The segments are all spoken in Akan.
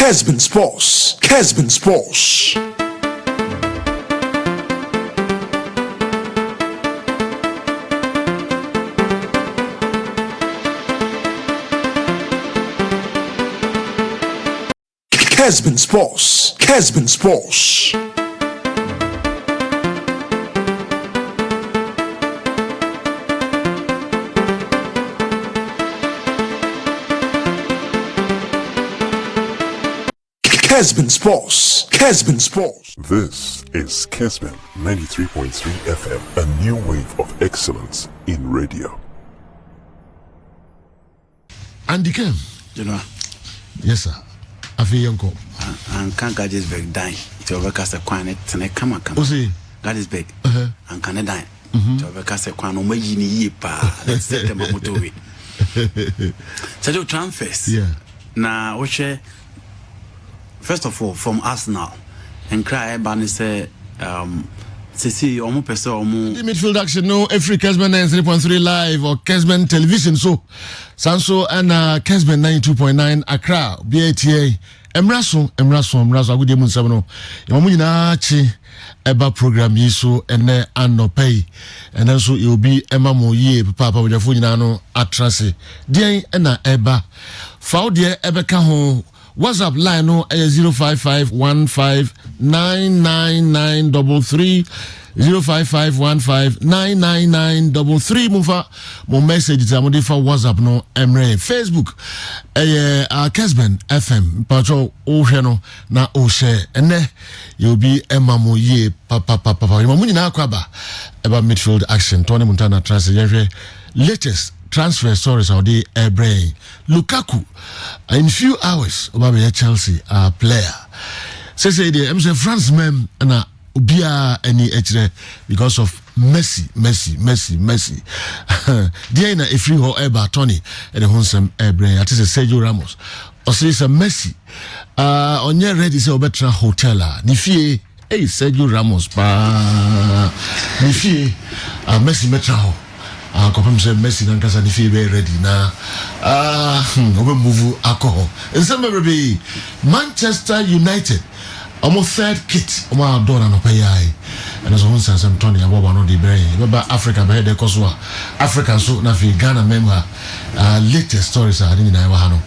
Kessben Sports. Kessben Sports. Kessben Sports. Kessben Sports. Kessben Sports. Kessben Sports. This is Kessben 93.3 FM, a new wave of excellence in radio. Andy Kem. Yes, sir. I feel uncle. And can't Kessben die. To overcast a quanet and a come. Kessben. And can I die. To overcast a quan on my yini pa. Let's set them up to it. So do transfers. Yeah. Now, first of all, from Arsenal, and cry Barney say, see, almost person, the midfield action, no, every Kessben 93.3 live or Kessben television. So, Sanso and Kessben 92.9 Accra, BATA, Emraso, Agu de Munsabano, Yamuna Chi, Eba program Yiso, and then Anno Pay, and then so you'll be Emma Moye, Papa with your Funano, Atrasi, Dear Enna Eba, Found dear Ebeka WhatsApp line no 05515999933 05515999933 mufa mo message zamodi for WhatsApp no emre Facebook Kessben FM pacho o hwe no na o share ene you be Emma Moye papa you muni na akwaba eba midfield action Tony Montana transfer latest transfer stories of the brain. Lukaku, in few hours, about Chelsea player. Say the MC France mem na ubia any HD because of Messi. There na a free ho eba Tony and the Honsam brain. That is a Sergio Ramos. Or say it's a Messi. On your ready say obetra hotel Nifie Sergio Ramos pa Nifie Messi metra. Kopem say Messi nan kasa ni fi be ready na obe move alcohol in some be Manchester United almost third kit omo adora no pay ai and so once some Tony aboba no dey bring baba Africa be dey koso Africa so na fi Ghana member latest stories are ni na wa ha no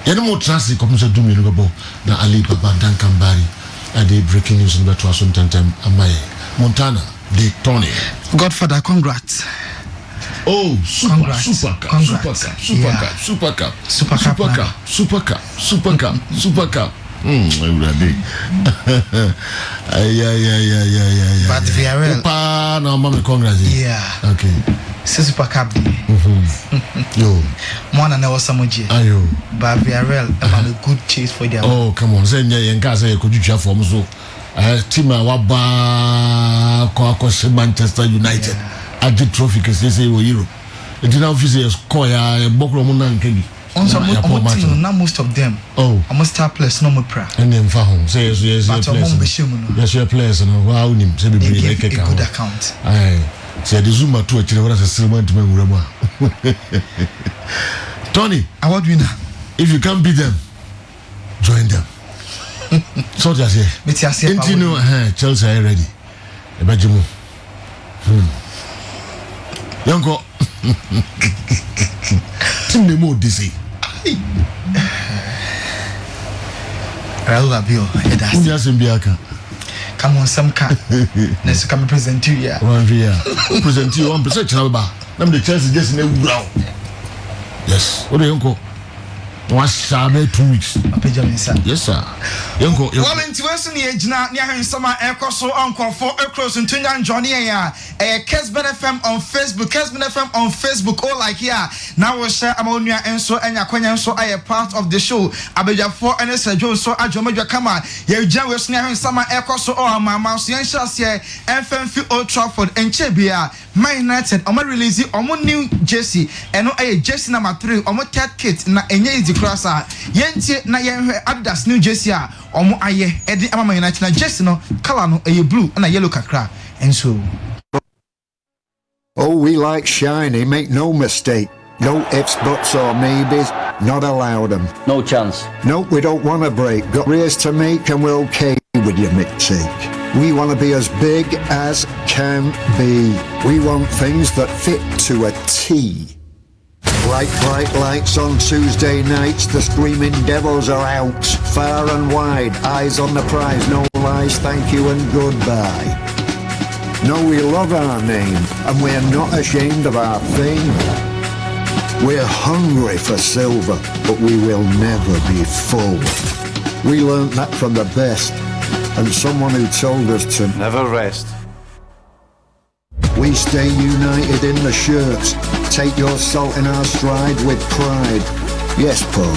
ye no mo transit kopem say do me no go na Ali Baba Duncan Barry and the breaking news in beto aso tentem amaye Montana de Tony Godfather, congrats. Oh, Super Cup. Ready. Yeah. But Villarreal. No, mama, congrats. Yeah. Okay. Super Cup. Yo. Mwana na wasamoje. Ayo. But Villarreal have a good chase for them. Oh, come on. Say nka say could you form so. Team waba ko Manchester United. At the trophy because they say we Europe. It is officially score ya bokro mo na nkegi. On not most of them. Oh, almost star players no more pra. And them fa home. Say yes players. Yes, your players no. Wa unim say be make a good account. Aye. Say the Zuma to actually what a silver to me urama. Tony, award winner. If you can't beat them, join them. So just say. Ain't no Chelsea are ready. Ebajimu. Yanko team the more dizzy. Raul Abio, come on, some car. Let's come present you. Yeah, present you 1%. Let me the Chelsea just in a round. Yes, what do you uncle? 2 weeks. Yes, sir. Well, into us in the age now, near summer air cross or uncle for across and Tunyan Johnny. Kessben FM on Facebook, Kessben FM on Facebook, all like here. Now we'll share ammonia and so and Yaquanian so I a part of the show. Abeja 4 and Joe so Ajomaja Kama. Ye Jan was near summer air cross or my mouse and shall say FM Old Trafford and Chebia. My United, I'm releasing on new Jesse and no a Jesse number 3 on my cat kit na enye the crosser. Yentie na yen Adidas new Jesse omo aye edi ama United na Jesse no color no a blue and a yellow kakra and so. Oh, we like shiny, make no mistake. No ifs, buts or maybes. Not allow them. No chance. No, we don't want a break. Got race to make and we're okay with your mistake. We want to be as big as can be. We want things that fit to a T. Bright lights on Tuesday nights. The screaming devils are out. Far and wide, eyes on the prize. No lies, thank you and goodbye. No, we love our name and we're not ashamed of our fame. We're hungry for silver, but we will never be full. We learnt that from the best and someone who told us to never rest. We stay united in the shirts. Take your salt in our stride with pride. Yes, Paul.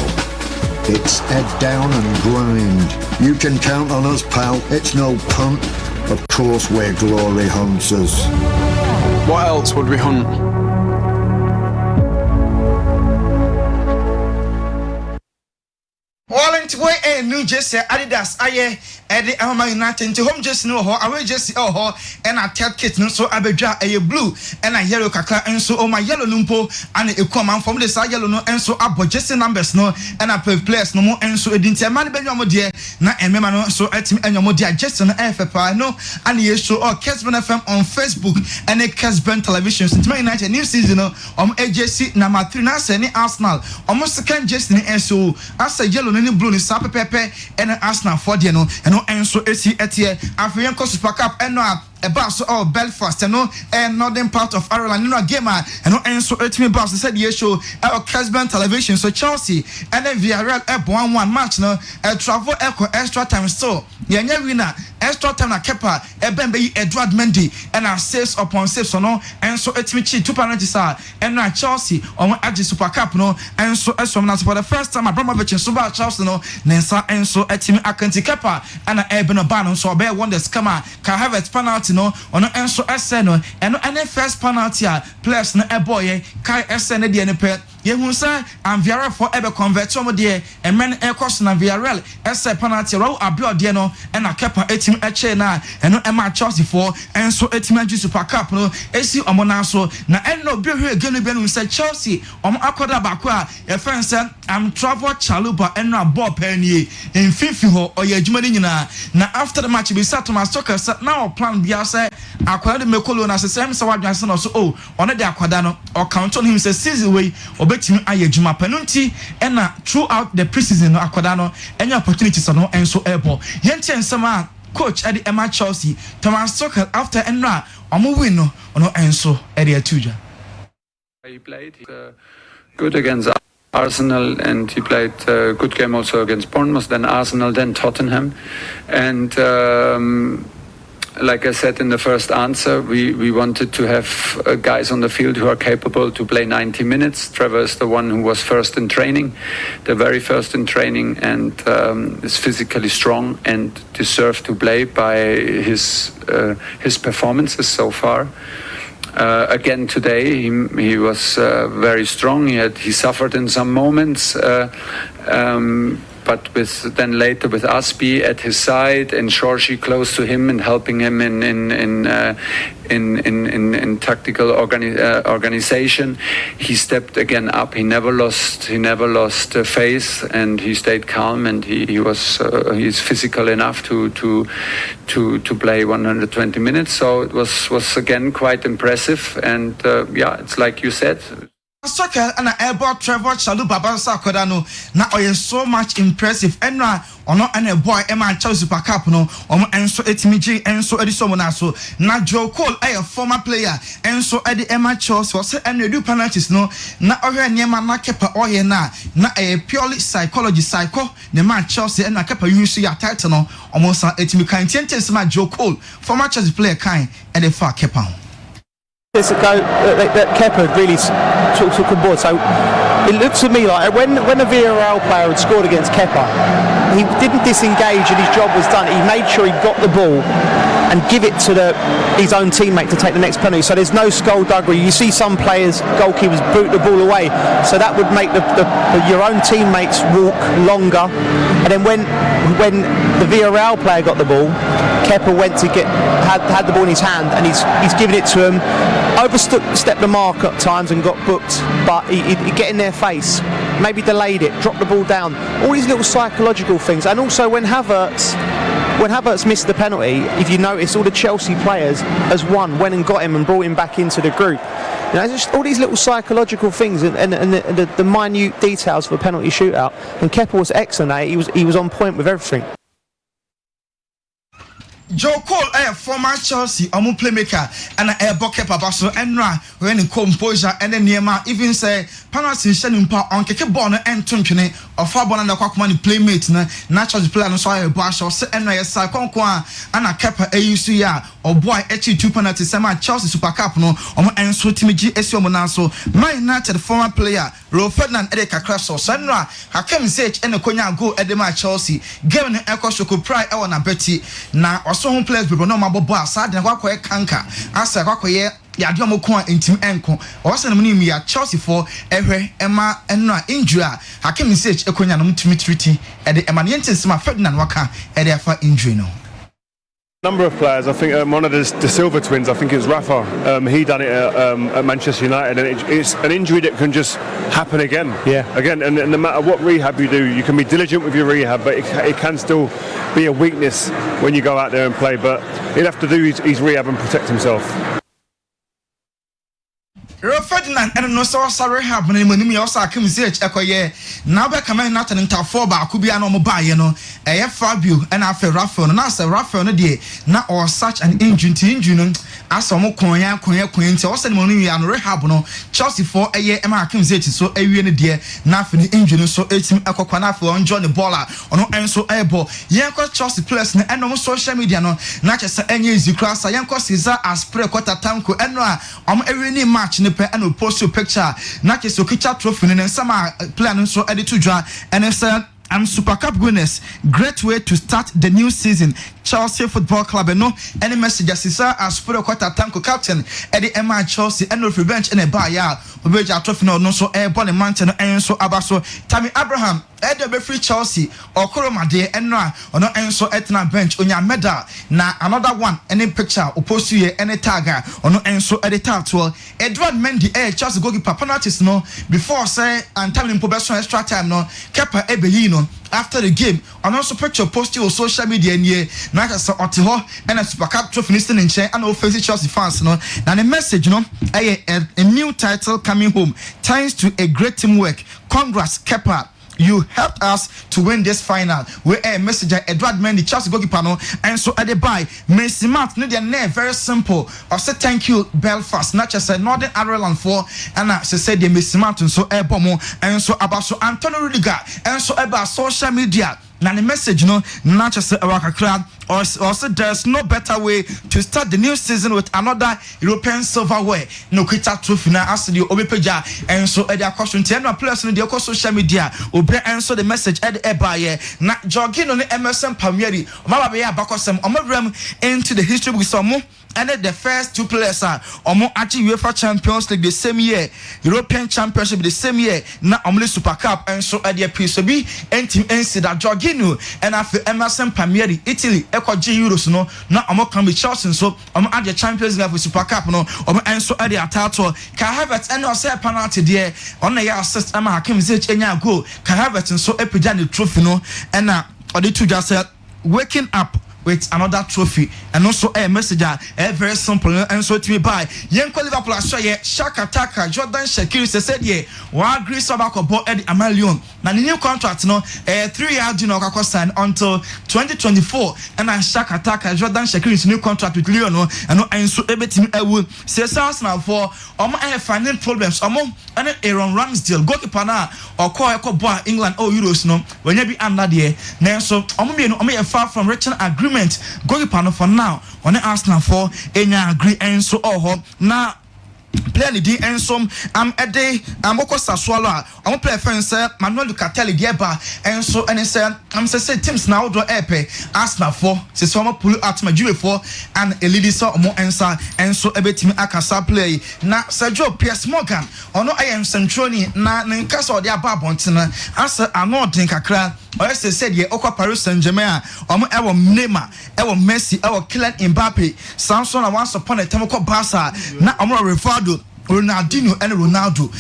It's head down and grind. You can count on us, pal. It's no punt. Of course we're glory hunters. What else would we hunt? Walent way New Jersey Adidas aye Eddie Alma United into home just no ho away just ho and a tet kit no so abedra a blue and a yellow kaka and so my yellow numpo and a command from the side yellow no and so abo just numbers no and a players no more and so edin man be your dear na emema no so etim and your dear just no FFI no and you show or Kessben FM on Facebook and a Kessben television since United new season AJC number 3 na say Arsenal almost second just and so as a yellow ni blue ni sape pepe and Arsenal for the no and so esi etie African Super Cup and no about so Belfast and northern part of Ireland game and so etimi boss said yes show Kessben television so Chelsea and then Villarreal 1-1 match no travel extra time so yenye winner extra time na Kepa Ebembe Edward Mendy and our saves upon saves so no and so etimi chi 2 penalties and now Chelsea on Aji Super Cup no and so for the first time Abramovich and Super Chelsea no nensa and so etimi akanti Kepa and Ebeno Bano so be won the scammer can have a penalty no ono enso SN no eno ene first penalty players no eboye kai SN de ne pe yehu say am Villarreal for ebe convert omo de and men ekos na Villarreal SN penalty raw abiode no and Kepa etim eche na eno ema Chelsea for enso etim agi Super Cup no esi omo na so na eno bi hwe genu bi no say Chelsea omo akoda bako a e fen say am travel chalupa eno ball panie in fifi ho oye adwuma ni nyina na after the match be sat Thomas Tuchel said now plan bi say akwada de mekolo na sesem se wadwanse no so one de akwada no or count on him say season way obetimi aye adwuma penalty and throughout the preseason no akwada no any opportunities no enso airport yenti ensem a coach at the Emma Chelsea Thomas Tuchel after enra omo win no enso e de atuja. He played good against Arsenal and he played a good game also against Bournemouth, then Arsenal, then Tottenham, and like I said in the first answer, we wanted to have guys on the field who are capable to play 90 minutes. Trevor is the one who was first in training, the very first in training, and is physically strong and deserved to play by his performances so far. Again today, he was very strong. He suffered in some moments. But then later with Aspi at his side and Shorshi close to him and helping him in tactical organization, he stepped again up. He never lost faith, and he stayed calm, and he's physical enough to play 120 minutes. So it was again quite impressive, and it's like you said. Soccer and airport Trevor Chalu Baba Sakoda no na oye so much impressive and ono and a boy Emma Chelsea Super Cup no enso etimiji enso ediso na so na Joe Cole a former player enso edi Emma Chelsea was and do penalties no na ohwe niema na Kepa oye na purely psycho the man Chelsea and na Kepa use ya title no almost etimi kan tientes ma Joe Cole former Chelsea player kind and the far Kepa. There's a go that Kepa really took on board. So it looks to me like when a Villarreal player had scored against Kepa, he didn't disengage and his job was done. He made sure he got the ball and give it to his own teammate to take the next penalty. So there's no skullduggery. You see some players, goalkeepers, boot the ball away. So that would make your own teammates walk longer. And then when the Villarreal player got the ball, Kepa went to had the ball in his hand, and he's given it to him, overstepped the mark at times and got booked, but he get in their face, maybe delayed it, dropped the ball down, all these little psychological things. And also when Havertz missed the penalty, if you notice, all the Chelsea players as one went and got him and brought him back into the group. You know, just all these little psychological things and the minute details of a penalty shootout. And Kepa was excellent. He was on point with everything. Joe Cole, former Chelsea, playmaker, and a bucket papaso, and when in composure and then even say, Panas in Shenimpa on Kekebon and Tunkine, or Fabon and the Quackman playmate, natural player and soil bash or and I say Conqua, and a Kepa AUCA, or boy, actually 2 penalties, Sama Chelsea Super Cup, no, and so Timmy Esio Monaso, my United former player, Ro Ferdinand Erika Crasso, Sandra, Hakem Sage and the Konya go at the match Chelsea, given an echo so could pry on a Betty, now or so players people no mabo boss sad and wakwa kanka asa wakwa ya diomo ko intim enko o se no mi ya Chelsea for ehwe ema enno injury Hakim message ekonya no mutumi triti e de ema yentes ma Ferdinand waka e de afa injury no. Number of players. I think one of the Silva twins, I think it was Rafa, he done it at Manchester United, and it's an injury that can just happen again. Yeah. Again, and no matter what rehab you do, you can be diligent with your rehab, but it can still be a weakness when you go out there and play. But he'll have to do his rehab and protect himself. Ferdinand and no sorry happening when me also come see Ekoye. Now back come not an inter 4 bar could be an mobile, you know. A Fabio and after Rafael, and as a Rafael day, not or such an injury to injury. As some Konya, also money and rehab no Chelsea for a year. Emma comes so a year dear, nothing injury, so it's him a coconafo on Johnny Baller or no and so able. Yanko Chelsea players and no social media no, not just any easy class. Yanko Caesar as pre quarter tanko and every match. And will post your picture. Not just a kitchen trophy and some plan so edit to draw and I'm Super Cup winners. Great way to start the new season. Chelsea Football Club and no any messages is as Pro Quarter Tanko captain Eddie Emma Chelsea and no revenge in a bar ya. Obeja trophy no so airborne mountain and so abaso Tammy Abraham Eddie be free Chelsea or Koroma de and no or no and so etna bench on your medal. Now another one any picture or post you any tagger or no and so edit well. Edward Mendy Chelsea goalkeeper penalties no before say and time in probation extra time no Kepa Ebelino after the game and also picture posted on social media and yeah not as Otiho and a Super Cup trophy listening in chair and offensive Chelsea fans no now the message no a new title coming home thanks to a great teamwork. Congrats Kepa, you helped us to win this final. We a messenger Edward Mendy Chelsea goalkeeper no and so at the buy Messi Mount no they very simple or say thank you Belfast not just Northern Ireland for and she said the Messi Mount so ebomo and so about so Antonio Rudiger and so about social media. Now the message no not just a crowd or also there's no better way to start the new season with another European silverware. No kita trophy na as the obepeja and so at their question ten players in the social media obe and so the message at the air na jogging on the MSN Pamieri mama be abakosem omabram into the history with some and the first 2 players are actually UEFA Champions League the same year, European Championship the same year, na only Super Cup and so at the PSB and team NC that Jorginho and after Emerson Palmieri Italy Eco G Euros no na can be Chelsea so at the Champions League with Super Cup no and so at the title Kai Havertz and also a penalty there on the assist Emma Hakim Ziyech enya goal Kai Havertz and so epijan the trophy no and or the two just said waking up with another trophy and also a messenger very simple and so to me by Yenko Liverpool Shaka Taka Jordan Shaqiri said yeah wa agree Sabako bought Eddie Amalion now the new contract no 3-year deal sign until 2024 and Shaka Taka Jordan Shaqiri's new contract with Lyon and so everything will say now for finding problems and Aaron Ramsdale goalkeeper na or call boy England or Euros no when you be under there now so far from reaching agreement goalkeeper for now on the Arsenal for enya agree and so now player di ensom a day oko Sassuolo am player friend say Manuel Lucatelli dieba enso and say am say teams now do epe Arsenal for say so pull out Majuwe for and elidi so mo ensa enso ebetimi akasa play na Sergio Piers Morgan ono I am Centroni na nka so de aba bontena as anodin kakra or said ye okwa Paris Saint-Germain omo ewo Neymar ewo Messi ewo Kylian Mbappe Samson once upon a time ko Barca na omo Rivaldo Ronaldinho and Ronaldo.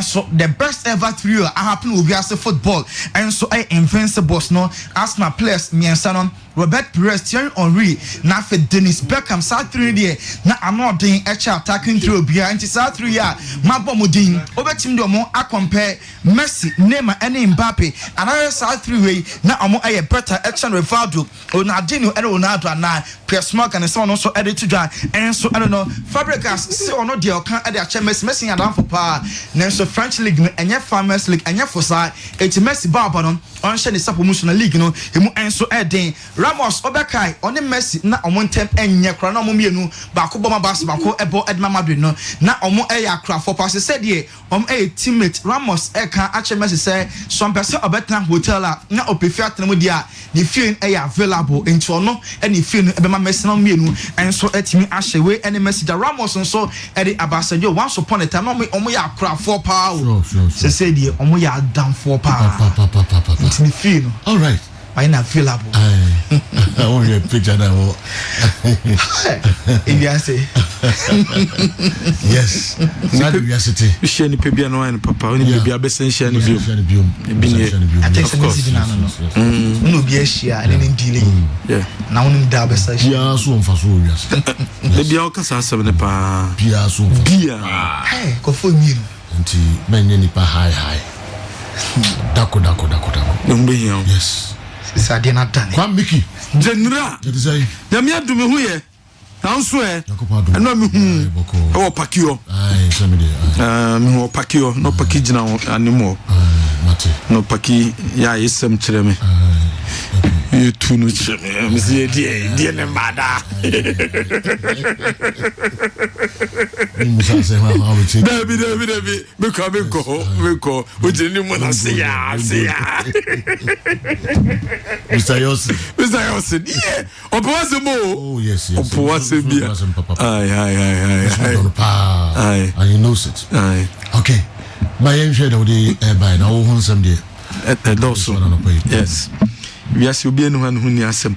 So the best ever trio happen will be as a football, and so I invincible no Arsenal players Miensano, Robert Perez, Thierry Henry, Nafe Dennis Beckham, South 3 there. Now I'm not doing extra attacking through behind South 3 year. Mabomudin, over Team Domo, I compare Messi, Neymar, and Mbappe, and I South 3 way. Now I'm a better action Rivaldo, Ronaldinho, and Ronaldo, and now Pierre Mark and so on also added to that. And so I don't know, Fabregas, see or not, deal can't add Messi and down for power. Nenso French League and your Farmers League and your Fosa. It's Messi Barbanon on Shani Sapomutional League. No, Himu and so Eden Ramos Obekai on the Messi na on 1 10 and Yakrano Mumienu Bakubama Bas Bako Ebo Edma Madrid. No, na Omo Ayakra for passes said ye a teammate Ramos Eka actually Messi say some person Obetna Hotel na Opifiat Namudia. The feeling available into no any feeling Ebema Messi no Mienu and so at me Ashewe any message Ramos and so Eddie Abasadio once upon a time omo ya cra 4 power se say the omo ya down 4 power it's me feel all right why not available I want your picture now if you say yes university share ni pebia no and papa oni bebia be sen share ni bio I think some message na no be share and then delay yeah na wonu da be say bia so mfa so wiase the bia o kasa asem ne pa bia so bia hey ko fo mi nti menye ni pa high dako nombe hian yes Sade na dane kwa Mickey general ya mi adumi hu ye na nso e na mi hu e wo pakio ai so me dey mi wo pakio no paki gina animo mate no paki ya yesem kire me you tu no kire me mi se die ne mada musa se ma ha we David me ko o je ni mo na se ya Mr. Yossi yeah opo wase mo oh yes opo wase bia ai and you knows it ai okay my aim share the by now won some day also yes we are so bien no hu ni asem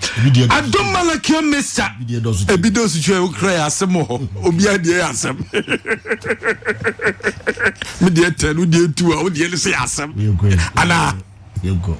adom malakio mr ebidos chwe o kra asem ho obi ade asem me de telu de tu a o de le se asem ana you go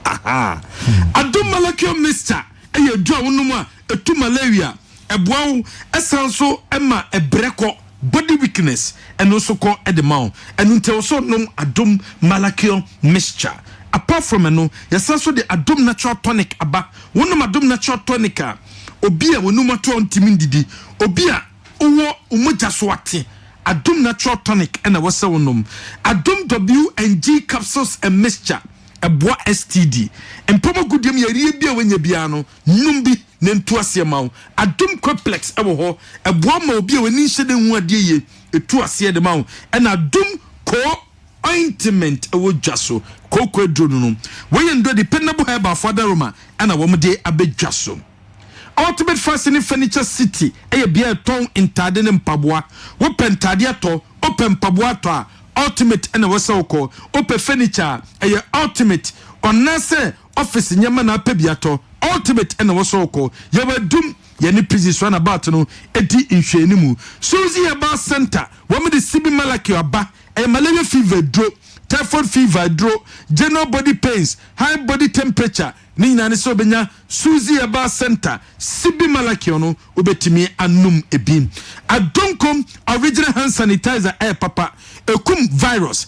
adom malakio mr e dwa wonum a etu malaria eboawo esanso ema ebreko body weakness and also call edemau and until so nom adom malakio mixture. Apart from no, yes also the adom natural tonic aba. One adom natural tonica. Obia wonuma to ontimindidi. Obia uwo umoja swati. Adom natural tonic and a wasa wonum. Adom WNG capsules and mixture. A bois STD. And pomo goodium ye bia when ye biano. Numbi nentuasia mau. Adom complex ewo ho. A bois mo bia when shede nwadi ye. Tuasia de mau. And adom ko ointment ewo jaso koko edronunu we ndo dependable herbal father roma ana wo mde abedwaso ultimate fashion furniture city eye bia ton intade ne mpaboa wo pentade ato open mpaboa ato ultimate ana wosoko open furniture eye ultimate onase office nyama na apabiato ultimate ana wosoko yabadum yani precision one about no edi nhwenimu Suzy Herbal Center wo mde sibi malaki aba malaria fever draw, typhoid fever draw, general body pains, high body temperature. Ni na so benya Suzy Herbal Center sibi malakiono obetimi anum ebim. Adonkom original hand sanitizer papa ekum virus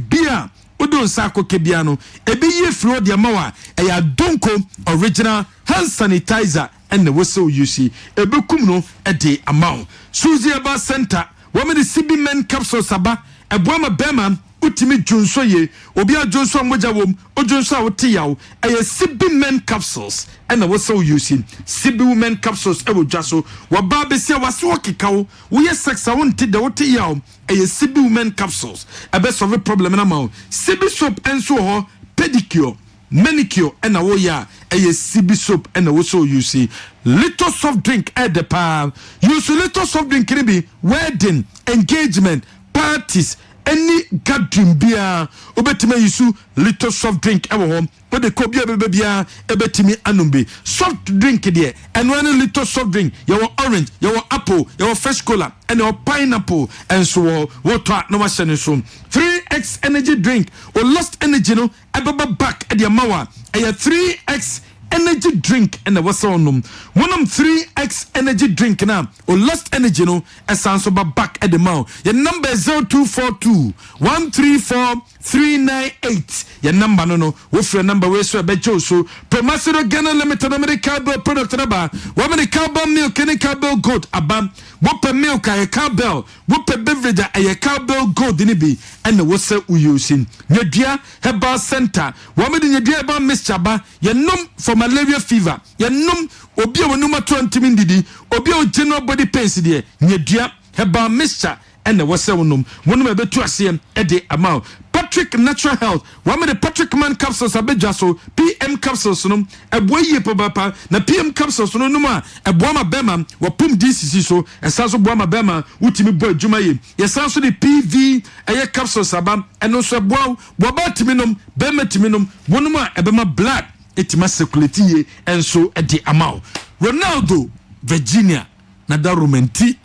bia odon sako kebiano ebi ye flo dia mawa adonkom original hand sanitizer and the whistle you see ebekum no ede amount Suzy Herbal Center woman the CB men capsules aba eboama bema utimi junso ye obi a junso moja wom ojunso a wote yawo CB men capsules and the whistle you see CB women capsules e wodwaso waba besia wase okikawo wo ye sex a wonte de wote yawo CB women capsules ebe solve problem na ma CB soap enso ho pedicure manicure and a woya CB soap and also you see little soft drink at the palm use little soft drink be wedding engagement parties any gathering bia obetime yisu little soft drink ewo hom we de ko bia bia ebetimi anumbi soft drink there and one little soft drink your orange your apple your fresh cola and your pineapple and so water no ma shene so 3x energy drink or lost energy no ebeba back at your mawa 3x energy drink and what's on them. 3x energy drink now or lost energy no and sounds about back at the mouth. Your number is 0242 134 398. Your number no what's your number where's your bejo so Promasero Ghana Limited American product raba woman the cowbell milk and cowbell gold abam what per milk a cowbell what per beverage a cowbell gold in be and the what's we using Nyadia Herbal Center woman in Nyadia Herbal Mischaba your num for malaria fever your num obi o numa 20 mindidi obi o general body pains there Nyadia Herbal Mischa and the what's one be to asem e de amount Patrick Natural Health one the Patrick Man capsules abejaso PM capsules no eboye papa na PM capsules no numa eboama bema wapum DCC so esanso boama bema utimi boy adwuma ye yesanso the PV eye capsules aba eno so eboa boba timinom bema timinom wonuma ebema blood etima circulate ye enso e de amount Ronaldo Virginia na da romanti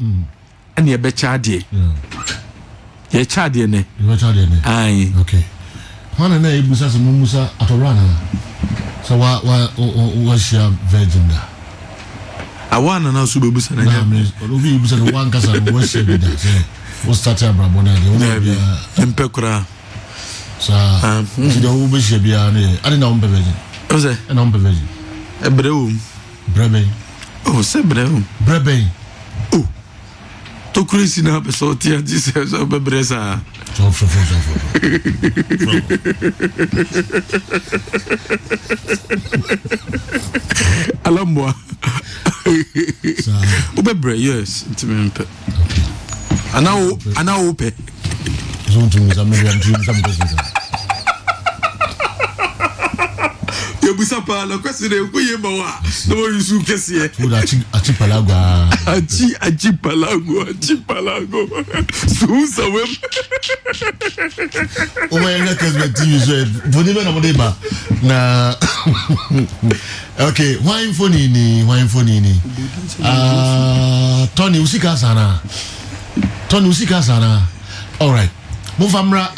and ye be charge ye charge ne ai okay wana na ibusa so musa atorana so wa share virgin da awana na so bebusa na nya obi ibusa no wan kasa no wa share da say we start abrabona de we empekura sa ti do be share bia ne ade na umbe virgin o se na umbe virgin ebreu brebe o se breu brebe o to crazy na pessoa tia disse so bebreza so alamboa o bebre yes intimempe ana ope zonto mizamiri amjum samkoza busa pa la kwesi de kuye bawa no mo yusu kese tuda achi palagwa achi palago susa wem o wenga Kessben TV so voni na mo deba na okay wine phone ni Tony usika sana all right Mufamra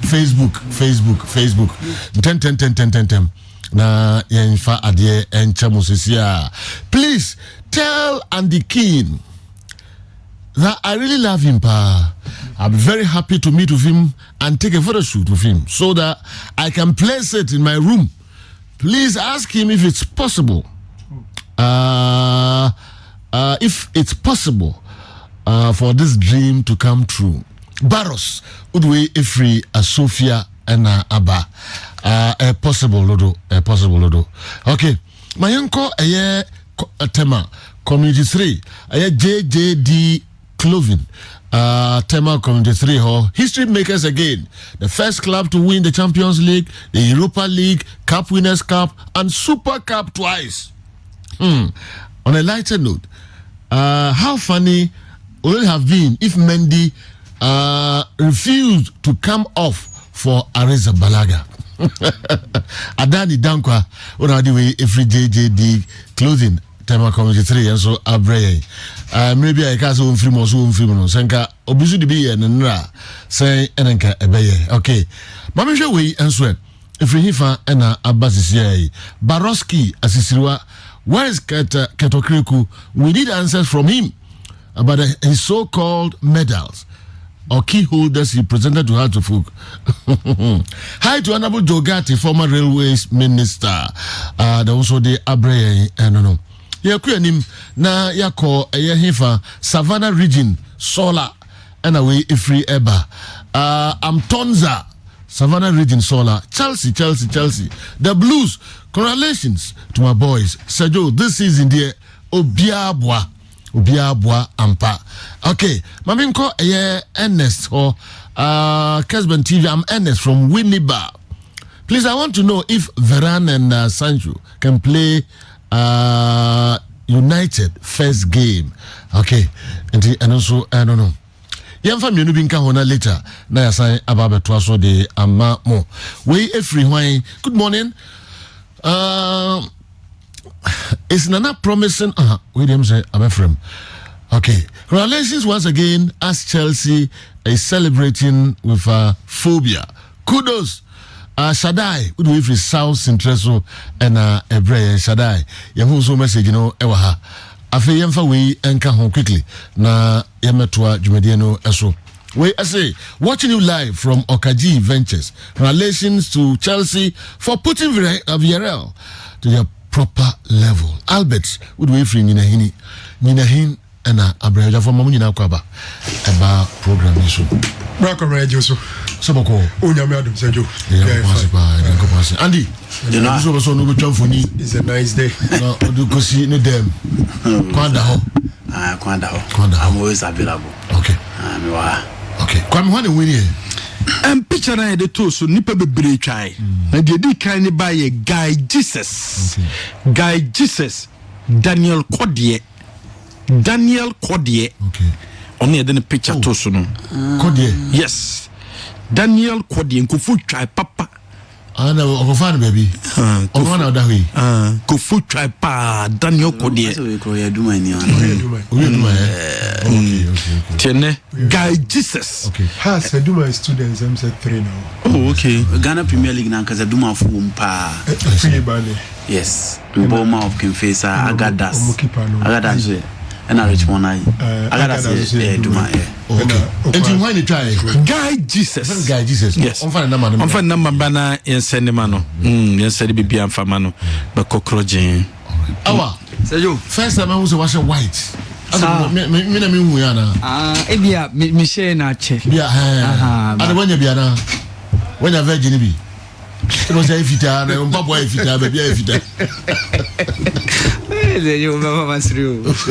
Facebook ten na yenfa adie enchamo sisia. Please tell Andy King that I really love him pa. I'll be very happy to meet with him and take a photo shoot with him so that I can place it in my room. Please ask him if it's possible. If it's possible for this dream to come true. Barros Udwe Ifri Sofia and Abba possible lodo okay my uncle tema community 3 JJD Clothing tema community 3 history makers again, the first club to win the Champions League, the Europa League, Cup Winners' Cup and Super Cup twice. On a lighter note, how funny would it have been if Mendy refused to come off for Areza Balaga. Adani Dankwa, way every JJD Clothing, Tema Community 3, and so Abre. Maybe I can't so free no Senka Obisu be and Nra say Enenka Ebeye. Okay, Mamisha way and sweat. If we hifa and Abbasisi Baroski Asisirwa, where is Ketokriku? We need answers from him about his so-called medals or key holders he presented to Hartlepool. Hi to Honorable Jogati, former railways minister. Also the Abre, no. Yakuanim na yako hifa Savannah region solar and away free eba. Amtonza Savannah region solar. Chelsea. The Blues. Congratulations to my boys. Sergio, this season there Obiabwa ampa. Okay, Maminko Ernest or Kessben TV. I'm Ernest from Winneba. Please, I want to know if Varane and Sancho can play United first game. Okay, and also I don't know. Yamfa mienu bi nka ho na later na yasan aba beto aso de ama mo. We every wine. Good morning. Is Nana promising William say I'm from. Okay. Congratulations once again as Chelsea is celebrating with phobia. Kudos. Shaddai, we do if it's South Central and Ebre Shaddai. Yahu so message ewaha. Afe yemfa we enka hon quickly na yemetwa dwumedieno eso. We say watching you live from Okaji Ventures. Congratulations to Chelsea for putting Villarreal to their proper level. Albert, we do if Ninahin and Abraja for Mamuna Kwaba about program issue. Welcome, Radio. Sabako. Unyamadu Sanjo. Andy, you know, so no good for me. It's a nice day. No, do go see no them. Kwanda. I'm always available. Okay. Okay. Come on, win here. Picture na the two so nipa bebre twai. Na de di kan ni ba ye Guy Jesus. Guy Jesus. Daniel Kodie. Okay. Only the picture to so no. Kodie. Yes. Daniel Kodie nkufu twai papa. Ana okofan baby. Okofan na dawi. Nkufu twai pa Daniel Kodie. So we call you do my name. Okay. Tiene Guy Jesus. Okay. Ha Seduma students MC3 now. Oh, okay. Ghana Premier League na kaza duma fu mpa. Free bane. Yes. Mboma of Kinfesa Agadas. Agadas. And I reach one eye. Agadas duma. Okay. And you when you try Guy Jesus. Guy Jesus. Yes. On find number. On find number bana yensende mano. Yensende bibi amfa mano. Ba kokrojin. Awa. Sejo. First time I was watching white. Me na me hu ya na. Ebia me share na che. Bia ada wanya bia na. Wanya virgin bi. It was a fita na mpabo a fita ba bia a fita. You mama Masru. Is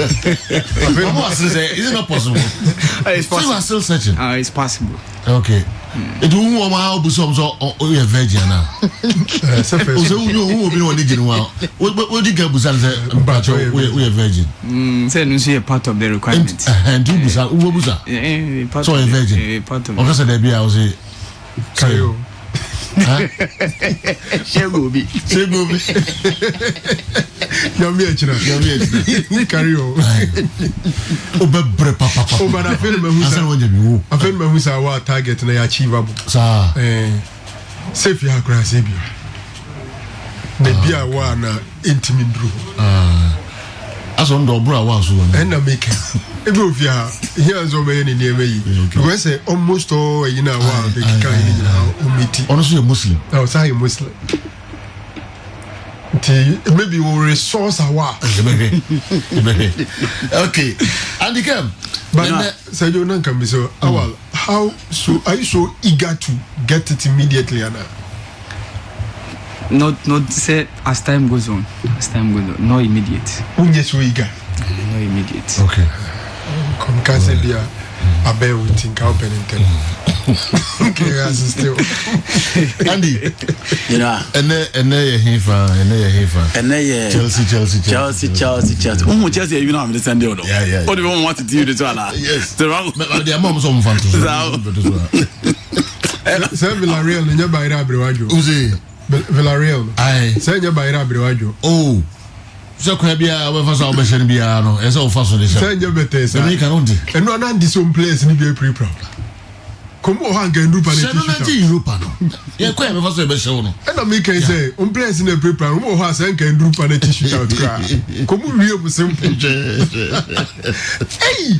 it not possible? It's possible. So you are still searching. It's possible. Okay. It won't want my busom so you are virgin now. So you will be one digit. What did you get busan say we are virgin? Say no see a part of the requirement. And you busa who busa? So a virgin. Part of. Okay, so there be I will say Kayo. Shegobi. Yami echina. Carry on. Obebre papa. Obana feel me who I feel me who say our target na achievable. Sa. Safe ya kra sebi. Na bia wa na intimidru. Aso ndo bro wa so. Na make. Ebe ofia here so me ni nieme yi. We say almost all you know wa be kika ni na umiti. Ono so you Muslim. Oh, say Muslim. Maybe we'll resource our okay. And the game. But say you don't come so how so are you so eager to get it immediately, Anna? Not say as time goes on. No immediate. When you so eager. No immediate. Okay. Come can say be a bear with think how pen and okay, as still. Andy, you know, and Hefa. Chelsea. Chelsea, you know, I'm the Sunday. Yeah. What do you want to do this one? Yes. The wrong. Their mom's on fun. Say Villarreal, you buy Rabriwajo. Uzi. Villarreal. Aye. Say you buy Rabriwajo. Oh. So kwabia we fasa obeshen bia no ese o faso de say you better say me can do and no na this some place ni be pre proud come o hang and rupa na ti Europa no ye kwa me faso obeshen no and me can say on place ni pre proud o ha say can rupa na tissue out cra come we be simple hey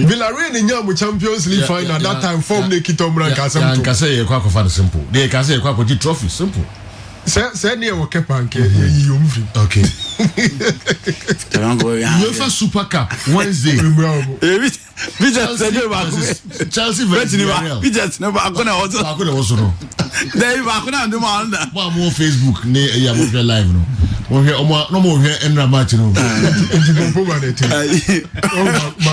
Villarreal ni nyam Champions League final that time form na kitom rank asem to can say ye kwa ko fa simple they can say ye kwa ko di trophy simple. Say near what kepanke you move. Okay. UEFA Super Cup Wednesday. Chelsea versus Villarreal. We just never going to also no. There you are going to do more Facebook ne ya mo live no. Mo here no more here end match no.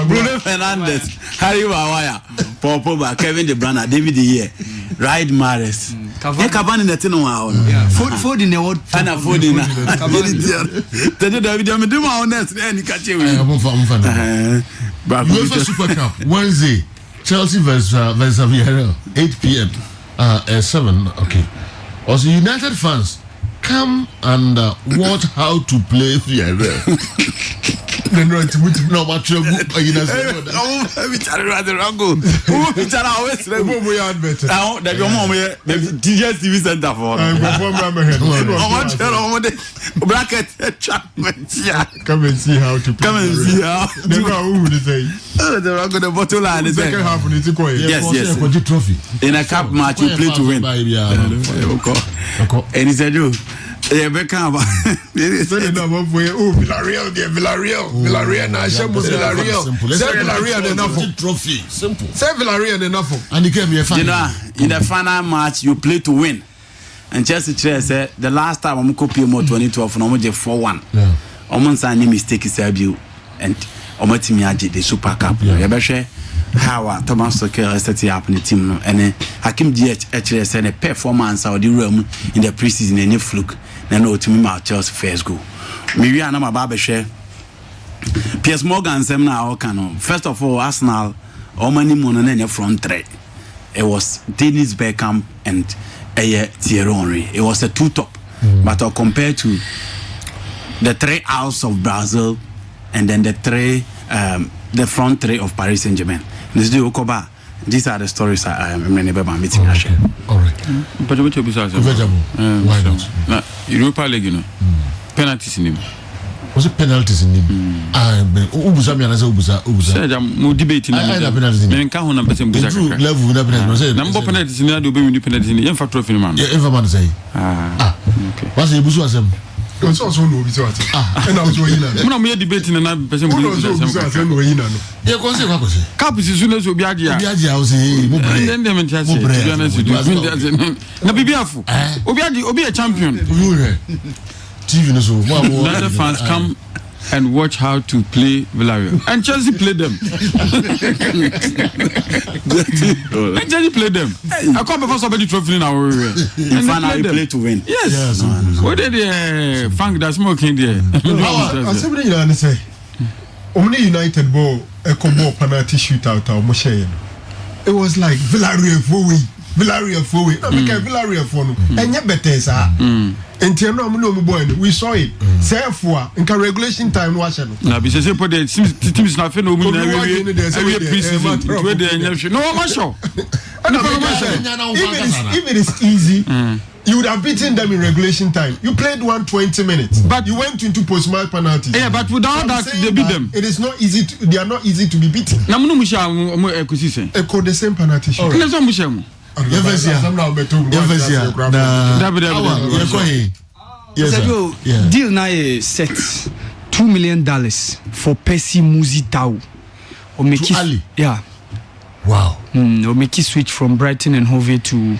Bruno Fernandes, Harry Maguire, Paul Pogba, Kevin De Bruyne, David De Gea, Riyad Mahrez. Cavani na tino wa Food in the world. Ana food in. Tell David me do my honest any catch we. UEFA Super Cup Wednesday Chelsea versus Villarreal, 8 p.m. 7. Okay. Also, United fans, come and watch how to play Villarreal. No, but you're good. You know, bracket come and see how to play. Come and see how. The bottom line is second half. Yes. Trophy. In a cup match, you play to win. And he said, "You, Beckham." Villarreal. Now, Villarreal enough trophy. Simple. Say Villarreal enough. And he came here. You know, in the final match, you play to win. And Chelsea said the last time I'm copying more 2012, I'm just 4-1. Yeah. Almost any mistake is a view and Omotimiaji the Super Cup. Yeah, how Thomas Tuchel set up in the team and Hakim Ziyech actually said a performance of the room in the preseason any fluke. Then no to me my Chelsea first goal. Maybe I'm a barber share. Piers Morgan said now can first of all Arsenal all many money in the front three. It was Dennis Bergkamp and Thierry Henry. It was a two top, but compared to the three outs of Brazil and then the the front three of Paris Saint-Germain. These are the stories I'm never meeting. All right. But what you besides? Why not? Europa League, you know, penalties in him. Was it penalties in him? Ubuza. Said I'm debating. I penalties in him. Can't number some level with penalties. Number penalties in the be penalties in the infant trophy man. Yeah, everyone say. Okay. What's the Buzu asem? It's also no visa. And I was going in. I'm here debating and person. Yeah, Cup is soon as Obiadia. Obiadia was then them to be honest with you. Now be careful. Obi a champion. TV no so. Let the fans come and watch how to play Villarreal. And Chelsea play them. And Chelsea play them. I come before somebody trophy in our area. And finally play to win. Yes. What did the funk that smoking there? I said, what you say? Only United ball, a combo penalty shootout or Moshe. It was like Villarreal for we. Villarreal for no. And yet better, sir. And we saw it. Therefore, in regulation time, watch it. Now, because they put the teams not no preseason. No, I'm sure. If it is easy, you would have beaten them in regulation time. You played 120 minutes, but you went into post-match penalties. Yeah, but without that, they beat them. It is not easy. They are not easy to be beaten. Now, the same penalty shot. Deal now set $2 million for Percy Muzitau. Or make it, yeah. Wow. Or make it switch from Brighton and Hove to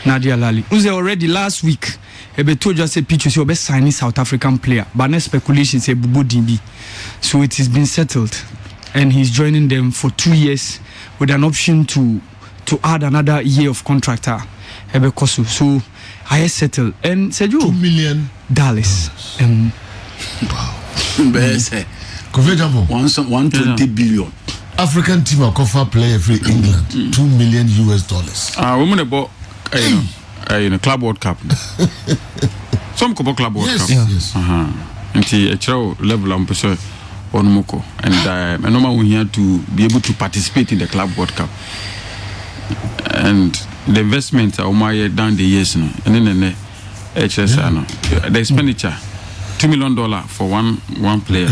Nadia Lali. Who's already last week? Ebe told just a picture say obe signing South African player, but no speculation say Bubu DB. So it has been settled, and he's joining them for 2 years with an option to add another year of contract. Ebe Kosu. So I settled and said you $2 million. Wow. 120 billion. African team are cover player free England $2 million. Women about Club World Cup. Some couple Club World Cup. Yes. Until a child level on Moko, and normal we had to be able to participate in the Club World Cup. And the investment are down the years now, and then the the expenditure $2 million for one player.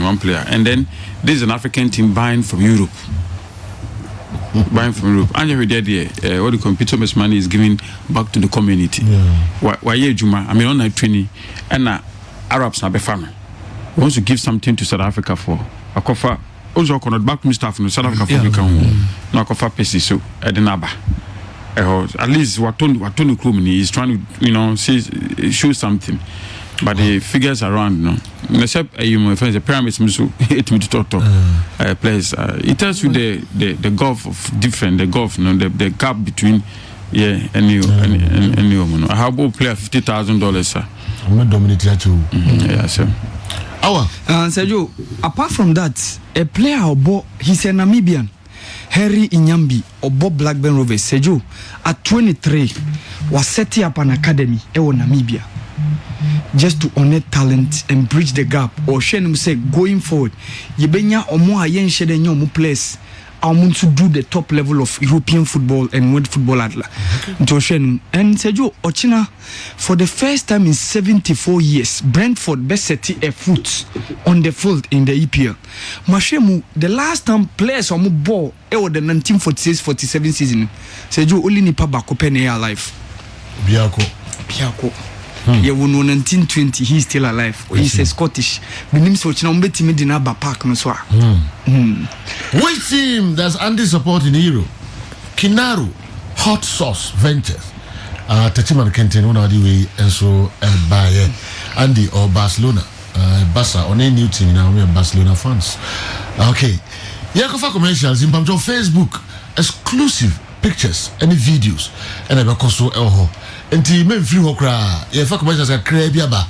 One player, and then this is an African team buying from Europe. And every day, all the computer money is given back to the community. Why Juma? I mean, on 20, and Arabs na befano wants to give something to South Africa for a cover. Also, cannot back to staff from South Africa for no cover pesi so Edenaba. At least what Tony is trying to show something. But the figures around, except the pyramids, players. It tells you the gulf of different, the gulf, the gap between any how about player $50,000, sir. I'm not dominating you. Yeah, sir. Sergio, apart from that, a player he's a Namibian. Harry Inyambi obo Blackburn Rovers Sejo at 23 was setting up an academy in Namibia just to honor talent and bridge the gap. Or Shenum say going forward yebenya omo ayen shede nyomo players want to do the top level of European football and world football at Joshen and Sejo Ochina for the first time in 74 years Brentford best set a foot on the field in the EPL. Mashemu the last time players on ball the 1946-47 season Sejo only nipa bakopene alive Biako yeah, 1920 he's still alive. He's a Scottish. The name so Ochina umbeti medina ba park no so. Which team does Andy support in Europe? Kinaru Hot Sauce Ventures. Tatiman Kenton on the way and so by Andy or Barcelona. Barca on a new team now. We are Barcelona fans. Okay. Yakofa commercials in Pamjo Facebook. Exclusive pictures and videos. And I will also elho. Enti men free hokra. Yakofa commercials are crazy ba.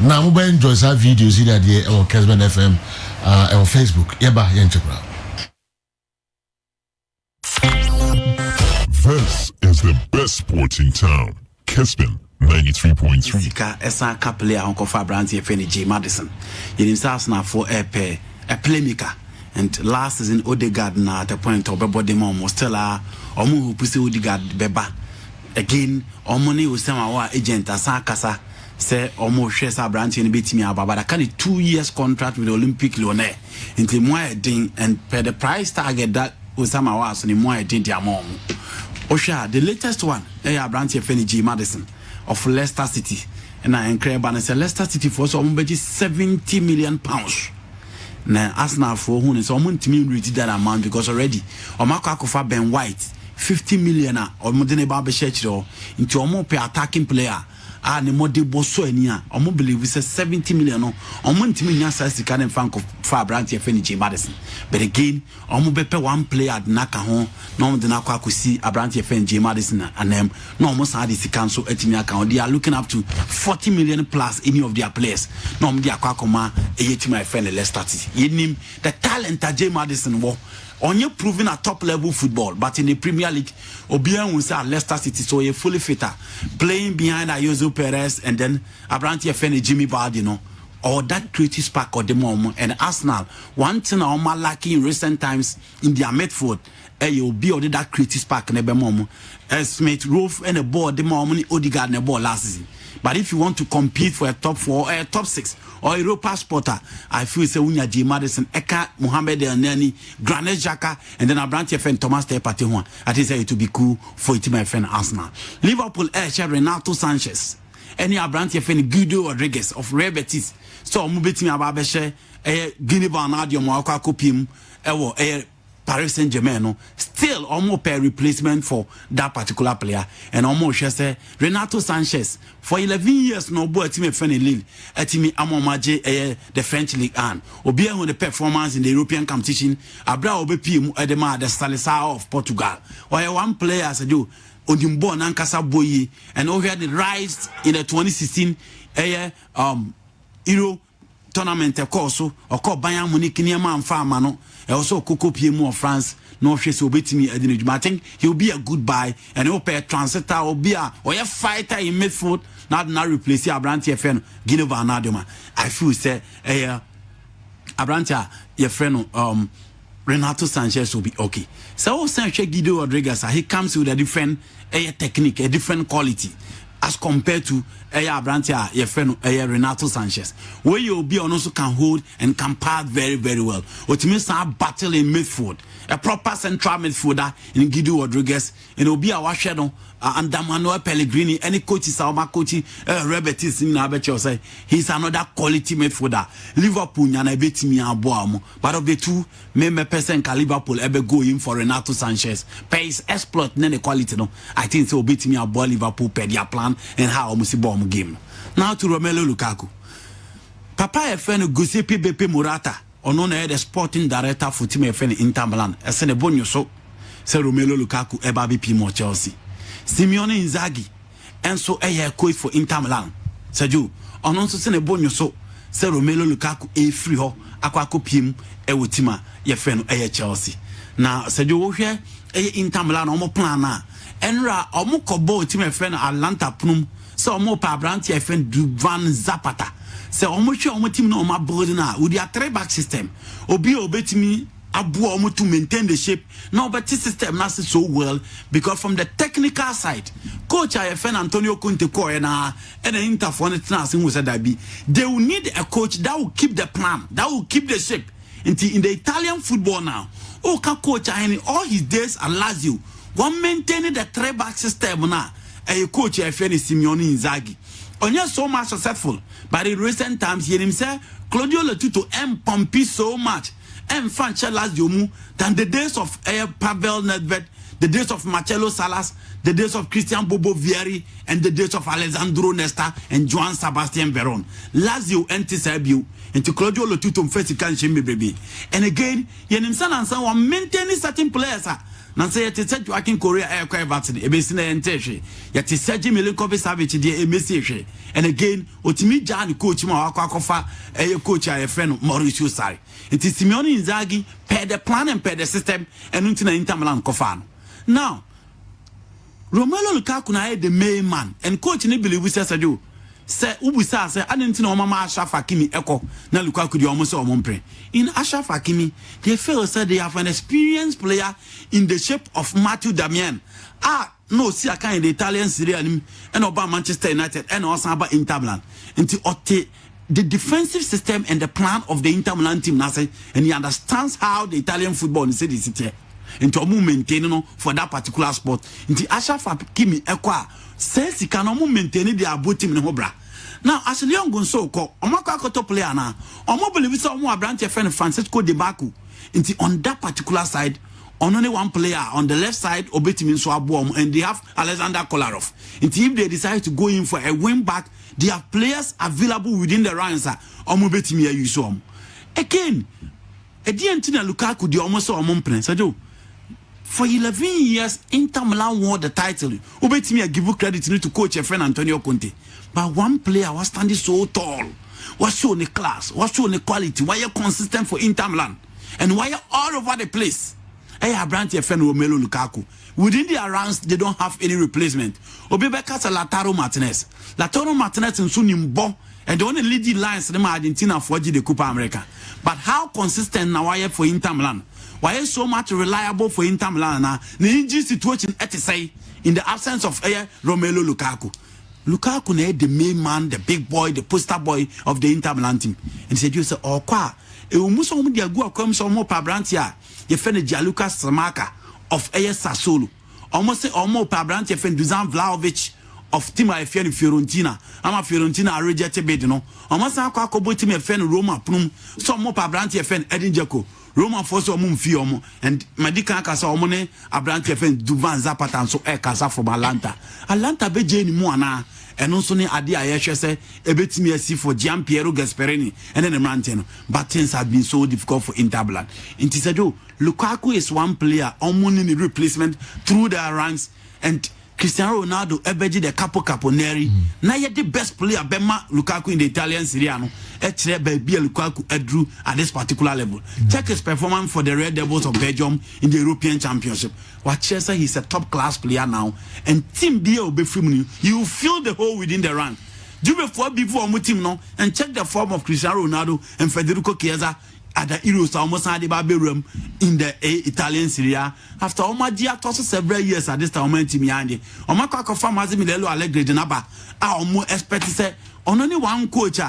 Now mobile enjoys our videos either the or Kessben FM or Facebook. Yaba yenchekra. This is the best sporting town, Kessben 93.3. Sika esa ka player Uncle Fabranti FNG Madison. Yenim Arsenal for a playmaker. And last season Odegaard na at the point of body mom was still omu who pussy Odegaard beba. Again, omoni was our agent Asakasa say almost shares Fabranti and beat me about a kind of 2 years contract with the Olympic Lyonnais. Into more ding and pay the price target that Osama was and more ding their mom. Osha, the latest one, Branch FNG Madison of Leicester City. And I encourage and say Leicester City for some £70 million. Now, Arsenal for whom is almost to reach that amount because already Omako Akofa Ben White 50 million or Modene Barbechero into a more attacking player. And more de bosso enia, or more believe we say 70 million or Montimina says the kind of fan of Fabranti FNG Madison. But again, almost bepe one player at Naka home, no the Naka could see Abranti FNG Madison and them, no almost had this council at account. They are looking up to 40 million plus any of their players. No, the Aquacoma, a yetima friend Leicester City. Yenim the talent that J Madison war. Only proving a top level football, but in the Premier League, Obian will say Leicester City, so a fully fitter, playing behind Ayozo Perez and then Abranti FN Jimmy Bardino, or that creative spark or the moment. And Arsenal, one thing I'm lacking in recent times in their midfield, you'll be already that creative spark in the moment. Smith, Rolf, and a ball, the moment Odegaard and a ball last season. But if you want to compete for a top 4 or a top 6 or Europa spotter, I feel say Unya J Madison, Eka, Mohamed El Neni, Granit Xhaka, and then Abranti FN Thomas Tepati. I think it to be cool for it my friend Arsenal. Liverpool Renato Sanchez, any Abranti FN Guido Rodriguez of Real Betis. So Mubeti Ababeshe, Guinea Banadio Moaka Kopim, Paris Saint-Germain still almost pay replacement for that particular player and almost say Renato Sanchez for 11 years no boy team friend Lille team amomaje the French League and obi on the performance in the European competition abra obepi mu edema the Salição of Portugal or one player as do Odimbo Nankasa Boyi and over the rise in the 2016 Euro tournament course or called Bayern Munich near man farmer no also Coco PMO of France no she so bet me I think he'll be a good buy and he'll pay a transitor or be a fighter in midfield not replace Abranti FN Guinea Vanadoma. I feel say Abranti your friend Renato Sanchez will be okay. So Sanchez Guido Rodriguez he comes with a different technique, a different quality as compared to Abranti your friend Renato Sanchez, where you'll be on also can hold and can pass very, very well. What means a battle in midfield, a proper central midfielder in Guido Rodriguez, and it'll be our shadow under Manuel Pellegrini. Any coach is our coach, Rebetis in Abecho say he's another quality midfielder. Liverpool yana bet me a boam, but of the two, maybe person can Liverpool ever go in for Renato Sanchez. Pace exploit none quality no. I think so beat me a ball Liverpool per their plan and how almost bomb game. Now to Romelu Lukaku. Papa FN Giuseppe Beppe Murata, or known as the sporting director for Team FN Inter Milan, as a bonus so say Romelu Lukaku eba BP more Chelsea. Simeone Inzaghi, and so a coach for Inter Milan. Sergio, on also send a bonus so say Romelu Lukaku a free ho, aquaco pim, a wutima, your friend a Chelsea. na Sergio wohwe Inter Milan omo plan na enra omo kobo team e friend Atlanta pnum so omo pa branch e friend Duvan Zapata se omo hwe omo team na omo build na with their 3-back system obi obetimi abu omo to maintain the shape now but this system not so well because from the technical side coach IFN Antonio Conte na and the Inter for the they will need a coach that will keep the plan, that will keep the shape in the Italian football now. Coach all his days at Lazio one maintaining the 3-back system now a coach IFN Simeone Inzaghi only so much successful but in recent times he himself Claudio Lotito Pompi so much and Lazio than the days of Pavel Nedved, the days of Marcelo Salas, the days of Christian Bobo Vieri, and the days of Alessandro Nesta and Joan Sebastian Veron. Lazio enti Serbio into Claudio Lotito first can shame baby. And again, Yenimsan and some one maintaining certain players. Nancy yet said Joaquin Korea aircraft vaccine, a basin and tertiary. Yet is Sergi Milinkovic Savage, the MSC. And again, Otimi Jan coach Mawakakofa, a coach I friend Mauricio Sarri. It is Simeone Inzaghi, per the plan and per the system, and until Inter Milan Kofan. Now, Romelu Lukaku na the main man, and coach Nibili we says I do. Say Ubusa say I didn't know Mama Ashraf Hakimi echo na Lukaku di almost omompre. In Ashraf Hakimi, they feel said they have an experienced player in the shape of Matthew Damian. No, see I can in the Italian Serie A and about Manchester United and also about Inter Milan. Until the defensive system and the plan of the Inter Milan team and he understands how the Italian football is city into a maintain for that particular sport. Into Ashraf Hakimi Ekwa says he can maintain the Abu team in Hobra. Now, as Leon Gonso call Omaka player now, Omo believe so more branch friend Francisco De Baku into on that particular side. On only one player on the left side, Obetimin Swabom, and they have Alexander Kolarov. And if they decide to go in for a wing back, they have players available within the ranks. Omobetimi Yusom. Again, Ediantina Lukaku, the almost so for 11 years, Inter Milan won the title. Obetimi give you credit to coach a friend Antonio Conte. But one player was standing so tall, was showing the class, was showing the quality, why you consistent for Inter Milan, and why you all over the place. I branch a friend Romelu Lukaku. Within their ranks, they don't have any replacement. Obebeka's Lautaro Martinez. Lautaro Martinez and Sunimbo, and the only leading lines in Argentina for the Copa America. But how consistent now are you for Inter Milan? Why is so much reliable for Inter Milan now? The injury situation at say in the absence of Romelu Lukaku. Lukaku is the main man, the big boy, the poster boy of the Inter Milan team. And he said, you say, oh, qua. E umuso mu dia gu akwam so mo pa brantia ye fe ne Gianluca Samaka of AS Sassuolo almost say omo pa brantia fe Dusan Vlahovic of team I fe Fiorentina ama Fiorentina reject bid no almost akwa team fe Roma pnum so mo pa brantia fe Edin Dzeko Roma for so mum fi omo and medical kasa omo ne abrantia fe Duvan Zapata so e kasa from Atlanta be je ni mu ana and also ne ade ayehwe se ebetimi asi for Gianpiero Gasperini and then the mountain but things have been so difficult for Inter Milan. Intisedo Lukaku is one player almost in replacement through their ranks and Cristiano Ronaldo ebeji the caponeri na ye the best player bema Lukaku in the Italian Serie A no be Lukaku drew at this particular level. Check his performance for the Red Devils of Belgium in the European Championship. Watchesa he's a top class player now and team be from you feel the hole within the rank. Do before team no and check the form of Cristiano Ronaldo and Federico Chiesa at the Euros almost had the room in the Italian Serie A after almost several years at this time team yandi Omaka farmers Milelo Allegri Denaba almost expect to say on only one coach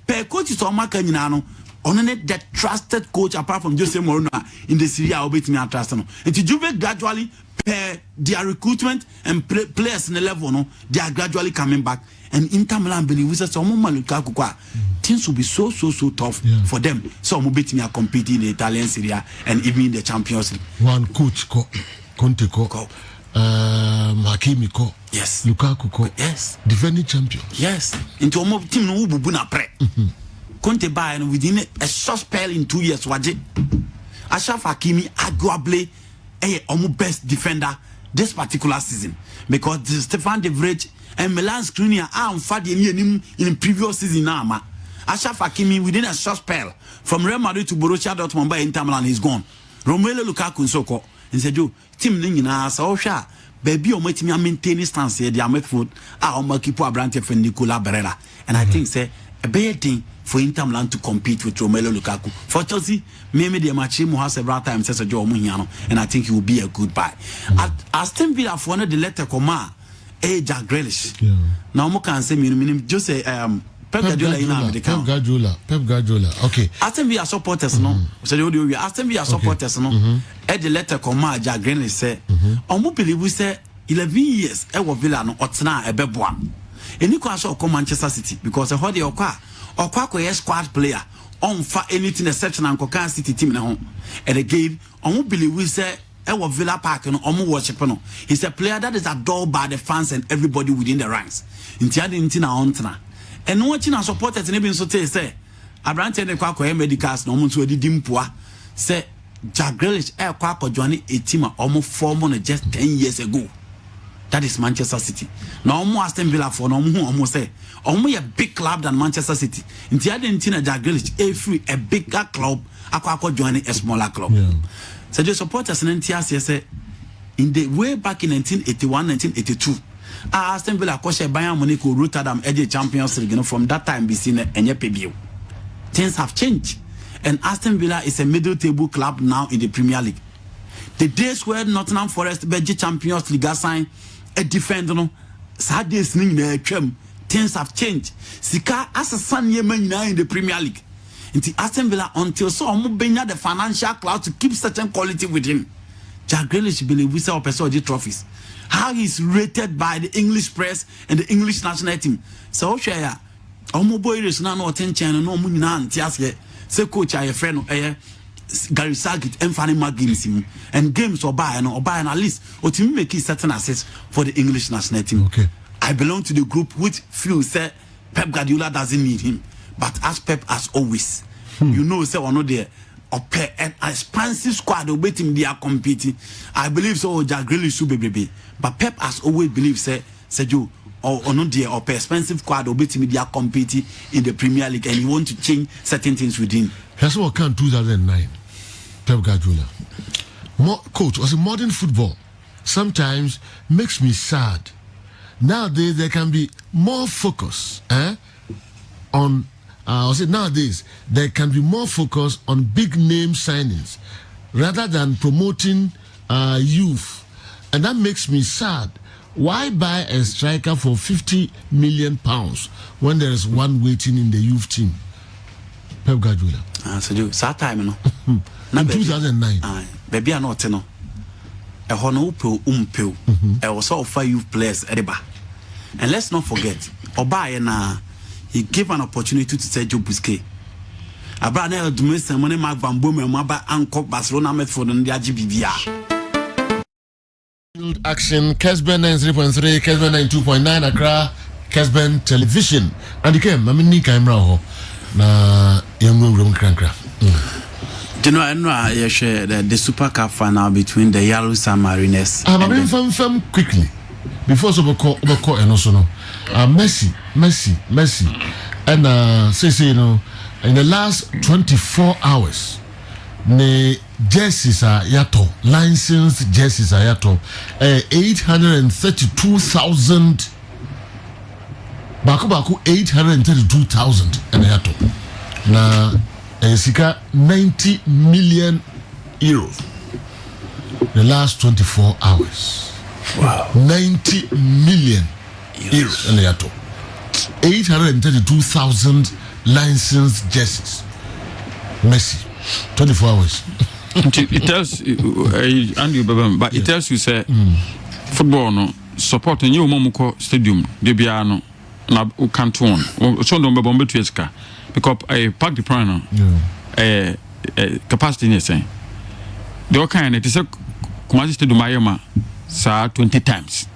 per coach is Omaka Ninano on the trusted coach apart from Jose Mourinho in the Serie A obey me trust no and to Juve gradually per their recruitment and players in the level no they are gradually coming back and Inter Milan believe we say some Lukaku things will be so tough for them. So Mubeti are competing in the Italian Serie A and even in the Champions League. One coach Conte Hakimi yes. Lukaku yes. Defending champion. Yes. Into a mob team no bubuna pre. Conte buy and within a short spell in 2 years waje. Ashraf Hakimi arguably a best defender this particular season because Stefan De Vrij and Milan Skriniar are fad in previous season now. Ashraf Hakimi within a short spell from Real Madrid to Borussia Dortmund by Inter Milan is gone. Romelu Lukaku nso ko nse jo team ni nyina sa wo hwa baby o matimi maintain stance here their midfield o ma keep Abrante for Nicola Barella and I think say a bad thing for Inter Milan to compete with Romelu Lukaku. For Chelsea, maybe the match him has several times says a Joe Muhiano, and I think he will be a good buy. At Aston Villa for the letter comma, Jack Grealish. Now mo can say minimum just say Pep Guardiola in America. Pep Guardiola. Okay. Aston Villa supporters no. So you Aston Villa supporters no. At the letter comma Jack Grealish say, omo believe we say 11 years e wo Villa no otena e beboa. Eni kwa so come Manchester City because e hode okwa squad player on fa anything exception and Kokan City team na ho. And again, omo believe we say Ewa Villa Park no omo worship no. He's a player that is adored by the fans and everybody within the ranks. Intiade intina ontna. And no watching our supporters ne bin so say Abrante ne kwa medicals no omo so edi dimpoa say Jack Grealish kwa join a team omo form on just 10 years ago. That is Manchester City. Now omo Aston Villa for no omo say omo a big club than Manchester City. Intiade intina Jack Grealish a bigger club akwa join a smaller club. So the supporters in NTS say in the way back in 1981, 1982, Aston Villa koshe Bayern Munich Rotterdam edge Champions League. From that time, be seen enye PBO. Things have changed, and Aston Villa is a middle table club now in the Premier League. The days where Nottingham Forest edge Champions League sign a defender no, sad days things have changed. Sika as a son yemen in the Premier League. Into Aston Villa until so benya the financial clout to keep certain quality with him. Jack Grealish believe we saw the trophies. How he's rated by the English press and the English national team. So share omo boy is na no attention no mu nyina antiase say coach aye friend Gary Sargent and Fanny McGill and games or buy at least or to make certain assets for the English national team. Okay. I belong to the group which few say Pep Guardiola doesn't need him. But as Pep as always, you know, say one of the an expansive squad will bet him they are competing. I believe so. Jack Grealish should be baby. But Pep as always believes say you or not the expensive squad will bet him they are competing in the Premier League, and he want to change certain things within. That's what came 2009. Pep Guardiola, coach, was a modern football. Sometimes makes me sad. Nowadays there can be more focus, on. Nowadays there can be more focus on big name signings rather than promoting youth, and that makes me sad. Why buy a striker for £50 million when there is one waiting in the youth team? Pep Guardiola. So that time no. In 2009. Baby are not no. A hono umpel. I was all 5 youth players ediba. And let's not forget, Oba na he gave an opportunity to Sergio Busquets. Abraham Dumes money Mark Van Bommel Maba Anko Barcelona Medford and the GBVR. Action Kessben 93.3, Kessben 92.9 Accra, Kessben Television. And again, Mamini Kaimra na young room crankra. You know, I know you share the Super Cup final between the Yellow Mariners. I'm going quickly before Soboko and also no. Messi, and say you know, in the last 24 hours, the jerseys are yato, licensed jerseys are yato, 832,000. Baku 832,000 and yato. Na sika 90 million euros. The last 24 hours. Wow. 90 million euros and yato. 832,000 licensed jerseys. Messi. 24 hours. It tells but it tells you say football no support and you momuko stadium de bia no na canton so no be bombe tueska because I park the plan capacity ne say the all kind it is Kumasi stadium ayema sa 20 times.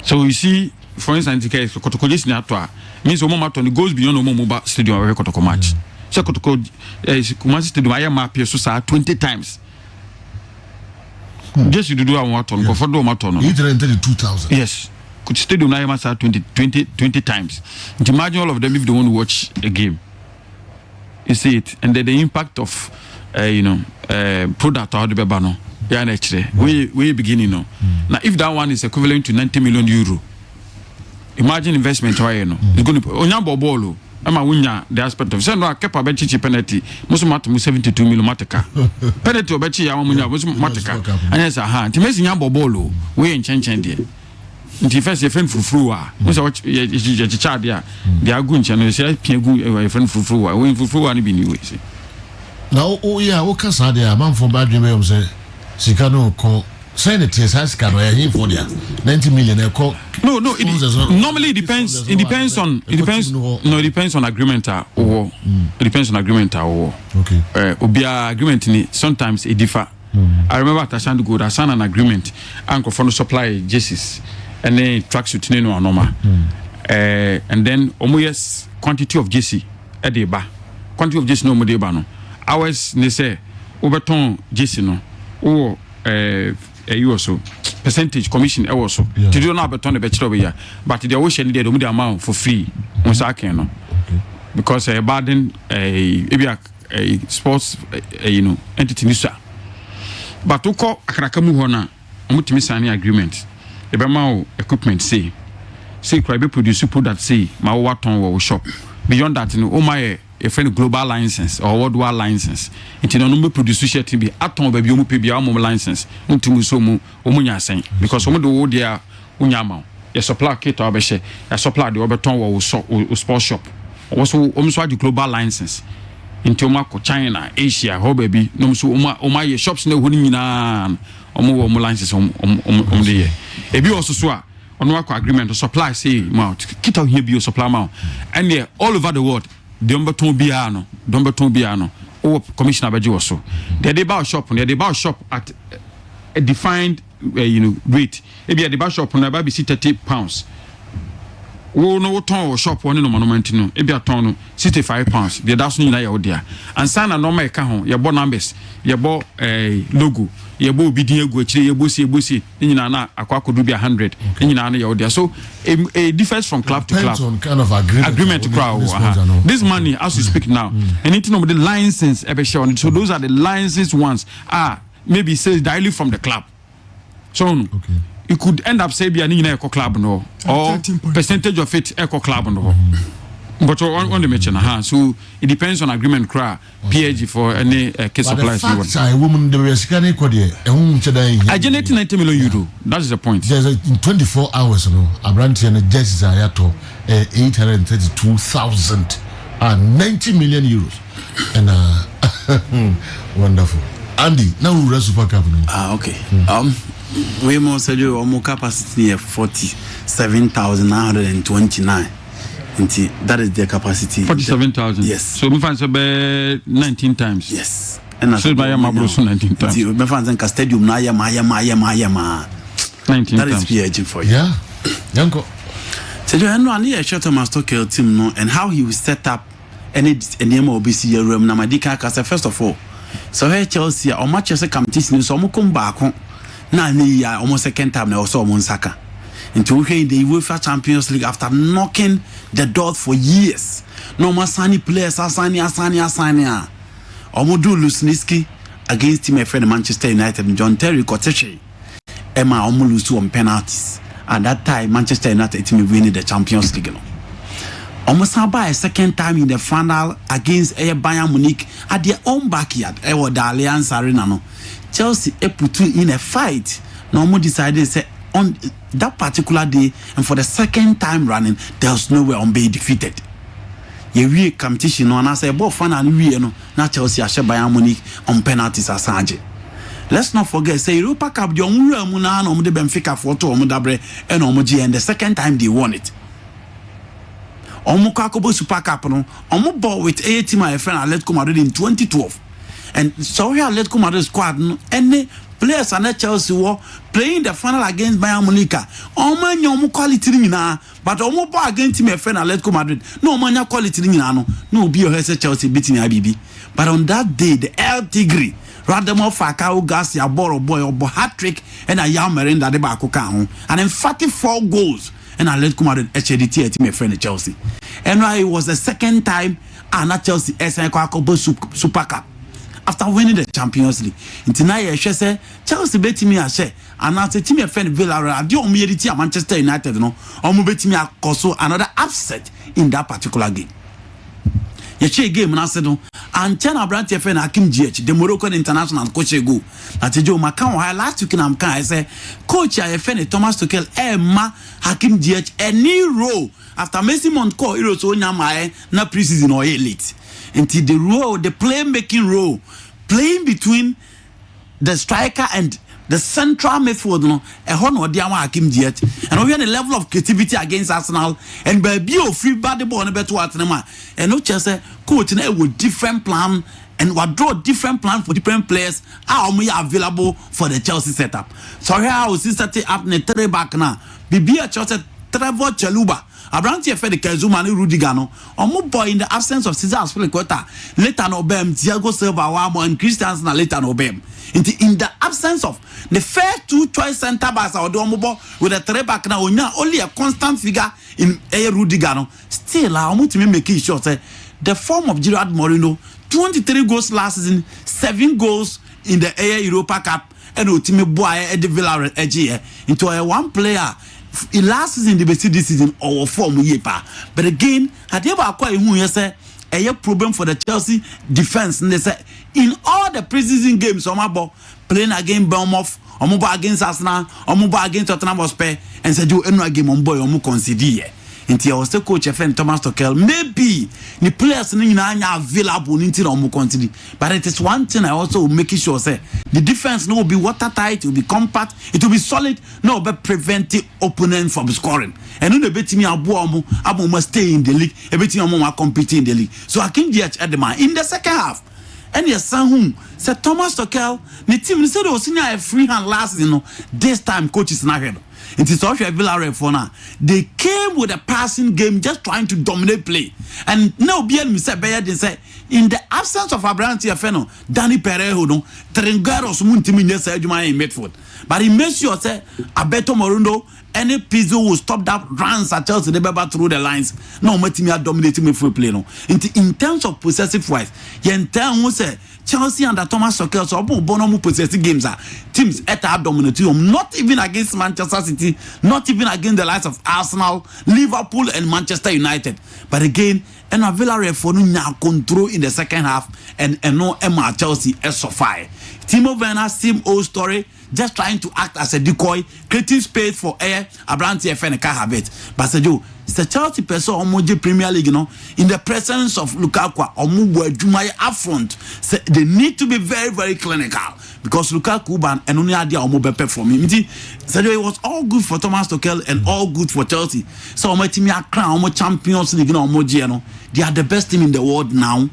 So you see, for instance, case Kotokolis ni atwa means omo goes beyond omo stadium we Kotoko match. So Kumasi stadium ayema appear so sa 20 times. Just you do want to go for do maton. 832,000. Yes. Could stadium na ayema sa 20 times. Imagine all of them if they want to watch a game. You see it, and then the impact of product or the bebano. Yeah, actually, we beginning no. Now, if that one is equivalent to 90 million euro, imagine investment. Why no? It's going to onyambo bolo. I'm a winya the aspect of. So no, I kept a bechi penalty. Most matu 72 million mateka. Penalty obechi ya munya most mateka. And yes, aha. Timesi nyambo bolo. We in chen there. Nti first your friend Fufruwa. Most watch your child there. They are good channel. Say piegu your friend Fufruwa. We Fufruwa ni bi ni we say. Now, oh yeah, what can say there? Man from bad dream say. Sikano call. Send it to Saskano. I for there 90 million. No. Normally it depends. It depends on. No, it depends on agreement or. It depends on agreement or. Okay. Obia agreement ni sometimes it differ. I remember at Ashanti Gold, I signed an agreement. Uncle for no supply jerseys and then tracksuit no normal. And then almost quantity of jersey at the bar. Quantity of jersey no more deba no. Ours they say overton jersey no. Or you also percentage commission also to do not beton the bachelor year, but the ocean did the amount for free on Sakeno because a burden a sports entity nisa. But to call a crackamu hona, Mutimisani agreement. The Bamao equipment say cry produce product say my waton will shop. Beyond that, my a friend global license or worldwide license. It no number produce shit to be atom baby omu pebia omu license. Untimu so mu omunya sen because omu do dia unyama. Ya supply kit or beshe. Ya supply the obeton or sports shop. Also omu so the global license. Into Mako China, Asia, ho baby. No so oma ye shops no huni nyina omu license the year. Ebi also so on agreement to supply say mount. Kit out here be your supply mount. And yeah, all over the world. Dombeton biano, or commissioner Baji was so. They buy shop at a defined rate. Maybe at the bar shop on a baby £30. Oh no ton shop one no monument no. Maybe a ton £65. The that's no there. And sign a normal account, your board numbers, your board logo. Yebo bidiye go chire yebo na akwa kodu bi 100 nyina na ya so it differs from club to club on kind of agreement to crowd. This money as we speak now anything of the license ever show so those are the licensed ones maybe sales directly from the club so it could end up say be any eco club no or percentage of it eco club no. But on the mention, so it depends on agreement. PAG for any case supplies. A woman the Wescani Cody, I generate 90 million euro. That's the point. There's in 24 hours, a branch and a jerseys are at 832,000 and 90 million euros. And wonderful. Andy, now we're super cup. Okay. We must say your capacity of 47,929. That is their capacity. 47,000. Yes. So we find 19 times. Yes. And so by my bro 19 times. We find stadium na ya 19 that is PAG for you. Yeah. Yanko. So you know any a short term stock team no and how he will set up any MOBC room na madika kasa first of all. So here Chelsea or Manchester competition so mo come back na ni ya almost second time na also mo nsaka. Into the UEFA Champions League after knocking the door for years. No more sunny players, Asani. Omodu Lusniski against my friend Manchester United, John Terry Koteche. Emma Omulusu on penalties. At that time, Manchester United team winning the Champions League. Almost about a second time in the final against Bayern Munich at their own backyard. The Allianz Arena. No. Chelsea put in a fight. No more decided say on that particular day and for the second time running there was no way on being defeated. We competition no and I say both fan and we no na Chelsea ashe Bayern Munich on penalties asanje. Let's not forget say Europa Cup the onwura mu na no de Benfica for to omo dabre and omo G and the second time they won it. Omo Kakobo Super Cup no omo ball with a team my friend Atletico Madrid in 2012. And so here Atletico Madrid squad no any players and Chelsea were playing the final against Bayern Munich. Omo quality nyina, but omo ball against my friend Atletico Madrid. No manya quality nyina no be your Chelsea beating IBB. But on that day, the El Tigre, rather more Fakao Garcia ball boy or hat-trick and a young Merenda de Bakuka and then 44 goals and Atletico Madrid HDT at my friend Chelsea. And it was the second time and Chelsea SN Super Cup. after winning the Champions League. Until now, you say Chelsea bet me a share, and now the team a friend Villarreal. Do you Manchester United? No, or bet me a also another upset in that particular game. You share game na said no, and China brand your friend Hakim Ziyech, the Moroccan international coach go. That Joe Macau last week I'm I say coach your friend Thomas Tuchel Emma Hakim Ziyech a new role after Messi Mount call Heroes on Yamae na preseason or elite. Until the role, the playmaking role, playing between the striker and the central midfield, no, a horn or Diama Hakim Ziyech, and we had a level of creativity against Arsenal, and by bio free body ball and better what nema, and no chance coach with different plan and what draw different plan for different players are only available for the Chelsea setup. So here I was starting up in the three back now. Be a Chelsea Trevor Chaluba. Abranti efe de Kezuma ni Rudiger no omo boy in the absence of Cesar Azpilicueta later no bem Thiago Silva wa and Christensen na later no bem in the absence of the first two choice center backs or omo boy with a three back na onya only a constant figure in Rudiger no still omo timi make sure say the form of Gerard Moreno 23 goals last season 7 goals in the Europa Cup and ultimate boy at the Villarreal edge into a one player in last season the best this season or form yepa. But again, had you ever acquired who you say a problem for the Chelsea defense? And they say in all the preseason games, playing against Bournemouth, against Arsenal, against Tottenham Hotspur, and said you any game on boy or consider. Until I was the coach of Thomas Tuchel, maybe the players are available until I consider. But it is one thing I also make sure say the defense will be watertight, it will be compact, it will be solid, no but prevent the opponent from scoring. And when the bet me Abu must stay in the league, everything must compete in the league. So I can judge at the man in the second half. And your son whom said Thomas Tuchel, the team said was in a free hand last this time coach is not here. It is also Villarreal for now. They came with a passing game, just trying to dominate play. And now, Mr. Bayer say in the absence of Abranti Afeno, Danny Perejo, no, Trengaros Muntiminia Sergio in Medford. But he makes sure say Alberto Morundo, any Pizzo will stop that runs at Chelsea through the lines. No, Matimia dominating me for play. No, in terms of possessive wise, Yentel say Chelsea under Thomas Tuchel so Bono possessive games are teams at our dominating, not even against Manchester City, not even against the likes of Arsenal, Liverpool, and Manchester United. But again, and Villarreal for now control in the second half, and no Emma Chelsea as so far. Timo Werner, same old story, just trying to act as a decoy, creating space for air, Abranti FN can't have it. But Sergio, it's a Chelsea person Omoji Premier League, in the presence of Lukaku, Omubu Jumai up front, they need to be very, very clinical because Lukaku and only idea Omobe performing. Sergio, it was all good for Thomas Tuchel and all good for Chelsea. So my team are crown, Champions League, they are the best team in the world now.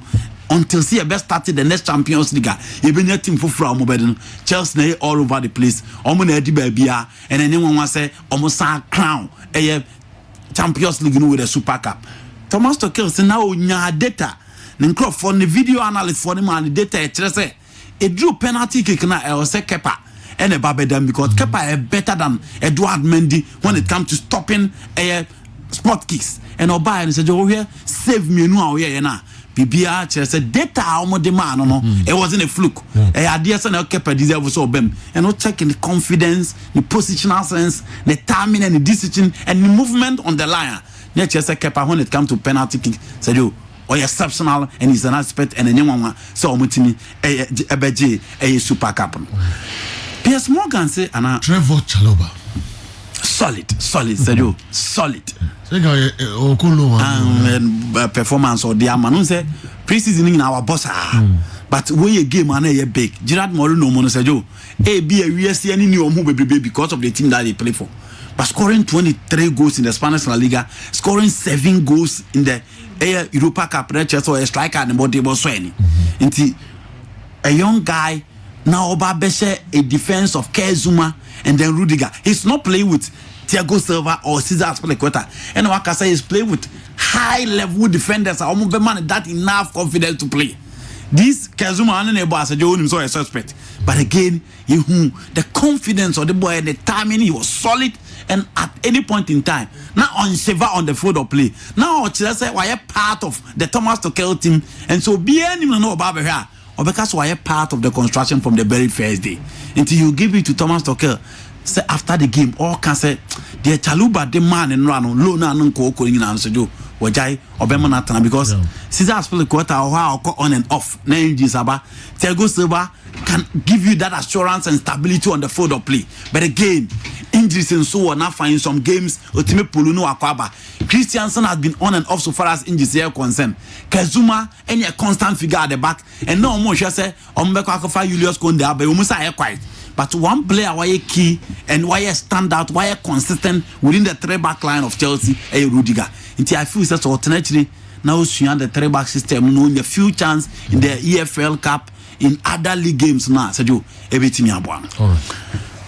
Until see a best started the next Champions League, even your team for Chelsea all over the place. And anyone want to say almost a crown a Champions League with a Super Cup. Thomas Tuchel say now nya data. Nkro for the video analyst for the man the data say it drew penalty kick na I was say Kepa and a Babedem because Kepa is better than Edouard Mendy when it comes to stopping a spot kicks. And Oba and said, "Oh here, save me now here na." Bibia said data almost demand no. It wasn't a fluke. A idea say Kepa deserve so bem. And no checking the confidence, the positional sense, the timing and the decision and the movement on the line. Nature say Kepa when it comes to penalty kick said you or exceptional and he's an aspect and anyone so mutimi a Super Cup. Piers Morgan say ana Trevor Chalobah solid said you solid. Performance or the man say preseason in our boss but when you game and a big Gerard Moreno mono said you be a real any new baby because of the team that they play for. But scoring 23 goals in the Spanish La Liga, scoring 7 goals in the Europa Cup, so a striker and what they were saying. A young guy now Obabeshe a defense of Kezuma and then Rudiger. He's not playing with Thiago Silva or Cesar Azpilicueta. And Wakasa is playing with high level defenders. I almost man that enough confidence to play. This Kezuma and Nebo as a Joe so a suspect. But again, the confidence of the boy and the timing, he was solid. And at any point in time, now on Sheva on the field of play. Now Chelsea were part of the Thomas Tuchel team. And so be any know about here. or because why part of the construction from the very first day until you give it to Thomas Tuchel. Say after the game, all can say the Chaluba the man and run low na nko ko nyina nso jo wajai obema natana because Caesar has played quarter or how on and off na injuries aba Thiago Silva can give you that assurance and stability on the field of play, but again injuries and so on. I find some games Otime Puluno Akwaba Christiansen has been on and off so far as injuries are concerned. Kazuma any a constant figure at the back and no more just say Ombeko Akofa Julius Konde but we must say quiet. But one player why key and why stand out, why consistent within the 3-back line of Chelsea, Rudiger. Until I feel that alternately now she the 3-back system, knowing the few chance in the EFL Cup in other league games now. Sergio, everything you want. All right.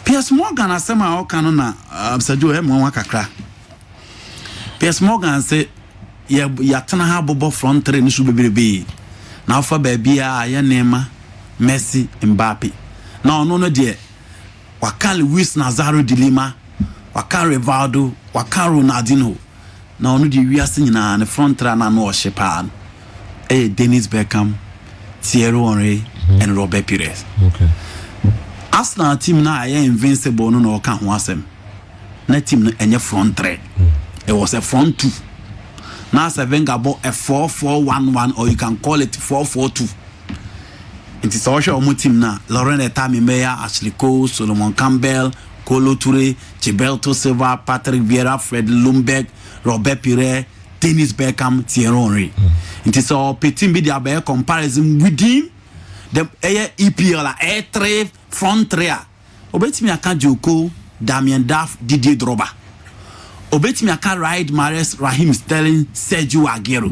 Piers Morgan has said my canona, Sergio, Mwakakra. Piers Morgan say, Yatana Bobo front train should be now for baby, Nema, Messi, Mbappe. Now, no, dear. Wakan Luis Nazario de Lima, Wakan Rivaldo, Wakan Ronaldinho. Now, no, we are singing on the front run and no Shepherd. Dennis Beckham, Thierry Henry, and Robert Pires. Okay. Arsenal team now, I am invincible, no, can't watch them. That team, and your front three. It was a front two. Now, Wenger bought a 4-4-1-1, or you can call it 4-4-2. It is also a team now. Laurent Etamimeya, Ashley Cole, Solomon Campbell, Kolo Toure, Gilberto Silva, Patrick Vieira, Fred Lundberg, Robert Pires, Dennis Beckham, Thierry Henry. It is all petting media by comparison within the EPL, A3 front three. Obetimi aka Joko, Damien Duff, Didier Drogba. Obetimi aka Riyad Mahrez, Raheem Sterling, Sergio Aguero.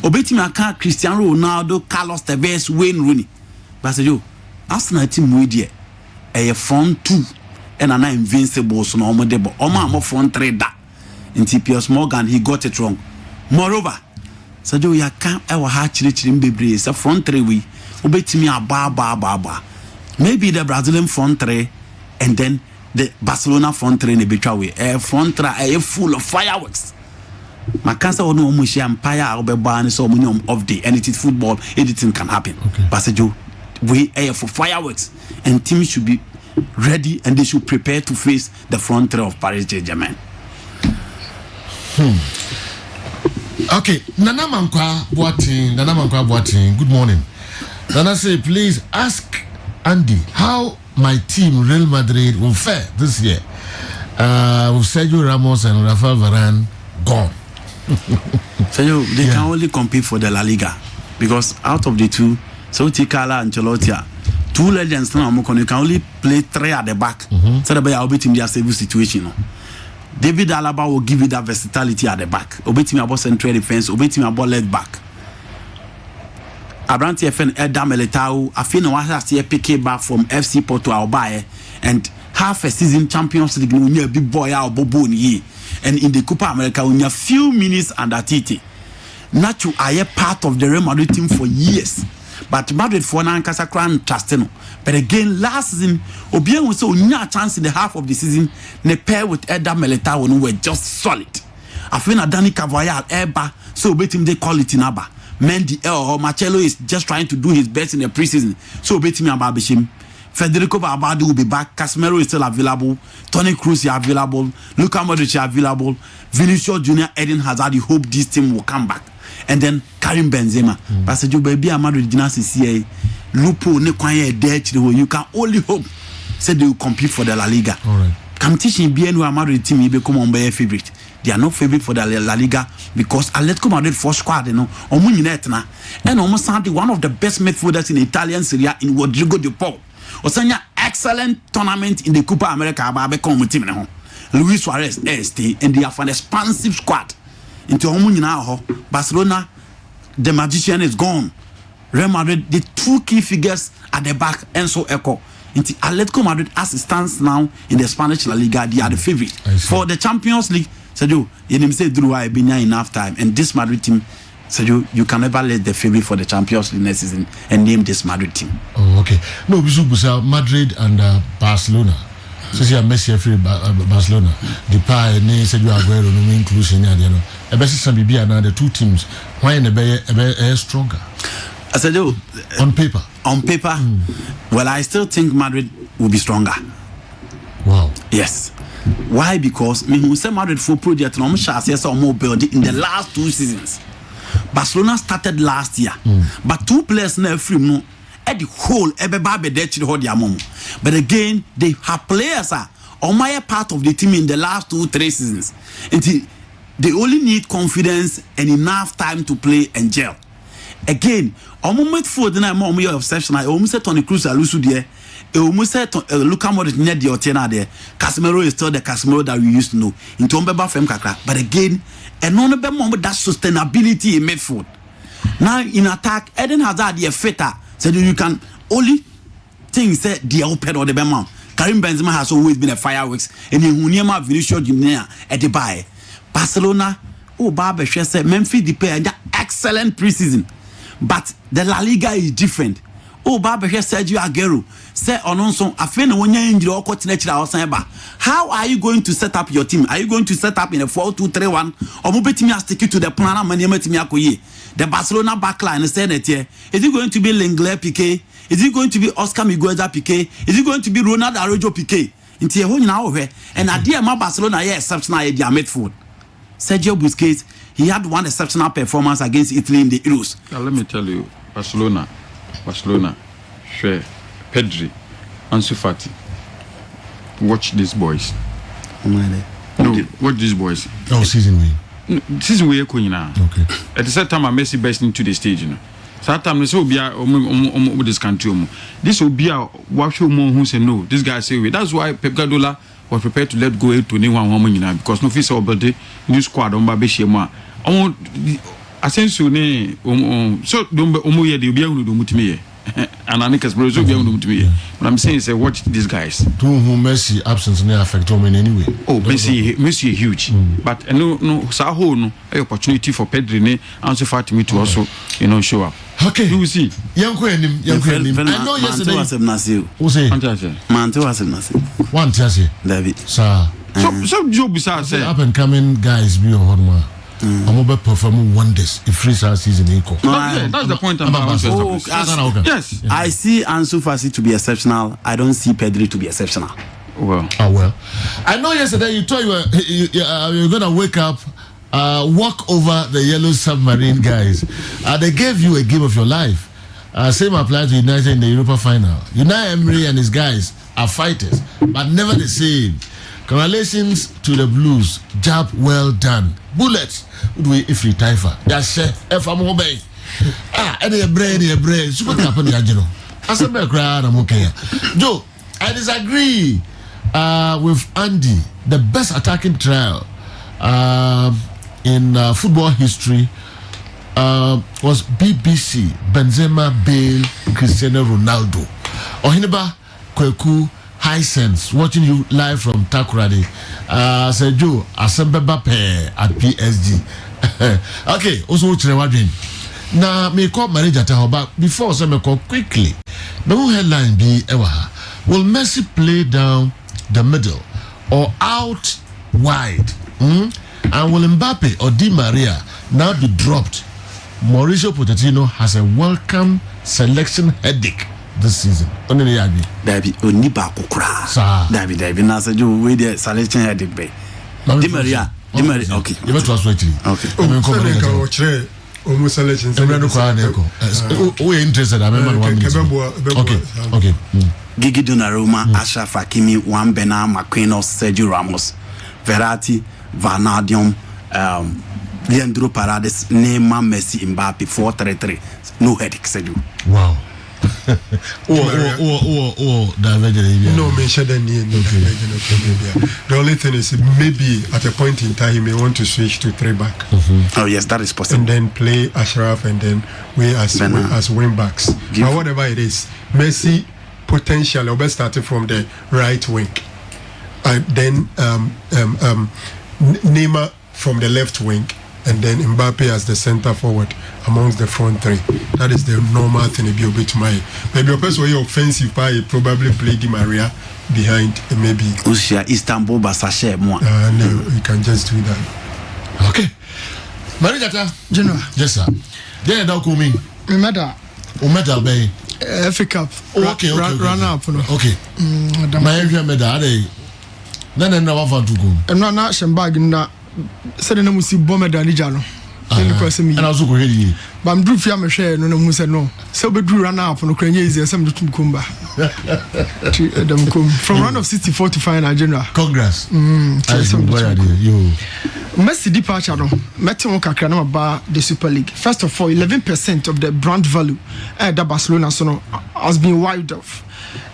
Obetimi aka Cristiano Ronaldo, Carlos Tevez, Wayne Rooney. But you, Arsenal team with you, a front two, and an invincible so no more debo. Oma front three da. In Piers Morgan, he got it wrong. Moreover, so you can't ever hatch rich in Bibri. It's a front three we obey me a ba. Maybe the Brazilian front three, and then the Barcelona front three in a bit away. A front three, a full of fireworks. My cancer or no mushi empire, I'll be banned so many of the and it is football, anything can happen. Okay. But you. We air for fireworks and teams should be ready and they should prepare to face the front three of Paris Saint-Germain. Okay, Nana Mankwa Boating, good morning. Nana say, please ask Andy how my team Real Madrid will fare this year with Sergio Ramos and Rafael Varane gone. So they can only compete for the La Liga because out of the two, so Tikala and Ancelotti, two legends now, you can only play 3 at the back. So that I'll be in their stable situation. David Alaba will give you that versatility at the back. Obey me about central defense, obey me about left back. Abranti FN Edam Eletau, I feel no one has to pick back from FC Porto Albaye and half a season Champions League when you're a big boy out Bobo ye. And in the Copa America when you're few minutes under Titi. Not you are a part of the Real Madrid team for years. But Madrid for Nankasa Crown Trusteno. But again, last season, Obiang was so near a chance in the half of the season. Ne pair with Edam Eletau who were just solid. I feel that Danny Cavallal, Eba, so bet him they call it in Abba. Mendy or Marcelo is just trying to do his best in the preseason. So bet me about Bishim. Federico Valverde will be back. Casemiro is still available. Toni Kroos is available. Luka Modric is available. Vinicius Junior, Eden Hazard. You hope this team will come back. And then Karim Benzema. But you baby, I'm Madrid CCA. Lupo ne kwanye debt. You can only hope. Say they will compete for the La Liga. All right. Competition BNU Madrid team will become on by favorite. They are not favorite for the La Liga because Atletico Madrid first squad, you know, and almost one of the best midfielders in Italian Serie A in Rodrigo De Paul. Osanya excellent tournament in the Copa America ababe come team na Luis Suarez ST and they have an expansive squad into Barcelona. The magician is gone. Real Madrid, the two key figures at the back, Enzo Echo. Into Atletico Madrid as it stands now in the Spanish La Liga, they are the favorite for the Champions League. Sergio, you say Drew I been here enough time, and this Madrid team, Sergio, you can never let the favorite for the Champions League next season and name this Madrid team. Oh, okay. No, Busa, Madrid and Barcelona. So see, Messi free Barcelona. The pie, Sergio Aguero, no inclusion. The best is the two teams. Why in the stronger? I said, on paper. On paper, well, I still think Madrid will be stronger. Wow. Yes. Why? Because me who say Madrid full project no chance yes or more building in the last 2 seasons. Barcelona started last year, but 2 players now free no at the whole everybody there to hold their mom. But again, they have players on my part of the team in the last 2-3 seasons. Until they only need confidence and enough time to play and gel. Again, moment for the night more obsession. I almost said Toni Kroos alusu there. I almost said Luka Modric near the Otena there. Casemiro is still the Casemiro that we used to know. Into Mbeba Fem Kakra. But again, and on the moment that sustainability in midfield. Now in attack, Eden Hazard the fitter. So you can only think say the open or the Bema. Karim Benzema has always been a fireworks. And in Hunyama Vinicius Junior at the buy. Barcelona, Barber said Memphis Depay excellent preseason. But the La Liga is different. Barber Sergio Aguero say Ononso afena wonya injury or continue how are you going to set up your team? Are you going to set up in a 4-2-3-1 or mobetimi stick to the plan the Barcelona backline said that here is it going to be Lenglet Piqué? Is it going to be Oscar Miguel Piqué? Is it going to be Ronald Araujo Piqué? Into your now and idea my Barcelona exceptional idea midfield. Sergio Busquets, he had one exceptional performance against Italy in the Euros. Now, let me tell you, Barcelona, Shea, Pedri, Ansu Fati. Watch these boys. No, watch these boys. Oh, season we. Season we are now. Okay. At the same time, I'm Messi best into the stage, you know. So that time, this will be this country. This will be a watch more who say no. This guy say we. That's why Pep Guardiola was prepared to let go to anyone woman, you know, because no face over the new squad on Babeshema. I sense so don't omoye de bia unu do mutimi and Anikas bro so bia unu mutimi. But I'm saying say watch these guys. To whom Messi absence may affect him in any way. Oh, Messi huge. But no Saho no opportunity for Pedri ne Ansu Fati to also show up. Okay. You will see. Young I know yesterday. Who say? Mantu was One Tiasi. David. Sir. So job besides say up and coming guys be on one. I'm about performing wonders if free season equal. That's the point yes. I see Ansu Fati to be exceptional. I don't see Pedri to be exceptional. Well. I know yesterday you thought you were gonna wake up, walk over the yellow submarine guys. They gave you a game of your life. Same applies to United in the Europa final. Unai Emery and his guys are fighters, but never the same. Congratulations to the Blues. Job well done. Bullets. If we Taifa. Yes, if I'm obey. Any bread. Super company, I said, my crowd, I'm okay. Joe, I disagree with Andy. The best attacking trial in football history was BBC, Benzema, Bale, Cristiano Ronaldo. Ohineba, Kweku, High Sense, watching you live from Takoradi. Sergio, Asembeba Pair at PSG. Okay, also watching. Now, me call manager Tahoba before some call quickly. No headline be ever. Will Messi play down the middle or out wide? And will Mbappe or Di Maria now be dropped? Mauricio Pochettino has a welcome selection headache this season. Only Dabi Oniba Kukra. Dabi Nasa Joe with the selection headache bay. Di Maria. Okay. You better watch Okay. Almost selections. We're interested. I remember 1 minute. Okay. Gigi Donnarumma, Ashraf Hakimi, Wan-Bena, Marquinhos, Sergio Ramos, Verratti, Vanadium, Leandro Paredes, Neymar, Messi, Mbappe, 4-3-3. No headache, Sergio. Wow. No mention the name. The only thing is maybe at a point in time he may want to switch to 3-back. Oh yes, that is possible. And then play Ashraf and then we as wing backs. But whatever it is, Messi potentially will be starting from the right wing, and then Neymar from the left wing, and then Mbappe as the center forward amongst the front three. That is the normal thing. Be a bit my maybe a person who offensive by probably play Di Maria behind maybe Usia Istanbul Basache moi. No, you can just do that. Okay. Marijata General. Yes sir. Then now coming. Remember O medal bay. FA Cup. Okay. Runner up. Okay. My medal. Are Nana never found to go. And not Shambag na said no musi bomber danijano. And also go ahead. But I'm drew for my share no musa no. So be drew run up on Ukraine is some to Kumba. From round of 64 to final general. Congress. Messi departure no. Metin kakra about the Super League. First of all, 11% of the brand value at the Barcelona has been wiped off.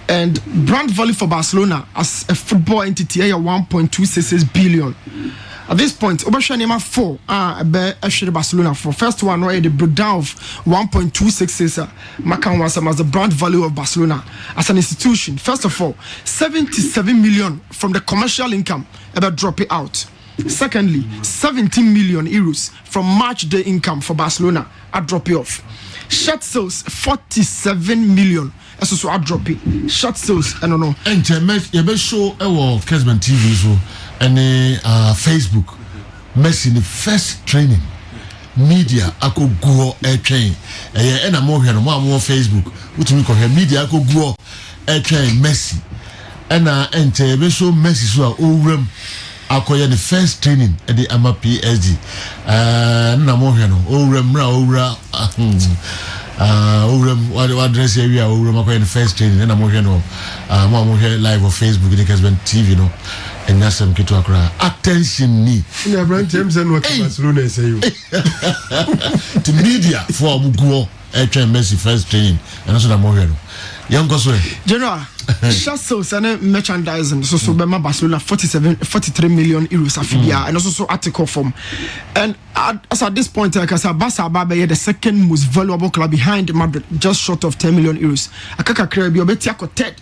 And brand value for Barcelona as a football entity 1.266 billion. At this point, Obashanema 4 Barcelona for first one where the breakdown of 1.266 Macan was as the brand value of Barcelona as an institution. First of all, 77 million from the commercial income about drop it out. Secondly, 17 million euros from match day income for Barcelona at drop it off. Shirt sales 47 million. So I drop it. Short sales, I don't know. And you be show Kessben TV so and Facebook. Messi the first training media I could go air train. And I'm more here more Facebook. Which we call media I could go air train Messi. And you be show Messi so overem. I call the first training at the AMA PSG. I'm more here overem what dress area over the first training and I'm here live on Facebook in Kessben TV and that's some kito akra attention ni Brand James and what Barcelona say you to media for Mugo Messi first training and that's what I'm here young General short sales and merchandising so Barcelona 43 million euros afibia and also article form and as at this point like I said Barca Babe the second most valuable club behind Madrid just short of 10 million euros akaka krebi obetiako third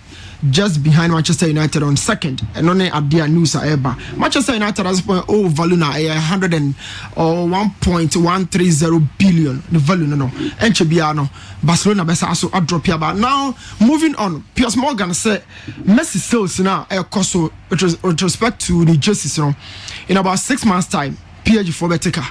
just behind Manchester United on second and only at their news ever Manchester United has point value now 1.130 billion the value no and Chebiano Barcelona best also a drop here but now moving on Piers Morgan said Messi sales now cost with respect to the jerseys in about 6 months time PSG for Betika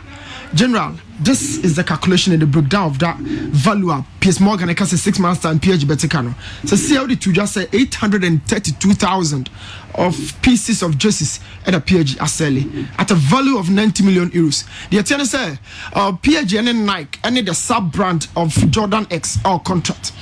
General, this is the calculation in the breakdown of that value up. PS Morgan, I can say 6 months time, PH Beticano. So see how the two just say 832,000 of pieces of jerseys at a PH Aseli at a value of 90 million euros. The attorney say PH and Nike and the sub brand of Jordan X or contract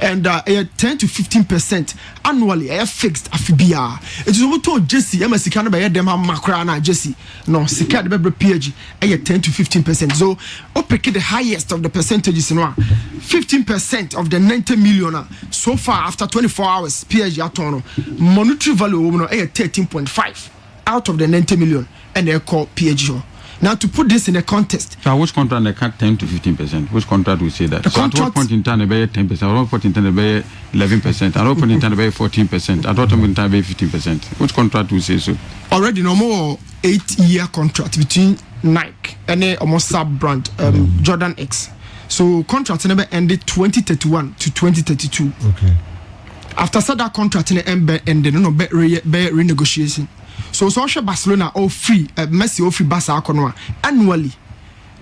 and 10 to 15% annually fixed afibia. It is what told Jesse, MSC can buy them macrana Jesse. No, Sika the PH 10 to 15%. So pick the highest of the percentages in 15% of the 90 million so far after 24 hours PSG atono monetary value 13.5 out of the 90 million and they call PSG. Now to put this in a context. So which contract they cut 10 to 15%? Which contract will say that? The so at what point in time they pay 10%? At what point in time they pay 11%? At what point in time they pay 14%? At what point in time they pay 15%? Which contract will say so? Already no more 8-year contract between Nike and a almost sub brand Jordan X. So contract never ended 2031 to 2032. Okay. After that contract ended no be renegotiation. So Barcelona all free Messi all free Barca annually.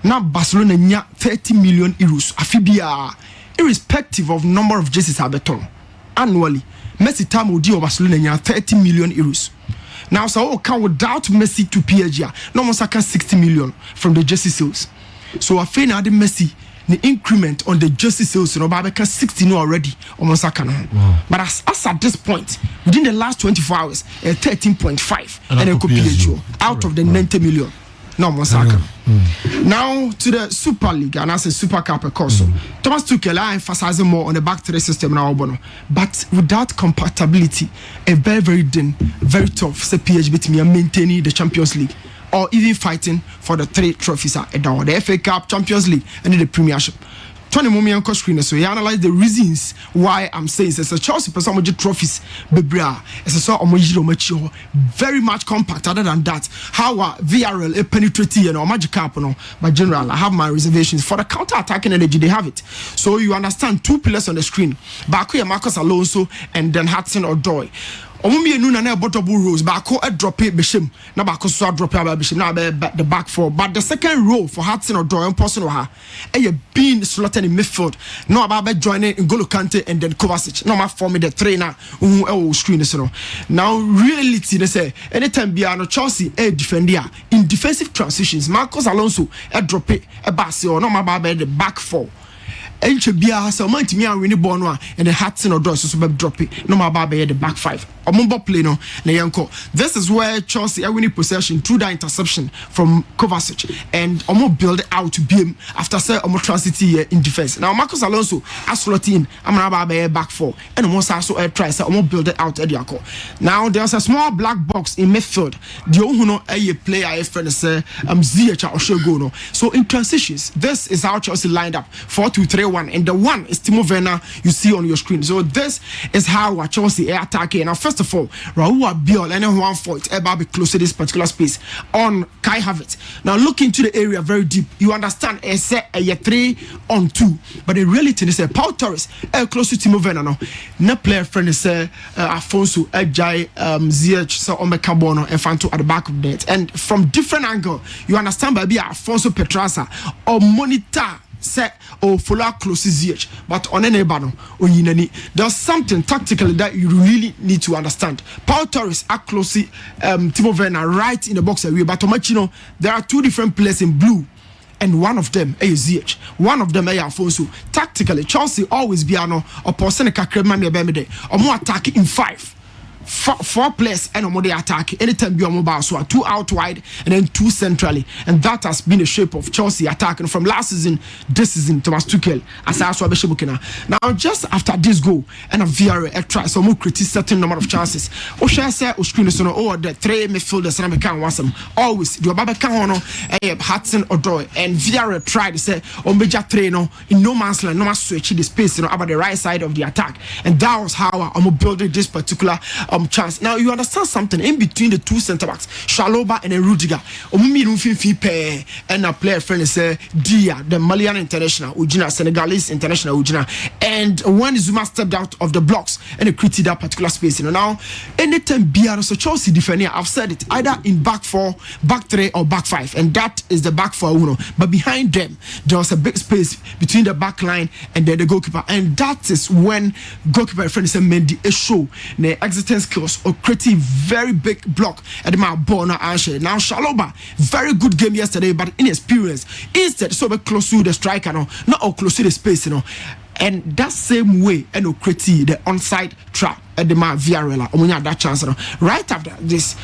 Now Barcelona nya 30 million euros afibia irrespective of number of jerseys abeton annually. Messi time will deal Barcelona nya 30 million euros. Now so can without Messi to PSG no more can 60 million from the jersey sales. So I feel now the Messi the increment on the jersey sales can 60 already almost but as at this point within the last 24 hours 13.5 and it could PSG out of the 90 million no more now to the Super League and as a Super Cup course Thomas Tuchel emphasizing more on the back three system now but without compatibility a very very tough say PSG to me maintaining the Champions League or even fighting for the 3 trophies at the FA Cup, Champions League, and the Premiership. Tony Momi on screen, so he analyzed the reasons why I'm saying it's a Chelsea person with the trophies, Bebra, it's a sort of very much compact. Other than that, how VRL penetrating or magic cap, but general, I have my reservations for the counter-attacking energy. They have it, so you understand 2 pillars on the screen: Bakuya, Marcus Alonso, and then Hudson Odoi. Omumienu na double rows, Bako a drop it Bishim, Nabako so drop it Bishim, now the back four. But the second row for Hudson or Doyle and Person or her, being slotted in midfield, no about joining in Golo Kante and then Kovacic. No my for me the trainer who screen is now reality they say anytime Biano Chelsea a defender in defensive transitions, Marcos Alonso a drop it a Bassi or no my the back four. Enche bia so man timi an win ball no and the Hudson or Doyle so drop it no my the back five. Omumbo play no na yanko. This is where Chelsea are winning possession through that interception from Kovacic and Omo build out to BM after say Omo transit in defense. Now Marcos Alonso as slot in Amana back four and Omo also try say Omo build it out Ediako. Now there's a small black box in midfield. The Ohuno a player I friend say ZH or Shogo no. So in transitions this is how Chelsea lined up 4-2-3-1 and the one is Timo Werner you see on your screen. So this is how Chelsea are attacking. Now first of all, Raul Biol and one fight about be close to this particular space on Kai Havertz. Now look into the area very deep. You understand a 3-on-2, but the reality is Paul Torres close to Timo Werner no. Na player friend is Afonso Ejai ZH so on the Carbono and Fanto at the back of that. And from different angle, you understand by be Afonso Petrasa or monitor set or follow close ZH, but on any battle or there's something tactically that you really need to understand. Paul Torres are close Timo Werner right in the box area, but Tomachino there are two different players in blue. And one of them is ZH. One of them is Afonso. Tactically, Chelsea always be or person or more attack in 5. Four players and more attack anytime be mobile, so 2 out wide and then 2 centrally, and that has been the shape of Chelsea attacking from last season this season. Thomas Tuchel as I saw now just after this goal and a VRA try so more create certain number of chances o share say o screen so no the 3 midfielders and can want some always the Obaba can ono Hudson Odoi and VRA tried to say on major 3 no in no man's land no man switch the space about the right side of the attack, and that was how I'm building this particular chance. Now you understand something in between the two centre backs, Shaloba and Rudiger. And a player friend is Dia, the Malian international, Ujina, Senegalese international, Ujina. And when Zuma stepped out of the blocks and created that particular space, now anytime BR so Chelsea defender, I've said it either in back 4, back 3, or back 5, and that is the back 4 Uno. But behind them there was a big space between the back line and the goalkeeper, and that is when goalkeeper friend is Mendy a show the existence skills or creating very big block at the Bona Ashe. Now Shaloba, very good game yesterday, but inexperienced. Instead, so close to the striker, not close to the space, and that same way, and create the onside trap at the Villarreal. That chance, right after this.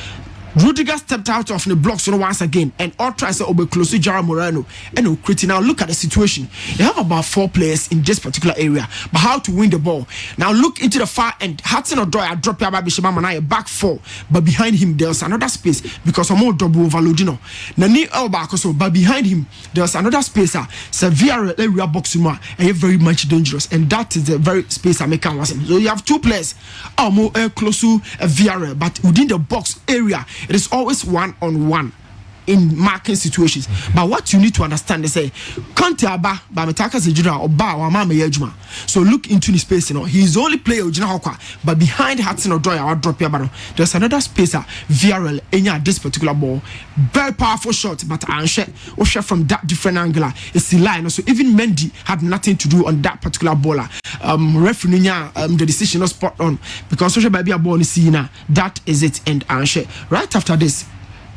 Rudiger stepped out of the blocks once again, and all tries to be close to Jara Moreno and Okriti. Now look at the situation. They have about 4 players in this particular area, but how to win the ball? Now look into the far end. Hudson Odoi drop your Bishima back 4, but behind him there's another space because of more double overloading. Nani Elba, but behind him there's another space. Severe area box and very much dangerous, and that is the very space I make. So you have 2 players, more close to Villarreal, but within the box area. It is always 1-on-1 in marking situations. But what you need to understand is Conte Aba Bametaka Zejura or Ba or Mama Yejuma. So look into the space, he's the only player but behind Hudson Odoi or drop your barrel. There's another space VRL in this particular ball. Very powerful shot, but Osha from that different angle. It's in line. So even Mendy had nothing to do on that particular baller. Referee the decision was spot on because Osha baby a ball is that is it, and Anshe. Right after this,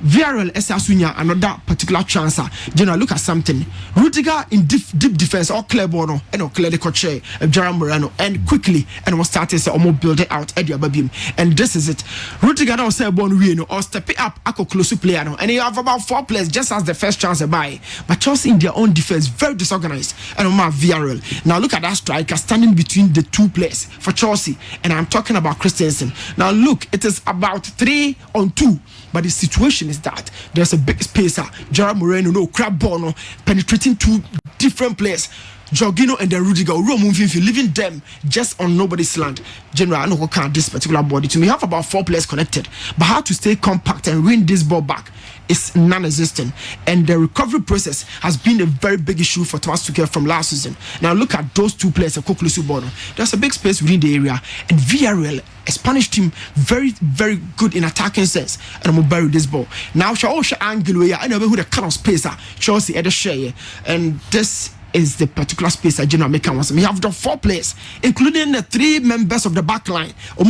VRL Esasunya another particular chance. General, look at something. Rudiger in deep defense or clear ball and clear the coach Jara Moreno and quickly and was starting to almost build it out Eddie Ababim. And this is it. Rudiger now say born or step it up ako close to player and you have about 4 players just as the first chance to buy. But Chelsea in their own defense very disorganized and VRL. Now look at that striker standing between the 2 players for Chelsea, and I'm talking about Christensen. Now look, it is about 3-on-2. But the situation is that there's a big space. Jara Moreno, crab ball, penetrating 2 different players. Jorginho and then Rudiger, leaving them just on nobody's land. General, I know who can't this particular body. To me, have about 4 players connected, but how to stay compact and win this ball back is non-existent, and the recovery process has been a very big issue for Thomas Tuchel from last season. Now look at those two players, there's a big space within the area, and Villarreal, a Spanish team, very, very good in attacking sense, and I'm gonna bury this ball. Now Shaosha Angelo, I know who the kind of space Chelsea at the share, and this is the particular space that General American wants. We have the 4 players, including the 3 members of the back line. And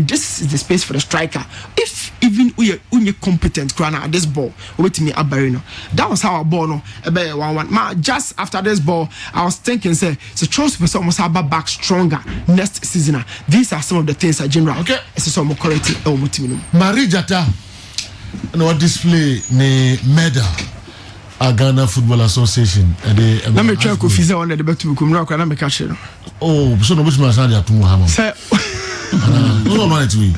this is the space for the striker. If even we are competent at this ball, wait me Abarino. That was how our ball no 1-1. Just after this ball, I was thinking, say, so Chelsea almost have back stronger next season. These are some of the things that General. Okay. It's some correct. Marie Jata, no display ne medal. Ghana Football Association. Let me try to fizz on the bet to come rock and I'm a catcher. Oh, so no, which man said to Muhammad? Sir, no, man, it's we.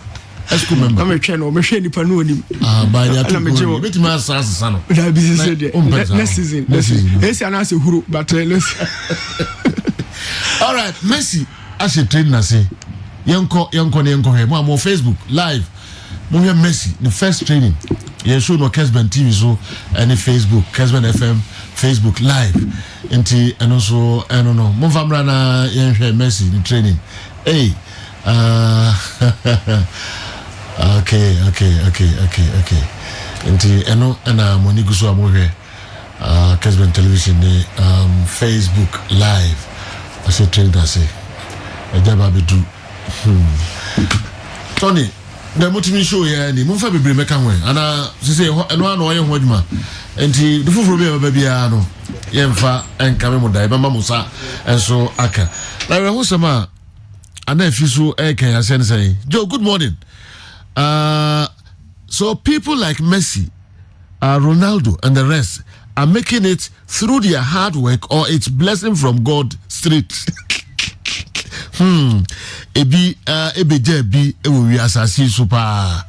Let's go, member. I'm a channel, machine, if I know him. By the time, bit my son. That business said, next season. Let's announce a group, but let's. All right, Messi, I should train, I say. Yanko, more Facebook, live. Moya Messi, the first training. You show no Kessben TV so any Facebook, Kessben FM, Facebook live. And also I don't know. Monfamra na Messi the training. Hey, okay. And money go so amohe Kessben television Facebook live. I say train that say. Ejaba be do. Tony the motivation show here ni mo fa bebre meka hwan ana say eno ana oye ho adwuma enti the foforo be baby no ye mfa enkame mo dai bama musa enso aka na we ho sama ana afiso eken asen say Joe, good morning. So people like Messi, Ronaldo and the rest are making it through their hard work or it's blessing from God straight. Ebi JB we asasi super.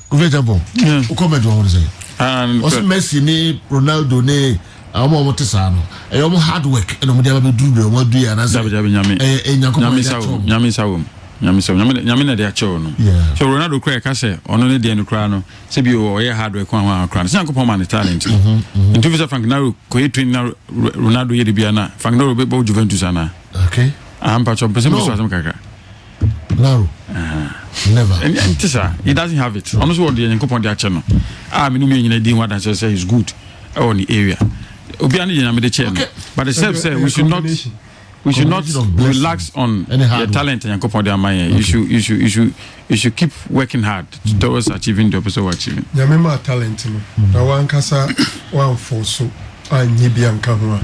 For example, comment what say. Also Messi ni Ronaldo ni amo motesa no. E omo hard work e no mo dia be do mo do ya na say. Nyame na dia cho no. So Ronaldo cry ka say ono ne dia no cry no. Say bi o ye hard work kwa cry. Say Yankopon man talent. Into visa Frank Naro ko train na Ronaldo ye de bia na. Frank Naro be Juventus ana. Okay. I'm part of person so kaka. No. Never. And tisa, he doesn't have it. Honestly, what the Yankopon dia channel. Me no me nyina din what I say is good on the area. Obiani nyina me the channel. But the self say we should not relax on your talent and Yankopon dia man. You should keep working hard towards achieving the purpose of achieving. Nyamema talent no. Na wankasa wan force anyi bia nka ho a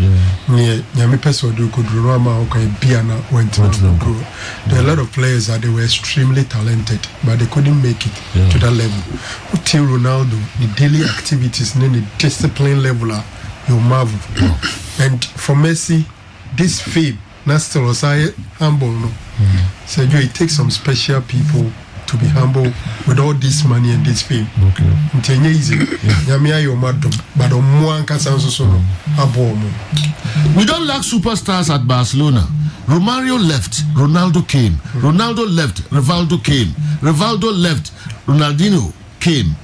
ne nyame person do koduro ama o kan bia na went to grow. There are a lot of players that they were extremely talented but they couldn't make it to that level. Until Ronaldo, the daily activities and the discipline level you marvel. And for Messi, this fame not still humble no. So it takes some special people to be humble with all this money and this fame. Okay. Easy. But we don't lack superstars at Barcelona. Romario left, Ronaldo came. Ronaldo left, Rivaldo came. Rivaldo left, Ronaldinho came.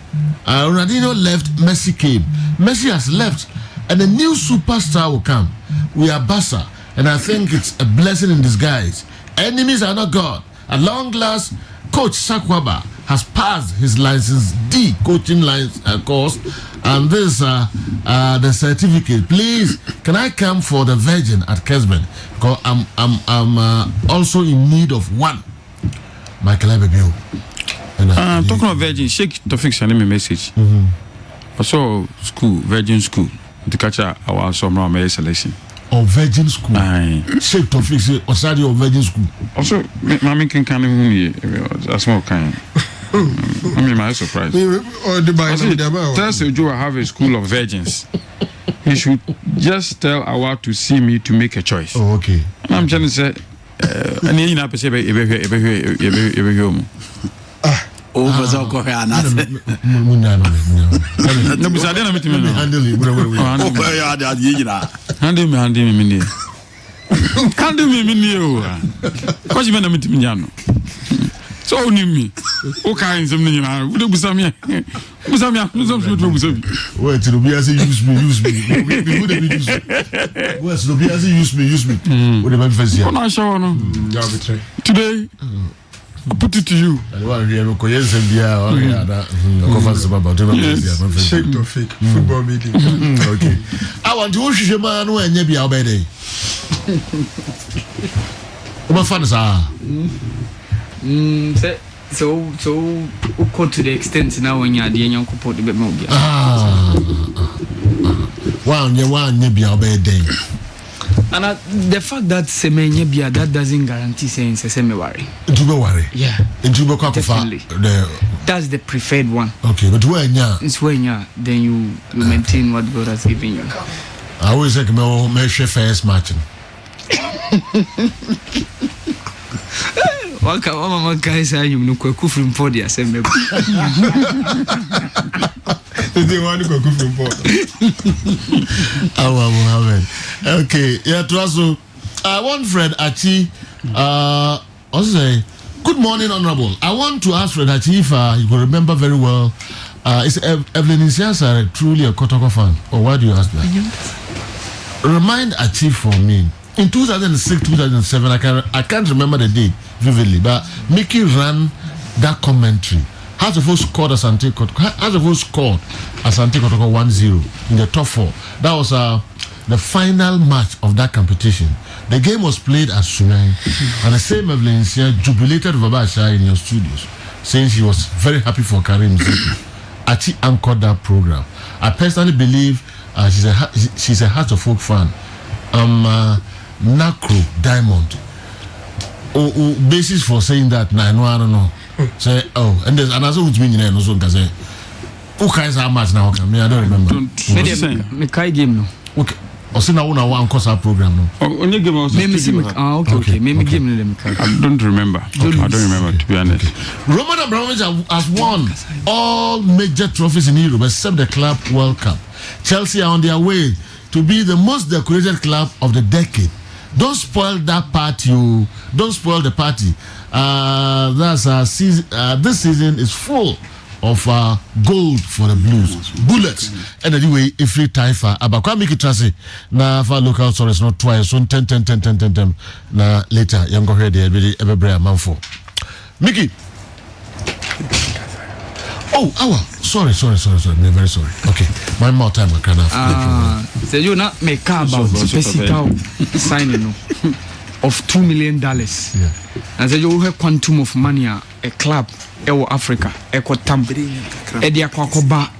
Ronaldinho left, Messi came. Messi has left, and a new superstar will come. We are Barca, and I think it's a blessing in disguise. Enemies are not God. At long last, Coach Sakwaba has passed his license D coaching course, and this the certificate. Please, can I come for the Virgin at Kessben? Because I'm also in need of one. Michael Abebio. Talking of Virgin, Sheikh Tofik sent me a message. Also, school, Virgin School, to catch our summer selection. Or Virgin School. Sheikh Tofik say Osadi or Virgin School. Also, Mami can a small kind. I mean, my surprise. Thursday, Joe, I have a school of virgins. He should just tell Awa to see me to make a choice. Oh, okay. And I'm trying to say, and you know, Oh, was all going on. No, because I didn't meet him. Handle me, what's you meant to meet me? So, only me. Okay, in some name. Would be some here. Busamia. Wait, to be as use me. Wait, to be as use me. What the man first year? I show no. Today. Put it to you. I want to hear no coins and beer. Shake to fake football meeting. Okay. I want to wish you man who and be our birthday. What fun is so go to the extent now when you're the young couple the bit more. One be our birthday. And the fact that Semenya Bia that doesn't guarantee saying Sesame worry. Do not worry. Yeah. Definitely. That's the preferred one. Okay, but when it's when then you maintain what God has given you. I always like me first match. One guy say you no kwaku from pod ya say me. They want to go from pod. Muhammad. Okay, yeah, to also one friend Achi also say good morning honorable. I want to ask Fred Achi if you will remember very well is Evelyn Isiasa truly a Kotoko fan, or why do you ask that? Remind Achi for me. In 2006, 2007, I can't remember the date vividly, but Mickey ran that commentary. Has of us scored Asante Kotoko 1-0 in the top 4. That was the final match of that competition. The game was played at Surai, and the same Evelyn Sia jubilated Babasha in your studios, saying she was very happy for Karim Zeki. Achi anchored that program. I personally believe she's a Heart of Folk fan. Nacro Diamond. Basis for saying that I don't know. Say and there's another which means also can say who cares how much now? I don't remember. Me kai game no. Okay. Also now one course our program no. Only game was okay. Maybe game no I don't remember. I don't remember to be honest. Roman Abramovich has won all major trophies in Europe except the Club World Cup. Chelsea are on their way to be the most decorated club of the decade. Don't spoil that party. Don't spoil the party. This season is full of gold for the Blues. Bullets. And anyway, if you tie for Abakwa Miki Trasi, na for local stories not twice, so 10. Na later, young go ahead, every man for Mickey. Oh, sorry. I'm very sorry. Okay, one more time I can have. So you not make about physical signing of $2 million. Yeah. And so you have quantum of money a club in Africa. Edi akwakoba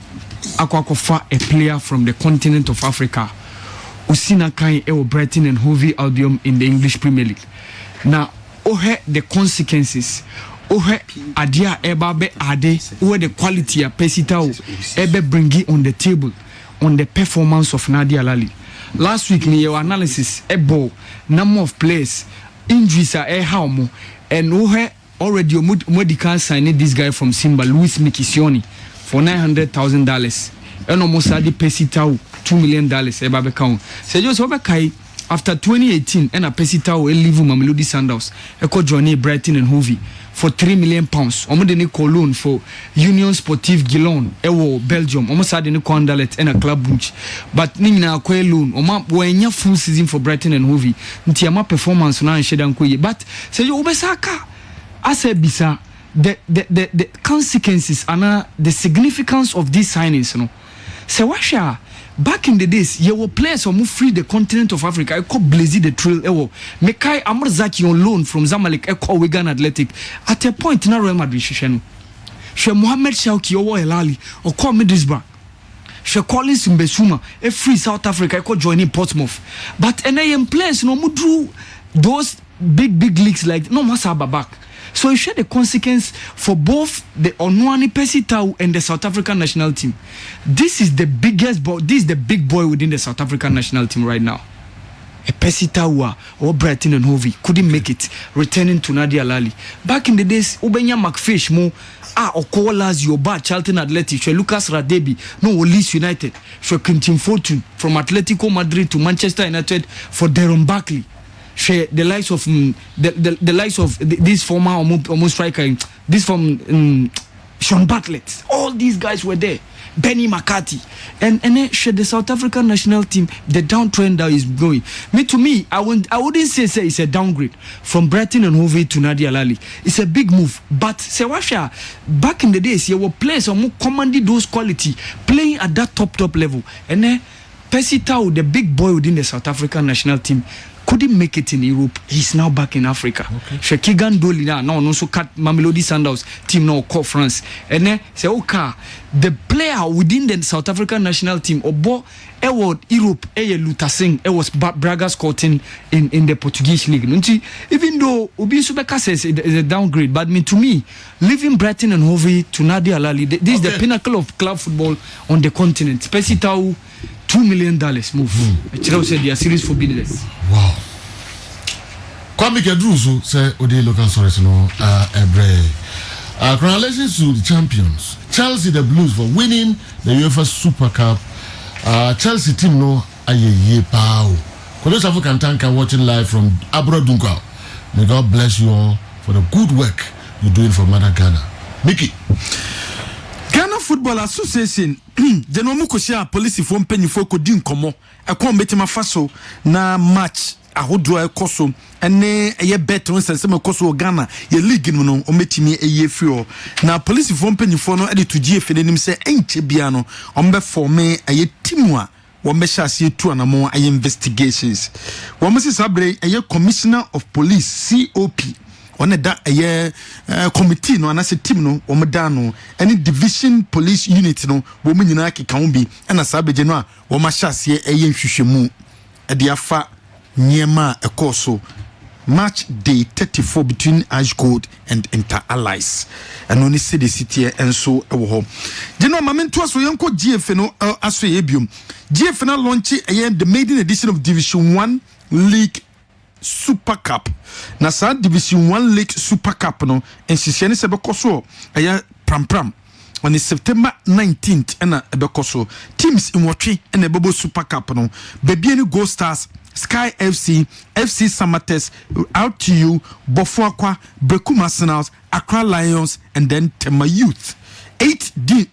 a player from the continent of Africa. Usina kai Brighton and Hove Albion in the English Premier League. Now, the consequences. Adia ebe ade where the quality of pesita ebe bringi on the table on the performance of Nadia Lali. Last week in your analysis number of players injuries are how mo and already medical signed this guy from Simba Luis Mikisioni for $900,000 and almost adi pesita $2 million eba be count. So just kai after 2018 and a pesita leave Mamelodi Sundowns journey Brighton and Hove for £3 million. Omo de call loan for Union Sportive Gillon, Belgium. Omo sa de call Anderlecht and a club bunch. But ni na akwa loan. Omo wenya full season for Brighton and Hove. Nti ama performance na nheda nkoye. But say you obesaka ase bisa the consequences and the significance of these signings no. Say washa back in the days, you were players who free the continent of Africa. I call Blazy the Trail. Mekai Amarzaki on loan from Zamalek. I call Wigan Athletic. At a point, na Real Madrid. She Mohamed Shauki or Elali or call Middlesbrough. She Collins Mbesuma. A free South Africa. I call joining Portsmouth. But NAM players no drew those big leagues like no Masaba back. So you share the consequence for both the Onwani Pesitau and the South African national team. This is the biggest boy. This is the big boy within the South African national team right now. A Pesitau or Brighton and Hove couldn't make it, returning to Nadia Lali. Back in the days, Ubenya McFish mo Okolas Yoba Charlton Athletic, Lucas Radebi, no Leeds United, Quintin Fortune from Atletico Madrid to Manchester United for Darren Barkley. The likes of the likes of this former almost striker this from Sean Bartlett. All these guys were there. Benny McCarthy, and then the South African national team, the downtrend that is going. To me, I wouldn't say it's a downgrade from Brighton and Hove to Nadia Lali. It's a big move, but Sewasha, back in the days, you were players who commanded those quality, playing at that top level, and then Percy Tau, the big boy within the South African national team, couldn't make it in Europe. He's now back in Africa. Shekigan Doli now also cut Mamelodi Sundowns team now call France. And then say okay, the player within the South African national team Obo Eward Europe Lutasing was Braga Scotland in the Portuguese league. Even though Obi Subeka says it's a downgrade, but to me, leaving Brighton and Hove to Nadia Lali, this is the pinnacle of club football on the continent. Pesitau $2 million move. Chirao said they are serious for business. Wow. Kwame Kedruzu say Ode local source no congratulations to the champions. Chelsea the Blues for winning the UEFA Super Cup. Chelsea team no aye pao. Kodos African Tanker watching live from Abro Dunkwa. May God bless you all for the good work you're doing for Mother Ghana. Mickey. Ghana Football Association the no mukosia police fo mpanyifo ko di nkomo ekon betima faso na match ahodo ekoso ene eye bet on sense ekoso Ghana ye league no no ometimi eye fio na police fo mpanyifo no ede to GF denim se enche bia no ombe forme eye timu a wo mesha se tu anamo eye investigations wo mesi sabre eye commissioner of police COP on da committee no anase team no wo meda no any division police unit no wo nyina keka wo bi na sabeje no a wo ma hyase nhwehwemu e de afa nyema ekoso match day 34 between Ash Gold and Inter Allies and only see the city and so ewo ho general mamento aso yenko GF no aso ebium GF na launch the maiden edition of Division 1 League Super Cup. Na sa Division 1 League Super Cup no ensisiane se bekoso pram on September 19th and bekoso teams in watwe and bebo Super Cup no baby any Gold Stars, Sky FC, FC Samates, RTU, Bofuakwa, Brekuma Arsenals, Accra Lions and then Tema Youth. 8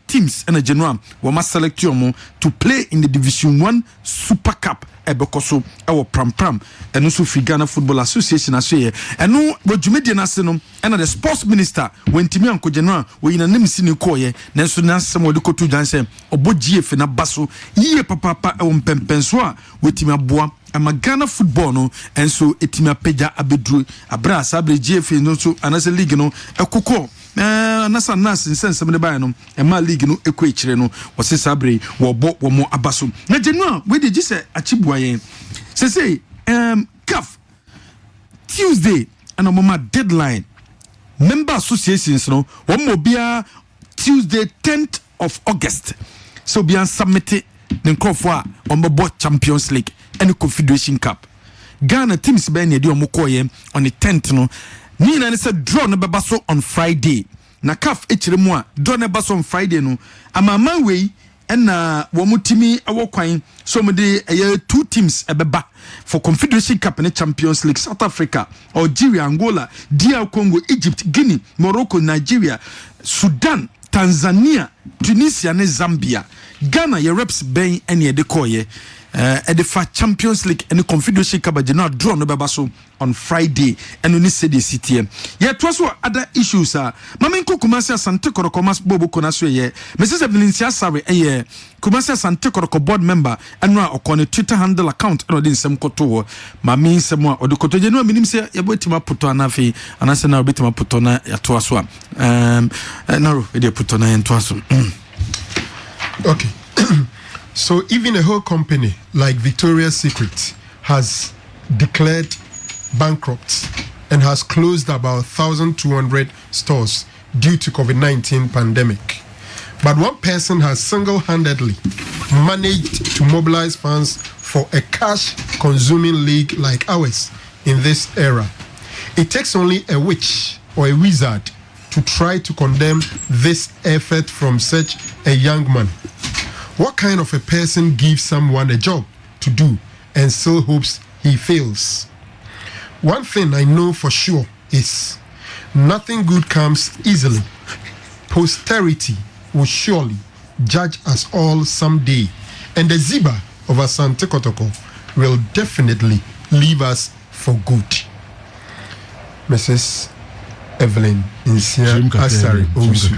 teams in a general we must select you to play in the Division 1 Super Cup ebekoso ewo pram and also Ghana Football Association asye and no wodwumedi na se no and the sports minister wentimi anko general we ina nim sini koye na so na sem wode kotu janse obo GF na baso yiye papa ewo mpempenso a wetimi aboa ama Ghana football no and so etimi apagya abedru abra sabre GF no so anase league no ekoko nasa sense me ba no ema league no ekọ ekire no wose sabre wo bo wo mo abaso na general we dey gise achibuayen say CAF Tuesday and mama deadline member associations no wo mo bia Tuesday 10th of August so bia submit the crofo a ombo Champions League and Confederation Cup Ghana teams be na dey omokoye on the 10th no ni na se draw no beba so on Friday na CAF echiremu a draw no beba so on Friday no amama wei na wo mutimi awokwan so mo de 2 teams ebeba for Confederation Cup and Champions League South Africa, Algeria, Angola, DR Congo, Egypt, Guinea, Morocco, Nigeria, Sudan, Tanzania, Tunisia and Zambia. Ghana ye reps ben and ye decoye the Champions League and the Confederation Cup now draw no babaso on Friday and only say the city. Yeah, it was other issues Mamenko Kumasi Sante Korokomas Bobo Konasu ye Mrs. Valencia Sari Kumasi Sante Koroko board member and now on a Twitter handle account and in some koto Mami Semwa or the Koto General Minim say Yabotima Putana Fi and I said now Bitima Putona Yatuaswa no video Putona and Tuasum. Okay. So even a whole company like Victoria's Secret has declared bankrupt and has closed about 1,200 stores due to COVID-19 pandemic. But one person has single-handedly managed to mobilize funds for a cash-consuming league like ours in this era. It takes only a witch or a wizard to try to condemn this effort from such a young man. What kind of a person gives someone a job to do and still hopes he fails? One thing I know for sure is Nothing good comes easily. Posterity will surely judge us all someday, and the Ziba of Asante Kotoko will definitely leave us for good. Mrs. Evelyn Insia Asari Owusu.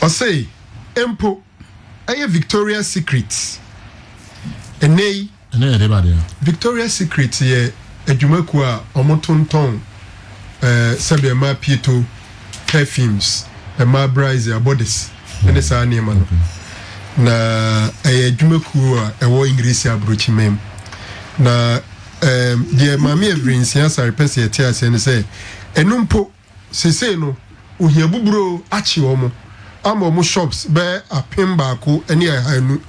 Osei Empo aye Victoria's Secret. Enei Victoria's Secret ye adwumaku a omotonton sebe ma pieto perfumes ma brides ya bodies ene sa na no na adwumaku a ewo English abrochi mem na de mami Evelyn Insia Asari pese ye tia se ne se enumpo sese no ohia buburo achi omo ama omo shops be apem baako ene ahanu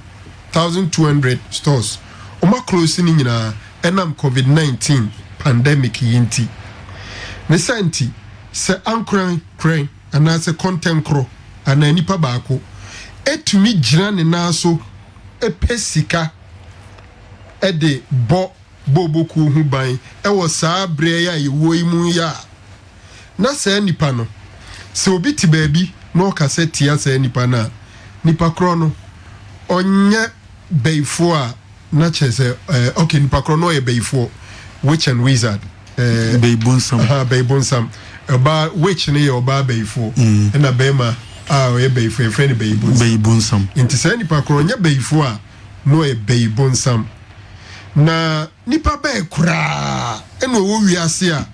1200 stores oma close ni nyina enam COVID-19 pandemic yinti ne santi se ankran kran ana se content kro ana nipa baako etumi gyina ne naso epesika ede boboku hu ban ewo saa bre ya yewo imu ya na se nipa no se obi ti baabi no kaseti ya se nipa na nipa kro no onye beifo a na chese okay nipa kro no ye beifo witch and wizard beibonsam oba witch ne ye oba beifo na bema ye beifo e friend beibonsam inti se nipa kro onye beifo a no ye beibonsam na nipa be kura eno wo wiase a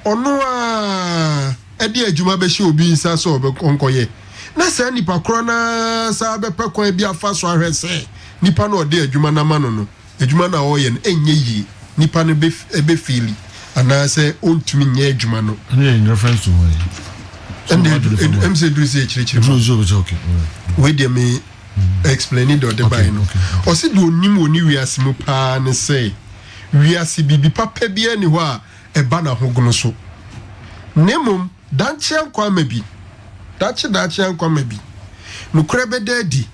ono a edi adwuma be hye obi nsa so obonkoye na se nipa kro na sa be pekwan bi afa so ahwese nipa na odi adwuma na mano no adwuma na oye no enye yi nipa no be feel ana se ontumi nye adwuma no in reference to why and MC Drusi chirichiri okay we dey me explain it the by no o se do onim oni wiase mu pa ne say wiase bibi papa bi ani ho a eba na hogono so nemom danche ankwa mabi dache ankwa mabi no krebe dadi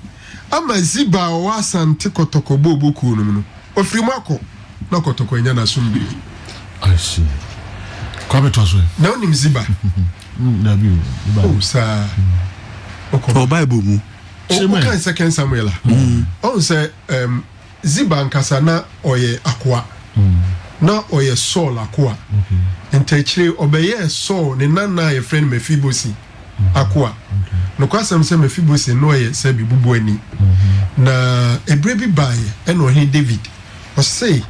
ama ziba o Asante Kotoko boboku no ofiri mako na Kotoko nya na sumbi I see kwa beto so na onim ziba na bi o sa o bible mu o kan second Samuel o say ziba nkasa na oye akwa na oye Saul akwa ntachire obeye Saul ne nana ye friend Mefibosi akwa no kwasam se Mefibosi no ye se bi bubu ani na ebre bi bae e no hin David o say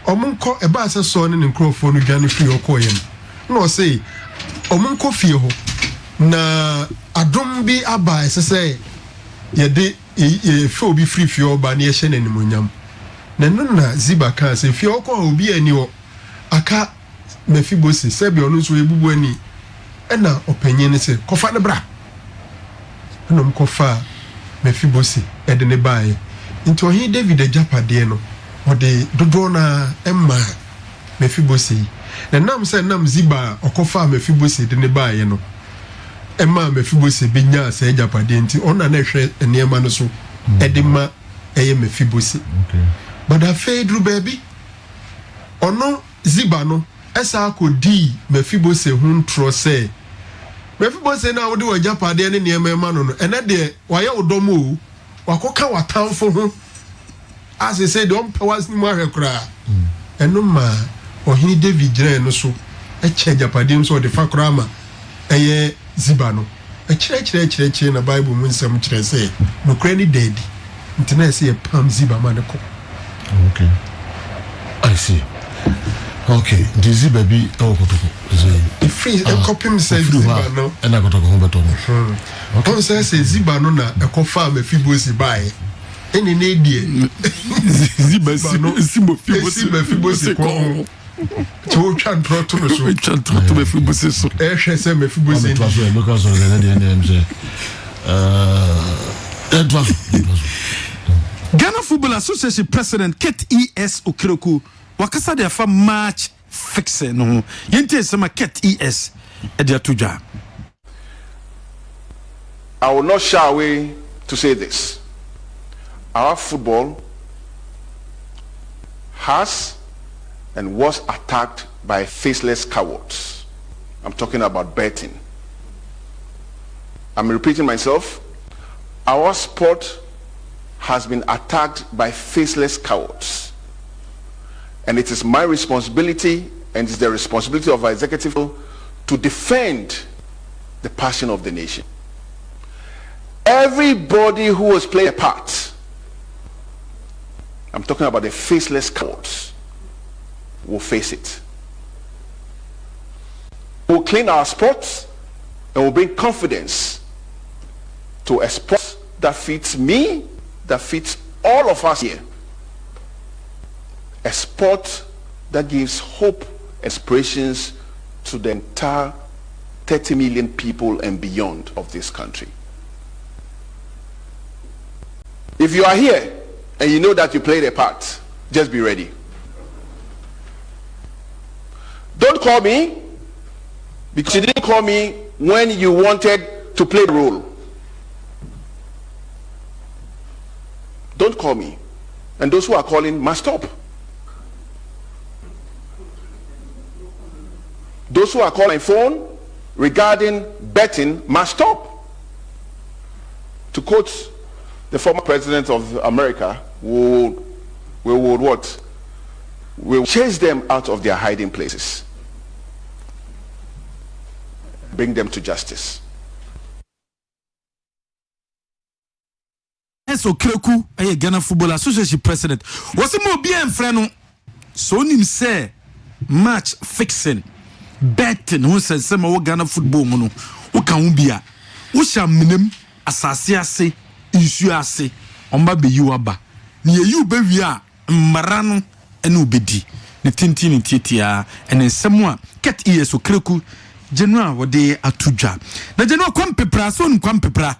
omunko e ba se Saul ne nkrofo no dwane fi okoye no o say omunko fie ho na adom bi aba se se ye de e fe obi free fie oba na ye hye nanimonyam na nuna ziba kan se fie okọ obi ani o aka Mefibosi sebi onu so ebubu ani na opanyin ne se kofa ne bra na mkofa Mefibosi ede ne bae nti ohin David ajapade no ode dodo na emma Mefibosi na nam se nam ziba okofa Mefibosi de ne bae no emma Mefibosi benya se ajapade nti ona na hwe enema no so ede ma eye Mefibosi but afei dru baby ono ziba no esa akodi Mefibosi hun tro se Mefibosi na wodi wajapade ne niema no no ene de waye odomo wakoka watamfo ho as I said don powers ni mo ahwekura eno ma ohini David gire no so eche japade so de fakura ma eye ziba no echire na bible mu nsem kire se no kra ni dead ntina se pam ziba ma ne ko. Okay, I see. Okay, this baby oh Kotoko. The freeze and copy me say ziba no. And I Kotoko ho beto no. Okay, say ziba no na e kofa Mefibosi bae. Eni na die. Ziba no Mefibosi ko. To twa ntro to no so. Twa ntro to Mefibosi so. E hwe say Mefibosi. Because of the NDM say it was Ghana Football Association President Ket ES Okiroku wakasa de afa match fixe no yente sema Ket ES edia tuja. I will not shy away to say this. Our football has and was attacked by faceless cowards. I'm talking about betting. I'm repeating myself. Our sport has been attacked by faceless cowards. And it is my responsibility, and it's the responsibility of our executive to defend the passion of the nation. Everybody who has played a part, I'm talking about the faceless cowards, will face it. We'll clean our sports and we'll bring confidence to a sport that fits me, that fits all of us here. A sport that gives hope, aspirations to the entire 30 million people and beyond of this country. If you are here and you know that you played a part, just be ready. Don't call me because you didn't call me when you wanted to play the role. Don't call me. And those who are calling must stop. Those who are calling my phone regarding betting must stop. To quote the former president of America, we would what? We'll chase them out of their hiding places. Bring them to justice. So Kreku, a Ghana Football Association president, was a more bien friend. So him say match fixing, betting. Who says some Ghana football mono? Who can be a? Who shall minim assasia say, issue say, on baby you aba. Near you baby ya marano and ubedi. The tintin in titia and then someone cat ears so Kreku. General what they are to job. The general quampepra son quampepra.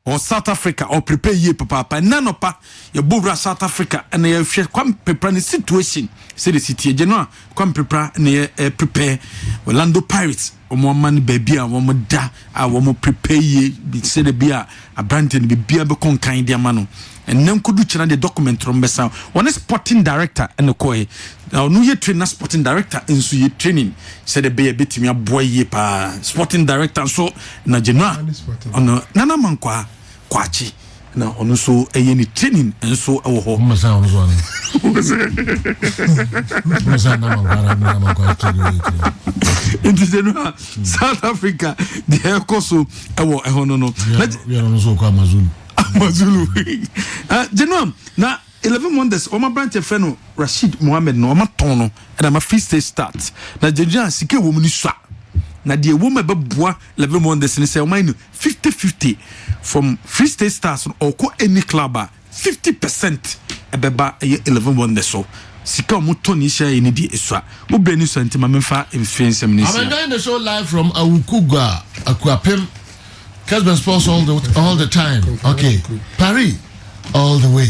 Or South Africa or prepare ye papa none opa your bubra South Africa and they share come prepare situation say the city general come prepare and prepare Orlando Pirates or more man baby and one more da I want prepare ye be say the beer a Branton be beer be con kind dia mano and then could do channel the document from Bessa one sporting director and the koi now no ye trainer sporting director in so ye training said the be a bit me a boy ye pa sporting director so na general on nana man kwachi na ono so eyeni training enso ewo ho masa ono so masa na man kwachi in general South Africa the koso ewo ehono no we are ono so kwa Amazulu general na 11 wonders o ma branch friend Rashid Mohammed no o ma tono and am a free state start na general sike wo mu ni swa na de wo ma beboa 11 wonders ni say o ma 50-50 from Free State Stars or any club 50% ebeba 11 wonders so sika mo toni sha ni di eswa mo brani so ntima memfa influence am ni I'm enjoying the show live from Awukugwa Akwapem Kessben Sports all the time. Okay, Paris all the way.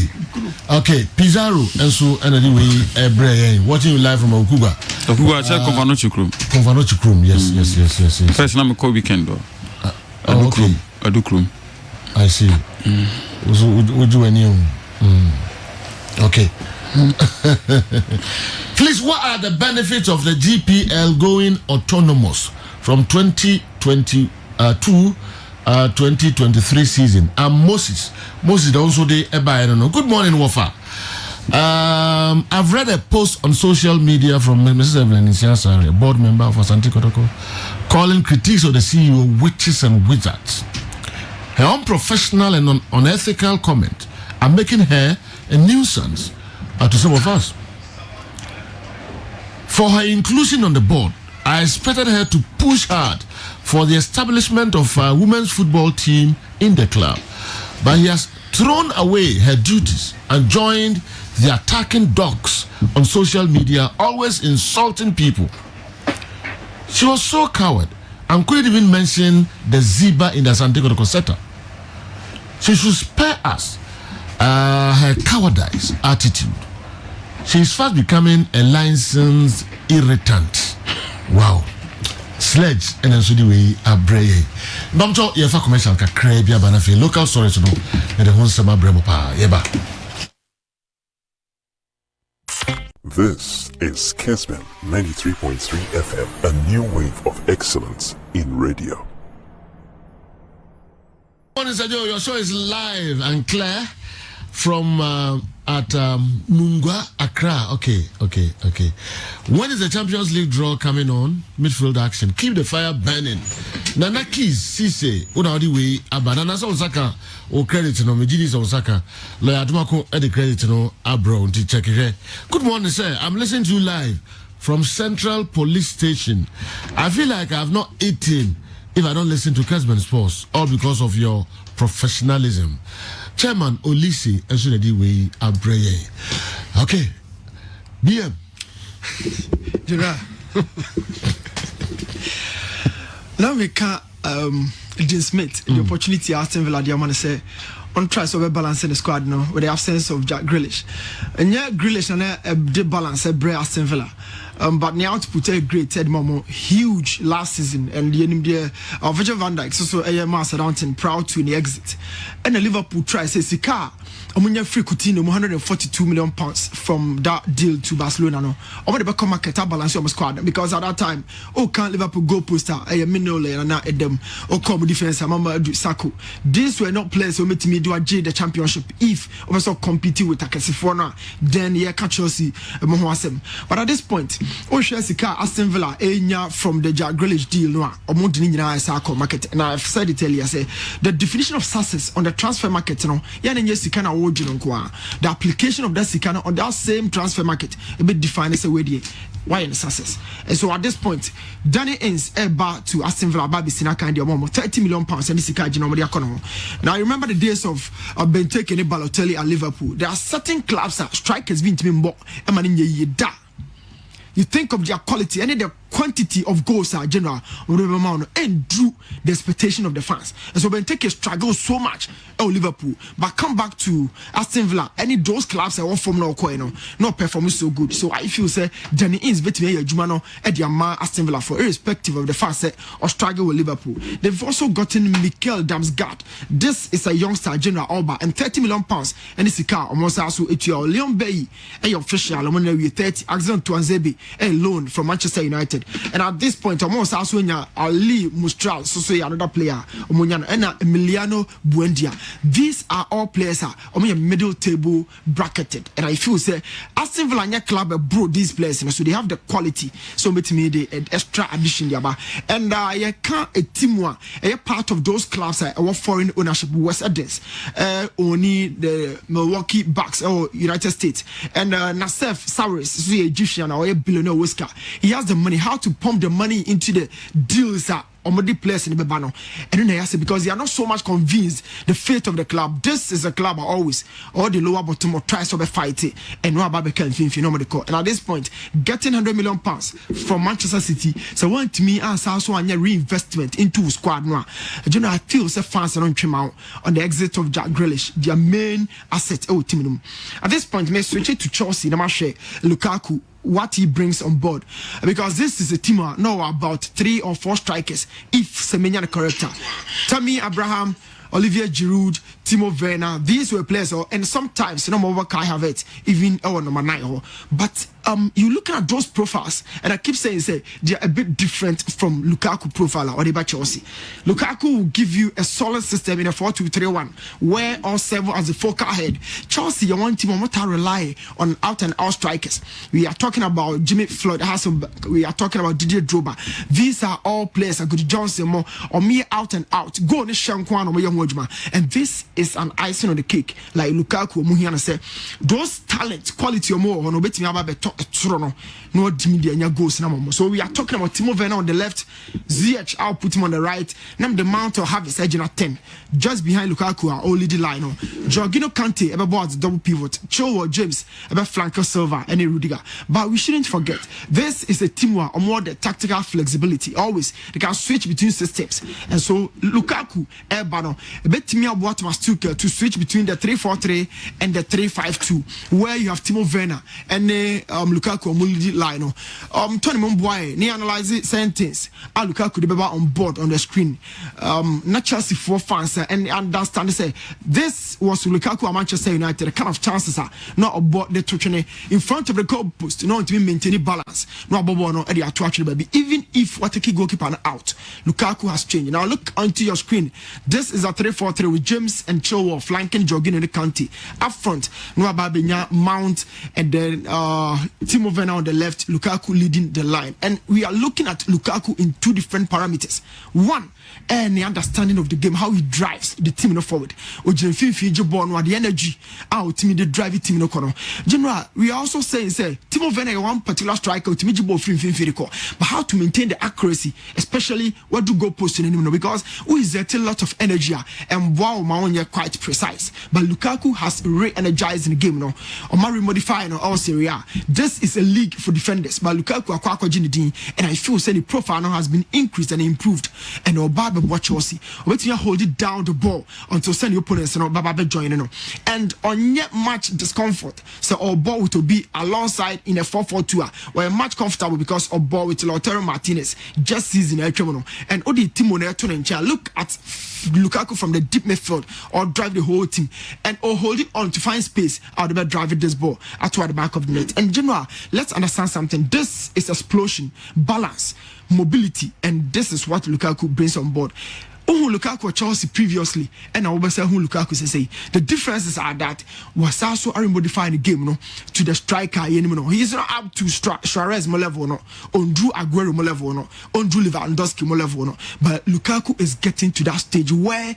Okay, Pizarro and so anyway watching you live from Awukugwa. Awukugwa check Konfano Chukrum. Yes. First na me call weekend do. Okay. Adukrum. I see. Would you any? Okay. Please, what are the benefits of the GPL going autonomous from 2022 2023 season? And Moses also the I don't know. Good morning, Wafa. I've read a post on social media from Mrs. Evelyn Isiasari, a board member of Asante Kotoko, calling critiques of the CEO witches and wizards. Her unprofessional and unethical comment are making her a nuisance to some of us. For her inclusion on the board, I expected her to push hard for the establishment of a women's football team in the club. But he has thrown away her duties and joined the attacking dogs on social media, always insulting people. She was so coward and couldn't even mention the Ziba in the Santiago de Coseta. She should spare us her cowardice attitude. She is fast becoming a licensed irritant. Wow. Sledge and then so the way a bray. Namcho yefa commercial ka krabia banafe local storage no and the whole summer bremo pa yeba. This is Kessben 93.3 FM, a new wave of excellence in radio. Morning, Sergio. Your show is live and clear from at Mungwa, Accra. Okay. When is the Champions League draw coming on? Midfield action. Keep the fire burning. Nana Keys, Cisse, Unaudi way, Abanana Osaka, or credit no, Mijidis Osaka, Lawyer Dumako, the credit no, Abro, to check it. Good morning, sir. I'm listening to you live from Central Police Station. I feel like I've not eaten if I don't listen to Kessben Sports, all because of your professionalism. Chairman Olisi Esunedi Way Abreye. Okay. BM. Jura. Now we can dismiss the opportunity Aston Villa Diamond say on tries of balancing the squad now with the absence of Jack Grealish. And yeah, Grealish and did balance a Bray Aston Villa. But now to put a great Ted Momo huge last season and the enemy Virgil van Dijk so a mass around proud to the exit. And the Liverpool tries a car. Omunya free Coutinho £142 million from that deal to Barcelona. No, I want to become market balance on my squad because at that time, can't Liverpool go poster a minole and not at them or come defense. Mama Sako. These were not players who made me do a J the championship. If I was competing with Takasifona, then yeah, catch Chelsea. But at this point, Chelsea Aston Villa from the Jack Grealish deal. No, Sako market. And I've said it earlier. Say the definition of success on the transfer market. No, the application of that Sikana on that same transfer market a bit defined as a way why in success. And so at this point, Danny Ings back to Aston Villa Babi Sinaka and the £30 million and this Sika. Now I remember the days of Benteke and Balotelli at Liverpool. There are certain clubs that strikers being to me more. You think of their quality and the quantity of goals are general and drew the expectation of the fans. And so Benteke struggle so much at Liverpool, but come back to Aston Villa. Any those clubs that from not performing so good. So I feel say Danny Ings better be a Jumano at the Aston Villa for irrespective of the fans or struggle with Liverpool. They've also gotten Mikel Damsgaard. This is a youngster general Alba and £30 million. And this is car almost also at your Leon Bay, a official, I'm on 30 Axel Tuanzebe, a loan from Manchester United. And at this point, almost also in Ali Mustral, so another player, Omunyana, and Emiliano Buendia. These are all players are middle table bracketed. And I feel say Aston Villa club brought these players, so they have the quality. So make me the extra addition yaba. And I can't a team a part of those clubs are foreign ownership West Indies, only the Milwaukee Bucks or United States, and Nassef Saris, so Egyptian or a billionaire whisker. He has the money. How to pump the money into the deals Omodi players in the Bebano. And then I say because they are not so much convinced the fate of the club. This is a club always all the lower bottom of tries to be fighting and no about and at this point, getting £100 million from Manchester City, so want me as also a reinvestment into squad now. You know, I feel the fans are on trim out on the exit of Jack Grealish, their main asset. At this point, may switch it to Chelsea, the Marche, Lukaku. What he brings on board, because this is a team now about 3 or 4 strikers if Semenya correct. Tammy Abraham, Olivier Giroud, Timo Werner, these were players, and sometimes more Kai Havertz, even number 9. But you looking at those profiles, and I keep saying they are a bit different from Lukaku profile or the Chelsea. Lukaku will give you a solid system in a 4-2-3-1, where all 7 as the focal head. Chelsea, you want team to rely on out and out strikers. We are talking about Jimmy Floyd Hasselback. We are talking about Didier Drogba. These are all players. Good Johnson more or me out and out. Go on the Shankwan or Young Wojma, and this is an icing on the cake. Like Lukaku, Muhiana said, those talent, quality or more, on obeying about no media goals. So we are talking about Timo Werner on the left, Ziyech, I'll put him on the right. Now the mount of have his edge at 10, just behind Lukaku are only the line. Jorginho Kante about double pivot, Chilwell James about flanker Silva and Rudiger. But we shouldn't forget, this is a team where more the tactical flexibility. Always they can switch between systems, and so Lukaku, Ebano, a bit me about must Tuchel to switch between the 3-4-3 and the 3-5-2, where you have Timo Werner and Lukaku Mulidi line. Tony Mumboy, ne analyze sentence. Lukaku the on board on the screen. Not Chelsea for fans and understand say this was Lukaku at Manchester United. The kind of chances are not aboard the Tuchel in front of the goal post. No to maintain balance. No abobo no area to actually baby. Even if what take goalkeeper out, Lukaku has changed. Now look onto your screen. This is a 3-4-3 with James and Chilwell flanking, jogging in the county. Up front, Noah Babenya, Mount, and then Timo Werner on the left, Lukaku leading the line. And we are looking at Lukaku in two different parameters. One, and the understanding of the game, how he drives the team forward. The energy, how team the drive team no corner. General, we are also saying Timo Werner one particular striker, but how to maintain the accuracy, especially what do go post in him, because we exert a lot of energy and wow, my quite precise. But Lukaku has re-energized in the game, no, or remodifying all Serie A. This is a league for defenders, but Lukaku and I feel the profile now has been increased and improved. And Obabe watch Chelsea, wait you hold it down the ball until send your opponents and Obabe joining. And on yet much discomfort, so our ball will be alongside in a 4-4-2, where much comfortable because of ball with Lautaro Martinez just season and Odi Timone Tonencha. Look at Lukaku from the deep midfield or drive the whole team and or hold it on to find space out of driving this ball at the back of the net. And general, let's understand something. This is explosion, balance, mobility, and this is what Lukaku brings on board. Lukaku at Chelsea previously, and I will say who Lukaku say the differences are that was also modifying the game, no, to the striker. He is not up to Suarez level, no, on Drew Aguero level, no, on Drew Lewandowski level, no. But Lukaku is getting to that stage where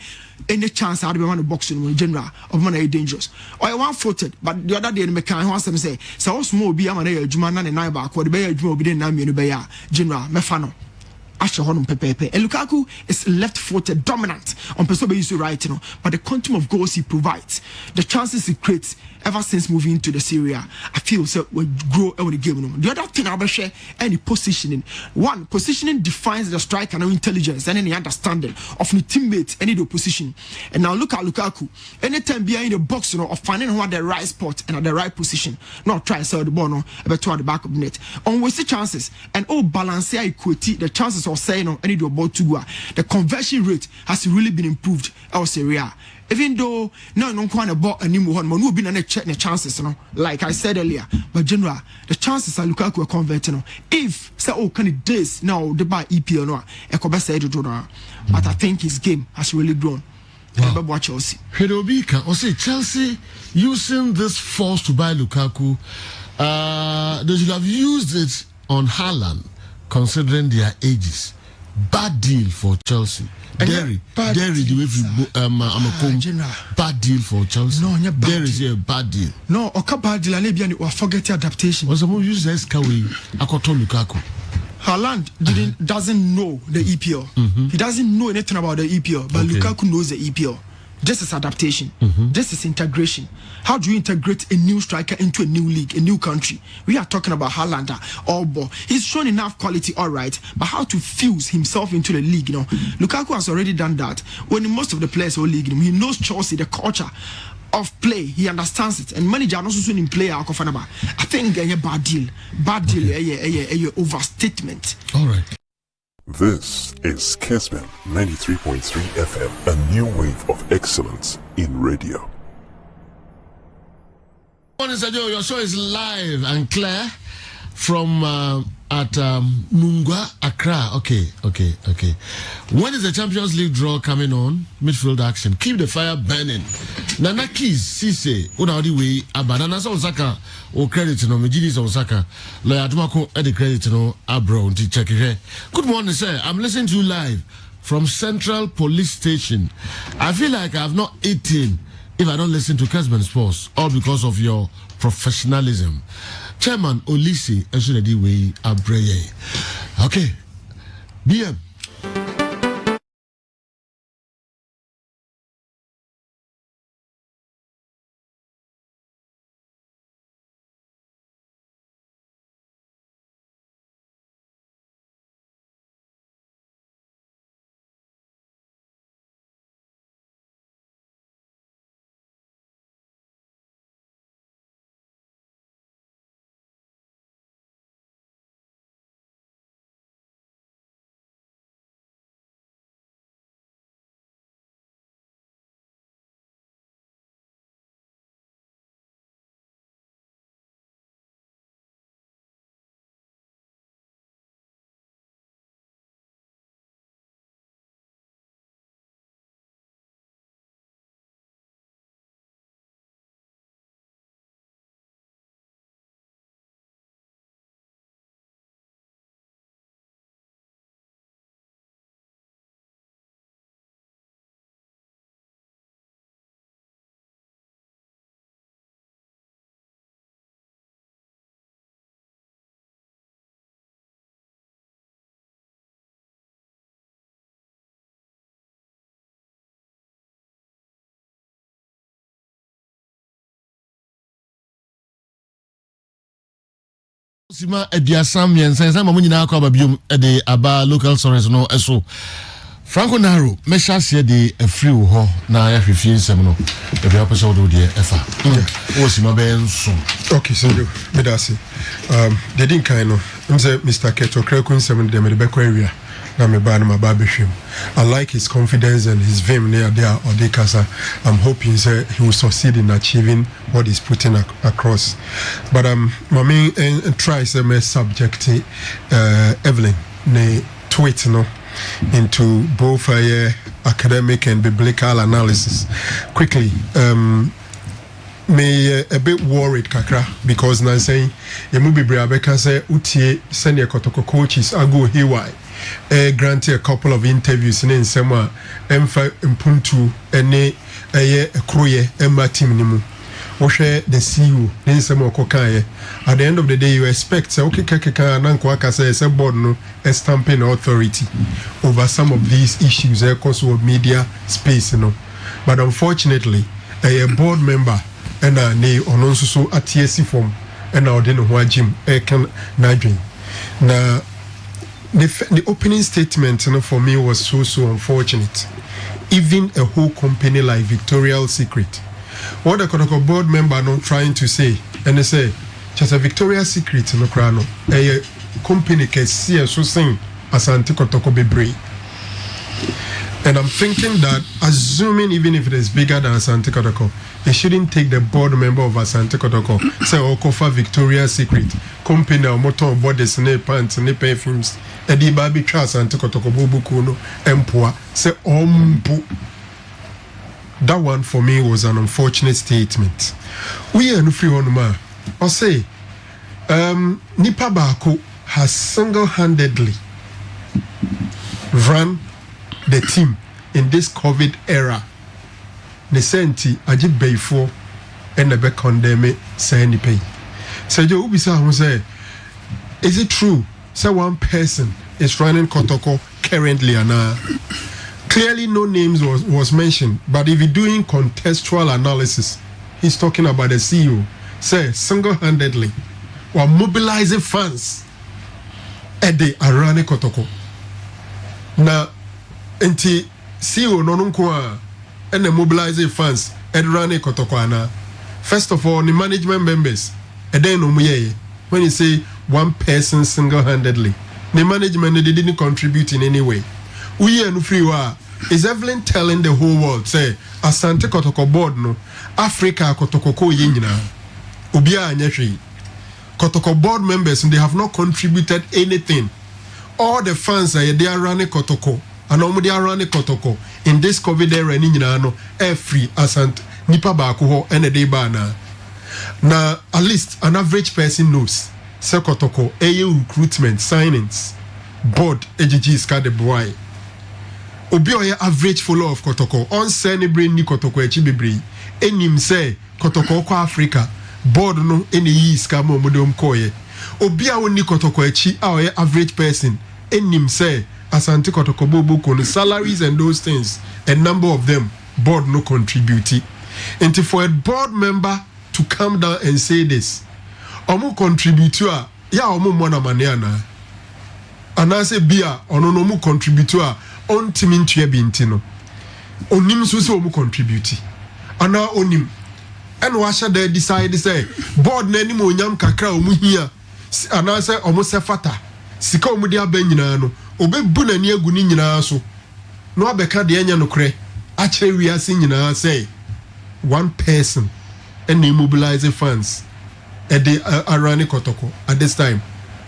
any chance out of the box in general of money dangerous. Or I one-footed, but the other day the mechanic wants to say, so small be a man a Juman and a back, what the Bay Juman be the Nami general Mefano. And Lukaku is left-footed, dominant on Peso right, but the quantum of goals he provides, the chances he creates ever since moving to the Serie A, I feel so will grow over the game. The other thing I will share any positioning. One, positioning defines the striker and intelligence and any understanding of the teammates, any the position. And now look at Lukaku. Anytime behind the box, of finding who at the right spot and at the right position, not try to sell the ball, but to at the back of the net. On we see chances and balance equity, the chances of saying any the ball to go. The conversion rate has really been improved. Our Serie A. Even though no quite about a new one, will be check the chances, like I said earlier. But general, the chances are Lukaku are converting. If say kind of days now they buy EPL but I think his game has really grown. Wow. Chelsea. Chelsea using this force to buy Lukaku, they should have used it on Haaland, considering their ages. Bad deal for Chelsea. Derry, the way I'm a bad deal for Chelsea. No, there is a bad deal. No, okay, bad deal. I will forget adaptation. Was about use Eskawi, Akoto Lukaku. Haaland doesn't know the EPL. He doesn't know anything about the EPL, but Lukaku knows the EPL. This is adaptation. This is integration. How do you integrate a new striker into a new league, a new country? We are talking about Haaland. He's shown enough quality, all right, but how to fuse himself into the league? Lukaku has already done that. When most of the players who league, he knows Chelsea, the culture of play, he understands it, and manager also soon in player. I think a bad deal, a overstatement. All right. This is Kessben 93.3 FM, a new wave of excellence in radio. Your show is live and clear from at Mungwa, Accra. Okay. When is the Champions League draw coming on? Midfield action. Keep the fire burning. Nana Keys, Cisse, Unaudi way, Abanana Osaka, or credit no, Mijidis Osaka, Lawyer Tumako, at the credit no, Abro, to check it. Good morning, sir. I'm listening to you live from Central Police Station. I feel like I've not eaten if I don't listen to Kessben Sports, all because of your professionalism. Chairman Olisi Esunedi Abreye. Okay. BM. Sima Ediasam Yensen, some Munina Kababium at the Aba local sorrows no eso. Franco Naro, Mesha said the free ho, na ya 15 seminal, every episode of the FA. What's my ben soon? Okay, so you, Medasi. They didn't kind of, Mr. Keto, Krakun 7, the Medibeko area. Na me ban my barbershop. I like his confidence and his vim near there or the casa. I'm hoping he will succeed in achieving what he's putting across. But my main try to subject Evelyn ne tweet no into both academic and biblical analysis. Quickly, me a bit worried kakra because na saying you be brabeka say utie senior kotoko coaches ago haywire. Granted a couple of interviews in Sema Emfa Mpuntu ene Kroye Emma team nimu. Oshe the CEO in Sema Kokaye. At the end of the day you expect say okay kaka nanko akase say board no stamping authority over some of these issues because of media space no. But unfortunately a board member and ne ononso so atiesi form and now den ho agim can nadwin. Na the opening statement for me was so unfortunate. Even a whole company like Victoria's Secret, what the Kotoko board member not trying to say, and they say, just a Victoria's Secret no crano, a company can see so sing as Antikotoko Bebre. And I'm thinking that, assuming even if it is bigger than Asante Kotoko, they shouldn't take the board member of Asante Kotoko, say, Okofa Victoria's Secret, company or motor bodies, ne pants, ne perfumes, Eddie Baby Trust, Asante Kotoko, Bubu Kuno, Empoa, say, Ompu. That one for me was an unfortunate statement. We are no free on ma. Or say, Nipa Bako has single-handedly run the team in this COVID era. Nesenti aji beifo and the back condemn say any pay. So you ubisa who say, is it true? So one person is running Kotoko currently and clearly no names was mentioned, but if you're doing contextual analysis, he's talking about the CEO. Say single-handedly or mobilizing fans at the Arane Kotoko. Now enti CEO nonunko and the mobilizing fans at Rane Kotokwana. First of all, the management members, and then when you say one person single-handedly, the management they didn't contribute in any way. We are no free war. Is Evelyn telling the whole world, say, Asante Kotoko board no, Africa Kotoko yinina, Ubia Anyeshi. Kotoko board members, they have not contributed anything. All the fans are there running Kotoko. And omudi arane Kotoko in this COVID era ni nyina no free asant nipa baako ho ene dey ba na at least an average person knows say Kotoko recruitment signings board AGG ska de boy obi oye average follower of Kotoko on send brain ni Kotoko echi bebre enim say Kotoko ko Africa board no ene yi ska mo modom koye obi a woni Kotoko echi a oye average person enim say Asante Kotoko Bobo salaries and those things, a number of them board no contribute. And for a board member to come down and say this, omu contributor, ya omu mwana maniana. And I say bia ononomu contributor on timintu ya bintino. Onim susi omu contribute. Ana onim. And washa they decide say board neni mo nyam kakra omu hiya. And I say omu sefata. Sika omu dia benyina no. Obe buna ni egu ni nyina so no abeka de anya no kre a kire wiase nyina say one person and mobilize funds at the Arani Kotoko at this time.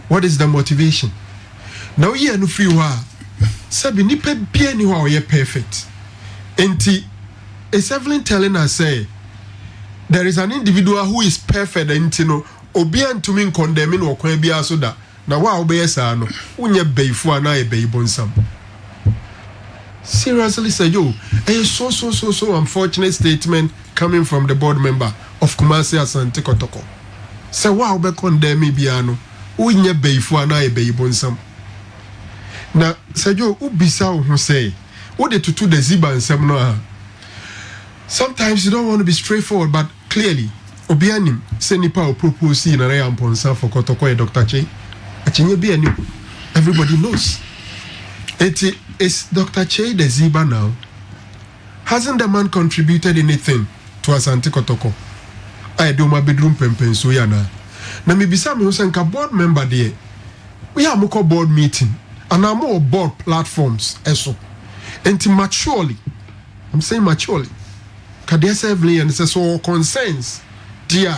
What is the motivation? Now ye no free wa sabi nipa bia ni wa ye perfect enti is Evelyn telling us say there is an individual who is perfect enti no obi antumi condemn no kwan bia so da. Now, wow, no, when you pay for an eye, bonsam. Seriously, say yo, a so unfortunate statement coming from the board member of Kumasi Asante Kotoko. Say wow, be condemn me biano. When you pay for an eye, bonsam. Now, say yo, ubisa who say, what they to the Ziba and Semnoa. Sometimes you don't want to be straightforward, but clearly, Obianim, say nipa o propose in a ray and ponsa for Kotoko Dr. Che. Achinye bianim. Everybody knows. It is Dr. Che the Ziba now. Hasn't the man contributed anything to Asante Kotoko? I do my bedroom pempen so yana. Na me bisa me usenka board member there. We have a board meeting and I'm more board platforms eso. Enti maturely. I'm saying maturely. Kadia Sevely and says so concerns. Dear.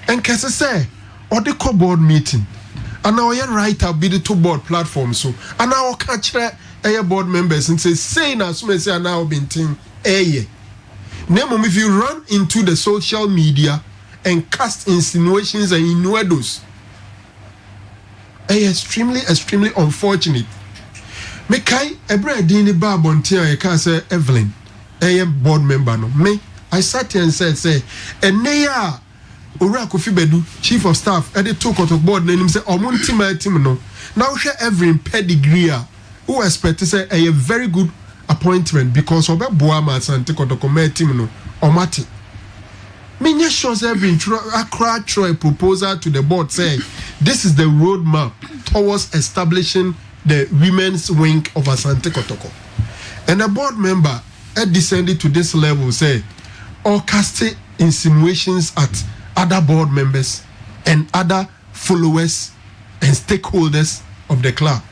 And kese say or the board meeting. And now you right up be the 2 board platforms so. And now catch a board members and say na so me say now been thing Name if you run into the social media and cast insinuations and innuendos, extremely unfortunate. Me kai ebre dini ba bontia e ka say Evelyn, board member no. Me I sat here and said say eneya Ora Kofi Bedu, chief of staff, at the 2 court of board name say omunti my team no. Now share Evelyn pedigree who expect to say a very good appointment because of Boama Asante Kotoko team no omati. Many shows have been a proposal to the board saying this is the roadmap towards establishing the women's wing of Asante Kotoko. And a board member had descended to this level say or casting insinuations at other board members and other followers and stakeholders of the club.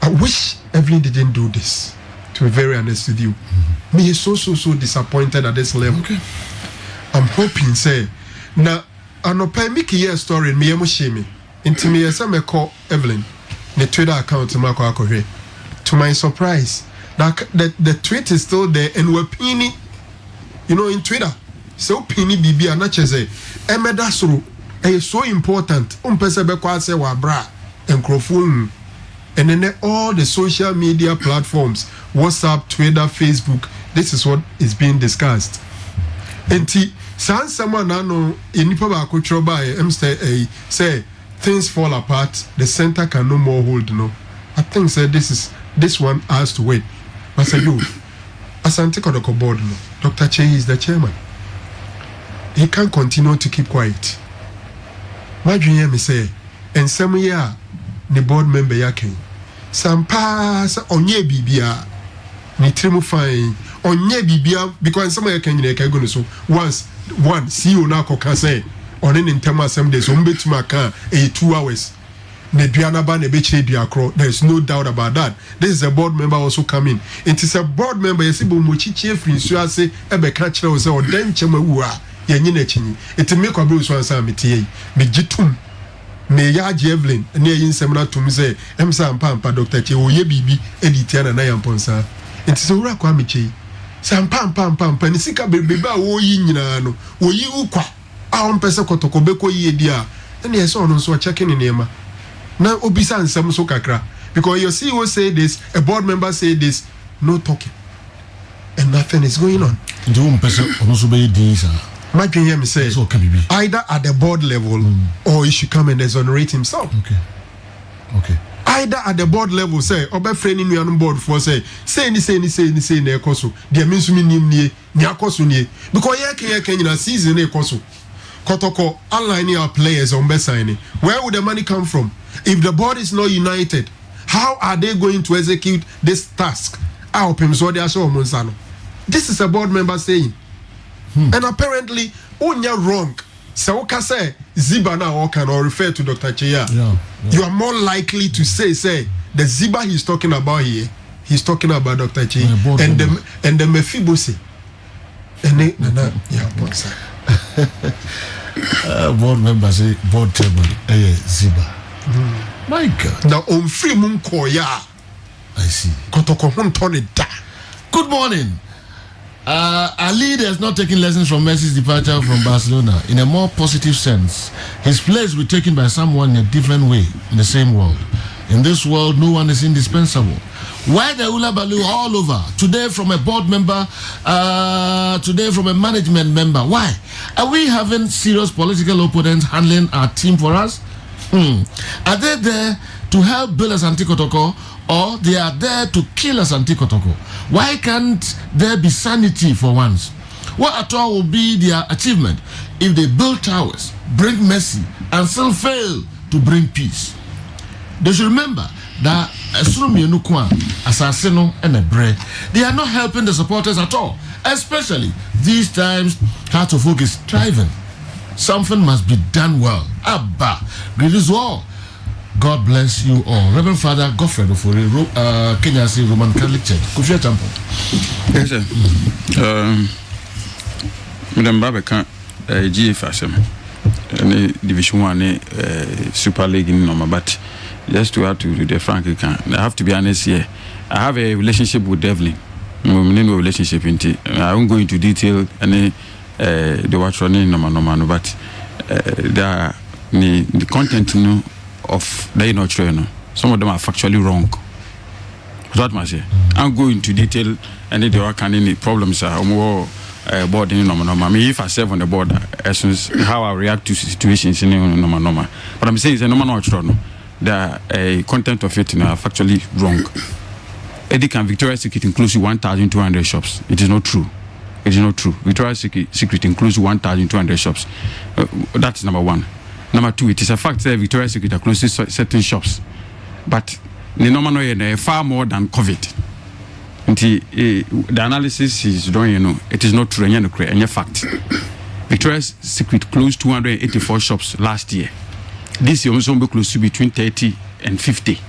I wish Evelyn didn't do this, to be very honest with you. Me is so disappointed at this level. Okay. I'm hoping, say, now, I know pay me a story, me emo shame. Into me, as I call Evelyn, the Twitter account to Marco Akore. To my surprise, the tweet is still there and we're pinning, in Twitter. So pinning BB and not say, Emedasuru, is so important. Pesebekwa se wa bra and crofun. And then all the social media platforms, WhatsApp, Twitter, Facebook, this is what is being discussed. And someone I know in Nipa say things fall apart, the center can no more hold no. I think say this one has to wait. But say you, Asante Kotoko board no. Dr. Che is the chairman. He can't continue to keep quiet. My dream is say, and some year the board member yakin. Sampa sa onye bibia ni trimu fine onye bibia because some yakin you can go so once one CEO na ko kan say on in term assembly so mbetuma kan 2 hours ne duana ba ne be chire duakro. There is no doubt about that. This is a board member also coming. It is a board member yesibo mochichi free so ase ebe ka kire o say odan chema wu a yenyi na chini it make obi so ansa metie me gitum me ya Evelyn ne yin semna tum say emsa ampa Dr. Che oye bibi editiana na yamponsa it is ura kwa meche sampa ampa ni sika bebe ba wo yi nyina no wo yi ukwa a on pese Kotoko beko yi dia na ye so no so checking in ema na obisa nsem so kakra because your CEO say this, a board member say this, no talking and nothing is going on. Do pese onuso be din sa my dream say either at the board level or he should come and exonerate himself. Okay. Either at the board level say obe friend in your board for say na ekoso there means me nim nie ni akoso nie because ye can na season ekoso Kotoko aligning our players on best signing. Where would the money come from? If the board is not united, how are they going to execute this task? This is a board member saying. And apparently, you're wrong. So, say Ziba now can or refer to Dr. Cheya. You are more likely to say the Ziba he's talking about here. He's talking about Dr. Cheya and the Mephibosheth. Board member say board table. Ziba. My God. Now on free munkoya. I see. Kotoko huntoni da. Good morning. Our leader has not taken lessons from Messi's departure from Barcelona in a more positive sense. His place will be taken by someone in a different way in the same world. In this world, no one is indispensable. Why the hula baloo all over? Today from a board member, today from a management member. Why? Are we having serious political opponents handling our team for us? Are they there to help build Asante Kotoko, or they are there to kill Asante Kotoko? Why can't there be sanity for once? What at all will be their achievement if they build towers, bring mercy, and still fail to bring peace? They should remember that Assassino and Ebre, they are not helping the supporters at all. Especially these times, Heart of Oak is thriving. Something must be done well. Abba, release all. God bless you all. Reverend Father Godfrey for Kenya City Roman Catholic Church. Kufia Champo. Yes, sir. Madam Babeka, GFSM, Division 1, Super League in Noma, but just to add to the frank, I have to be honest here. I have a relationship with Devlin. No relationship I won't go into detail any the watch running no, but the content of the no, some of them are factually wrong. What must I say? I'll go into detail and there are any problems are more board in normal. Me if I serve on the board, essence how I react to situations in normal. But I'm saying it's a normal no. The content of it are factually wrong. Edikan Victoria's Secret includes 1,200 shops. It is not true. It is not true. Victoria's Secret includes 1,200 shops. That's number one. Number two, it is a fact that Victoria's Secret closes certain shops. But the normal far more than COVID. The analysis is done, it is not true. And fact. Victoria's Secret closed 284 shops last year. This year also be close to between 30 and 50.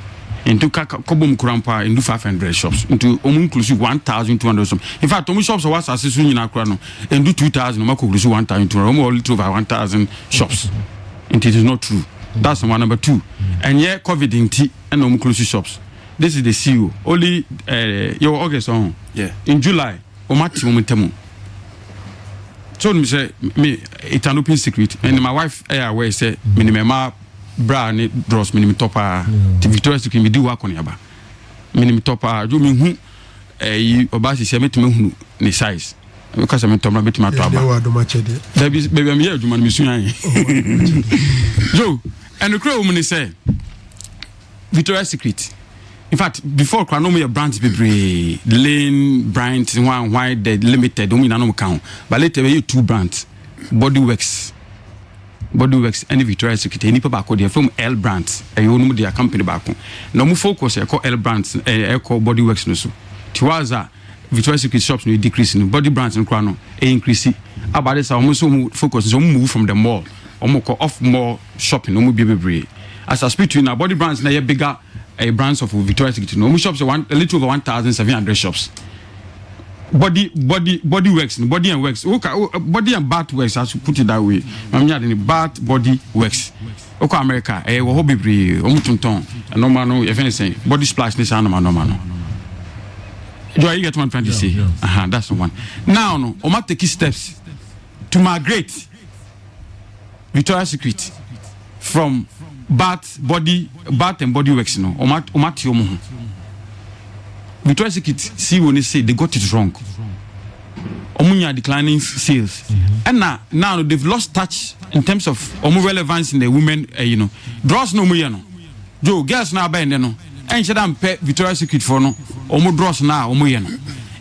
Into Kobum Kurampa into 500 shops. Into inclusive 1,200 shops. In fact, shops are what's assessing in Akrano and do 2,000 inclusive 1,200 or little over 1,000 shops. And it is not true. That's number two. And yeah, COVID in T and inclusive shops. This is the CEO. Only your August on. Yeah. In July, Omati Momentemo. So me it's an open secret. And my wife aware say minimum bra ne dross minimum topper. The Victoria's Secret me do work on yaba. Minimum topper. Do me who obasi say me to me who ne size. Because I'm talking about my trouble. Baby, I'm here to man mission. So, and the crow woman say Victoria's Secret. In fact, before Kranomi a brands be Lane, Bryant, one why the limited don't mean I don't count. But later you two brands. Bodyworks, and Victoria's Secret, any people back there from L brands, a you know their company back. No more focus, I call L brands, I call Bodyworks no so. Tiwaza Victoria's Secret shops no decreasing, body brands and Krano, increasing. About this, I almost focus on move from the mall, almost off mall shopping, no more be. As I speak to you now, body brands now bigger. A brands of Victoria's Secret. No shops are a little over 1,700 shops. Body works, body and works. Okay, body and bat works. I should put it that way. I'm not in the bat body works. Okay, America. We hobby bree. Omutunton. No man, if anything, body splash. This animal, no man. Do I get one trying to say? That's the one. Now, no, I'm taking steps to migrate Victoria's Secret from bat and body works no omati omo Victoria's Secret see when they say they got it wrong omunya declining sales and now they've lost touch in terms of relevance in the women draws no mu Joe girls now by no and shadam pe Victoria's Secret for no draws now no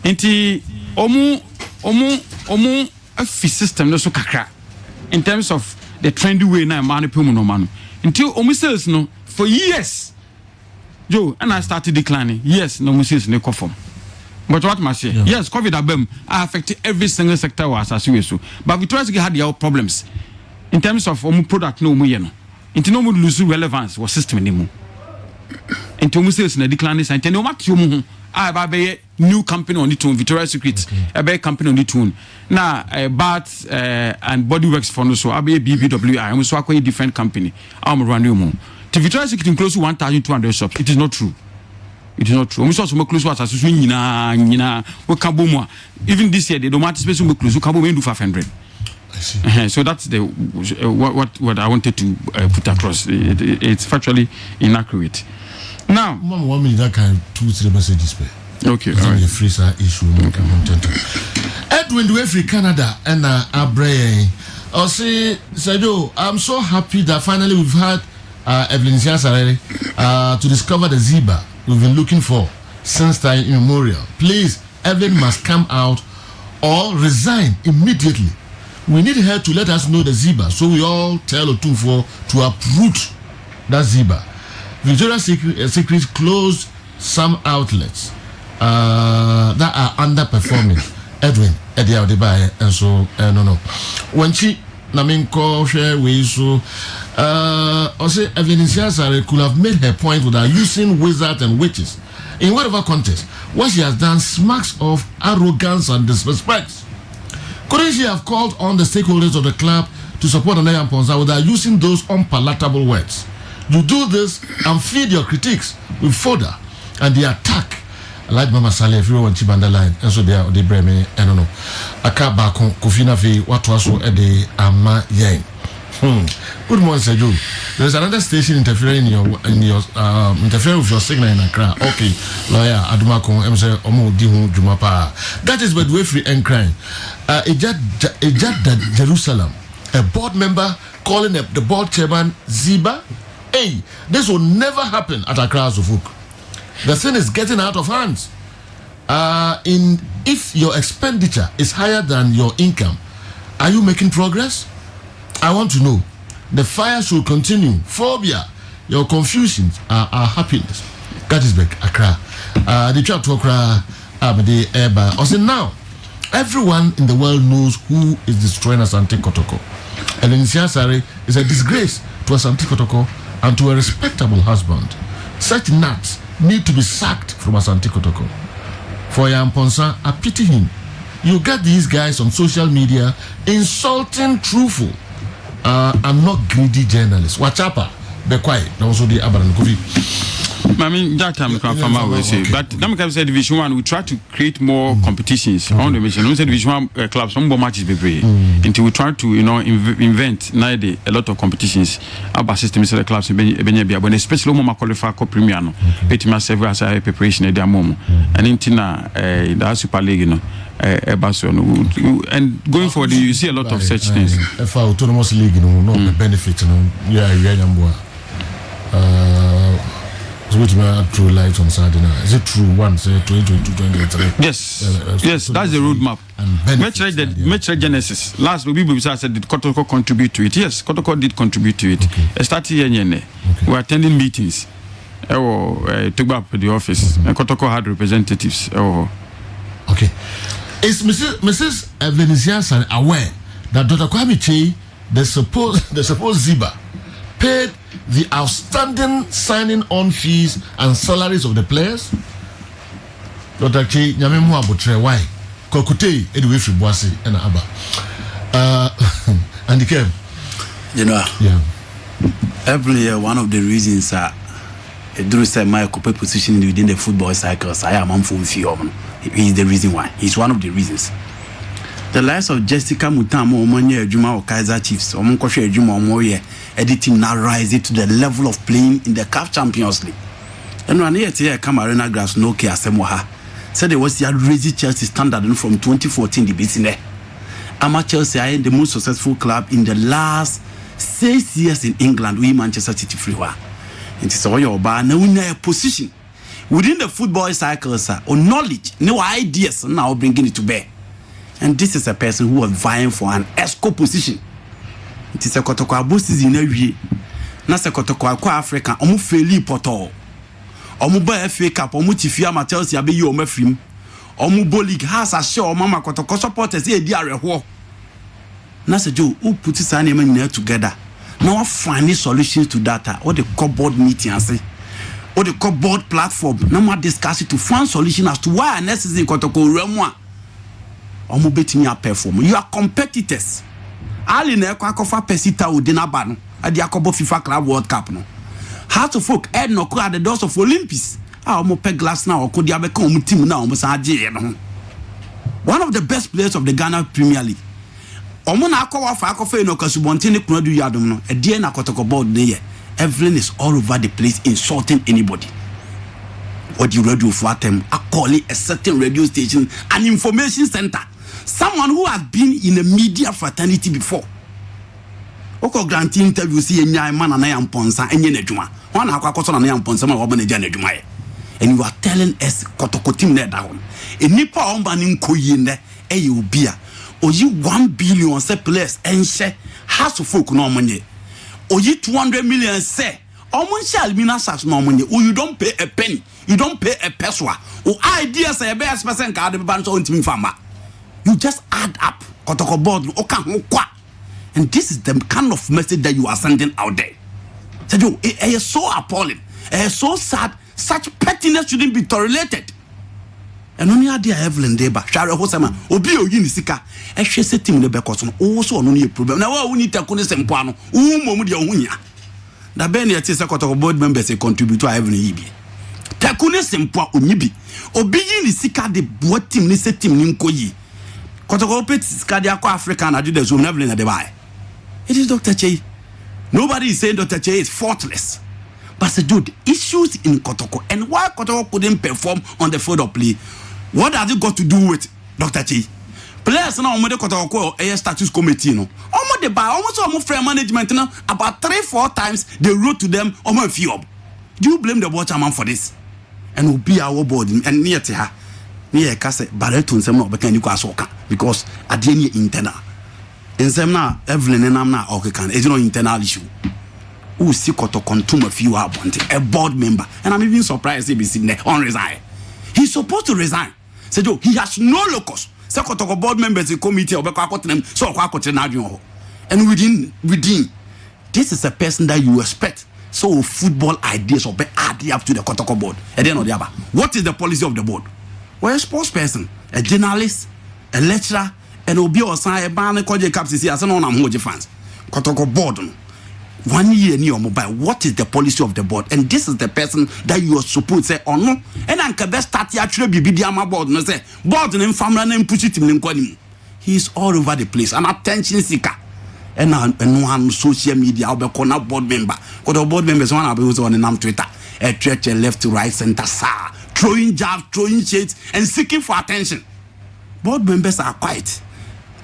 enti a system no so kakra in terms of the trendy way now man pe mu no man until sales no for years Joe and I started declining. Yes, no sales no conform. But what must say? Yes, COVID abem affected every single sector was as we so. But Victoria's Secret had their problems in terms of product no mu no. Into no lose relevance was system anymore. Into sales na declining and no matter you I buy new company on the tune Victoria's Secret a big company on the tune now Bat and Bodyworks for no so I be BBWI I'm so a different company I'm running more to Victoria's Secret close to 1,200 shops. It is not true. It is not true. We saw some close ones as we can boom more. Even this year they don't want to special close we can boom do 500. So that's the what I wanted to put across. It's factually inaccurate. Now, 1 minute that can 2-3 messages. Okay, all right. The freezer issue. Edwin Wefree Canada and Abre. I'll say, Sadio, I'm so happy that finally we've had Evelyn Siasarere to discover the zebra we've been looking for since time immemorial. Please, Evelyn must come out or resign immediately. We need her to let us know the Ziba, so we all tell Otumfuo to uproot that Ziba. Victoria's Secret closed some outlets that are underperforming. Edwin, Eddie Audebaye, and so no. When she Naminko share way so also Evelyn Siasare could have made her point without using wizards and witches. In whatever context, what she has done smacks of arrogance and disrespect. Couldn't she have called on the stakeholders of the club to support Anaya Ponsa without using those unpalatable words? You do this and feed your critics with fodder and the attack. Like Mama Saleh, if you want to Chibanda line, and so they bring me, I don't know. Akaba Kofina V, what was so at the Ama Yang. Good morning, Seju. There's another station interfering interfering with your signal in Accra. Okay, lawyer Adumako MC Omo Dihu Jumapa. That is but way free and crime. Ejad Jerusalem, a board member calling the board chairman Ziba. Hey, this will never happen at Accra Suffolk. The thing is getting out of hands. If your expenditure is higher than your income, are you making progress? I want to know. The fire should continue. Phobia, your confusions are our happiness. Gettysburg, Accra. The chat to Accra, the Eba. Also now, everyone in the world knows who is destroying Asante Kotoko. Ellen Siasare is a disgrace to Asante Kotoko and to a respectable husband. Such nuts need to be sacked from Asante Kotoko. For Yam Ponsa, I pity him. You get these guys on social media insulting truthful and not greedy journalists. Watch up, be quiet. Also the Abadan Kofi. I mean, that time can from our say, but Namika said Division 1, we try to create more competitions on the mission. We said Division 1 clubs, some more matches be brave. Until we try to, invent a lot of competitions. Our system is the clubs in Benyabia, but especially more qualify for Premier. It must serve as a preparation at their moment. And in Tina, the Super League, and going forward, you see a lot of such things. If our autonomous league, no benefit, which may have true light on Saturday. Is it true? One say 2022. Yes, yes, that's the roadmap. Metro Genesis. Last week, said did Kotoko contribute to it? Yes, Kotoko did contribute to it. Okay. Started here, we were attending meetings. Took up the office. And Kotoko had representatives. Okay. Is Mrs. Venetian aware that Dr. Kwame Che, the supposed Ziba, paid the outstanding signing on fees and salaries of the players? Dr. Che, Nyamemu Abutre, why? Kokute, Edwin Friboisi, and Abba. And the came. Yeah. Every year, one of the reasons Drew said my position within the football cycles, I am on full fee. He is the reason why. He's one of the reasons. The likes of Jessica Mutamo, Omonye Ejuma or Kaiser Chiefs, Omonkoshe Ejuma Omoye, editing now rise it to the level of playing in the CAF Champions League. And when here come Arena Grass no care Semoha said there was the raising Chelsea standard from 2014 the beating there. Chelsea are the most successful club in the last 6 years in England. We Manchester City free war. It is all your bar now in a position within the football cycles or knowledge, no ideas now bringing it to bear. And this is a person who was vying for an ESCO position. It is a Kotoko Abusis in a way. Nasa Kotoko Africa, Omu Feli Poto. Omu Ba FA Cup, Omu Tifia Chelsea Abe Yo Mefrim. Omu Bo League has a show, Mama Kotoko supporters, a dear war. Nasa Joe, who put his name together. Now finding solutions to data, or the cupboard meeting and say, or the cupboard platform. Now more discuss it to find solution as to why necessary Kotoko Remwa. Omu betting your perform. You are competitors. Ali na kwa pesita udina banu. Adi akobo FIFA Club World Cup no. How to folk head no at the doors of Olympics. Omo pe glass now ko dia be kan team na omo sa agye no. One of the best players of the Ghana Premier League. Omo na akwa fa akofa no Kasubontene kunadu yadom no. E die na Kotoko board ne ye. Evelyn is all over the place insulting anybody. What you radio for them, I call it a certain radio station, an information center. Someone who has been in a media fraternity before. Oko grant interview see enya man na yam ponsa enye nedwuma. Wana akwa koso na yam ponsa ma wo ba na ja nedwuma ye. and you are telling us Kotoko team there down. A nipa ombanin koyende ubia. Oyi 1 billion say players and share has of folk no money. Oyi 200 million say almost shall be not such no money. Oh, you don't pay a penny, you don't pay a peso. Oh, ideas say a best person card the bunch on team farmer. You just add up Kotoko board and this is the kind of message that you are sending out there. So it is so appalling, it is so sad. Such pettiness shouldn't be tolerated. And only idea Evelyn Deba, Shara Hosama, Obio Unisika, and she said him the Becosson, also only a problem. Now we need to connect some pano, Momudia Unia. The Benny at Tisaka board members contribute to Evelyn Ibi. Takune Sempoa Unibi, Obio Nisika the board team, Nissa team Ninkoyi. Kotoko Skadiako African, I did the Zoom Evelyn at the buy. It is Dr. Che. Nobody is saying Dr. Che is faultless. But dude, issues in Kotoko and why Kotoko couldn't perform on the field of play. What has it got to do with Dr. Chi? Players now on the Kotoko a status committee no. Almost the buy, almost fair management now. About 3-4 times they wrote to them almost few. Do you blame the watchman for this? And will be our board and near to her. Near Casse Barreton some of the because at the end internal. In some now, Evelyn and I'm not okay can it's no internal issue. Who see Kotoko to a few a board member, and I'm even surprised he be sitting there on resign. He's supposed to resign. So he has no locus. So Kotoko board members in committee or them so and within this is a person that you expect. So football ideas or be added up to the Kotoko board. And then on the other, what is the policy of the board? Well, a sports person, a journalist, a lecturer, and Obi or sign a ban and caps is here as an on fans. Kotoko board. 1 year near mobile. What is the policy of the board? And this is the person that you are supposed to say, oh no. And I can best start actually be the board and say, board and family and push it in him. He's all over the place, an attention seeker. And one social media, I'll be calling board member. Because the board members one who's on Twitter, a church left to right center, sir, throwing jabs, throwing shades, and seeking for attention. Board members are quiet.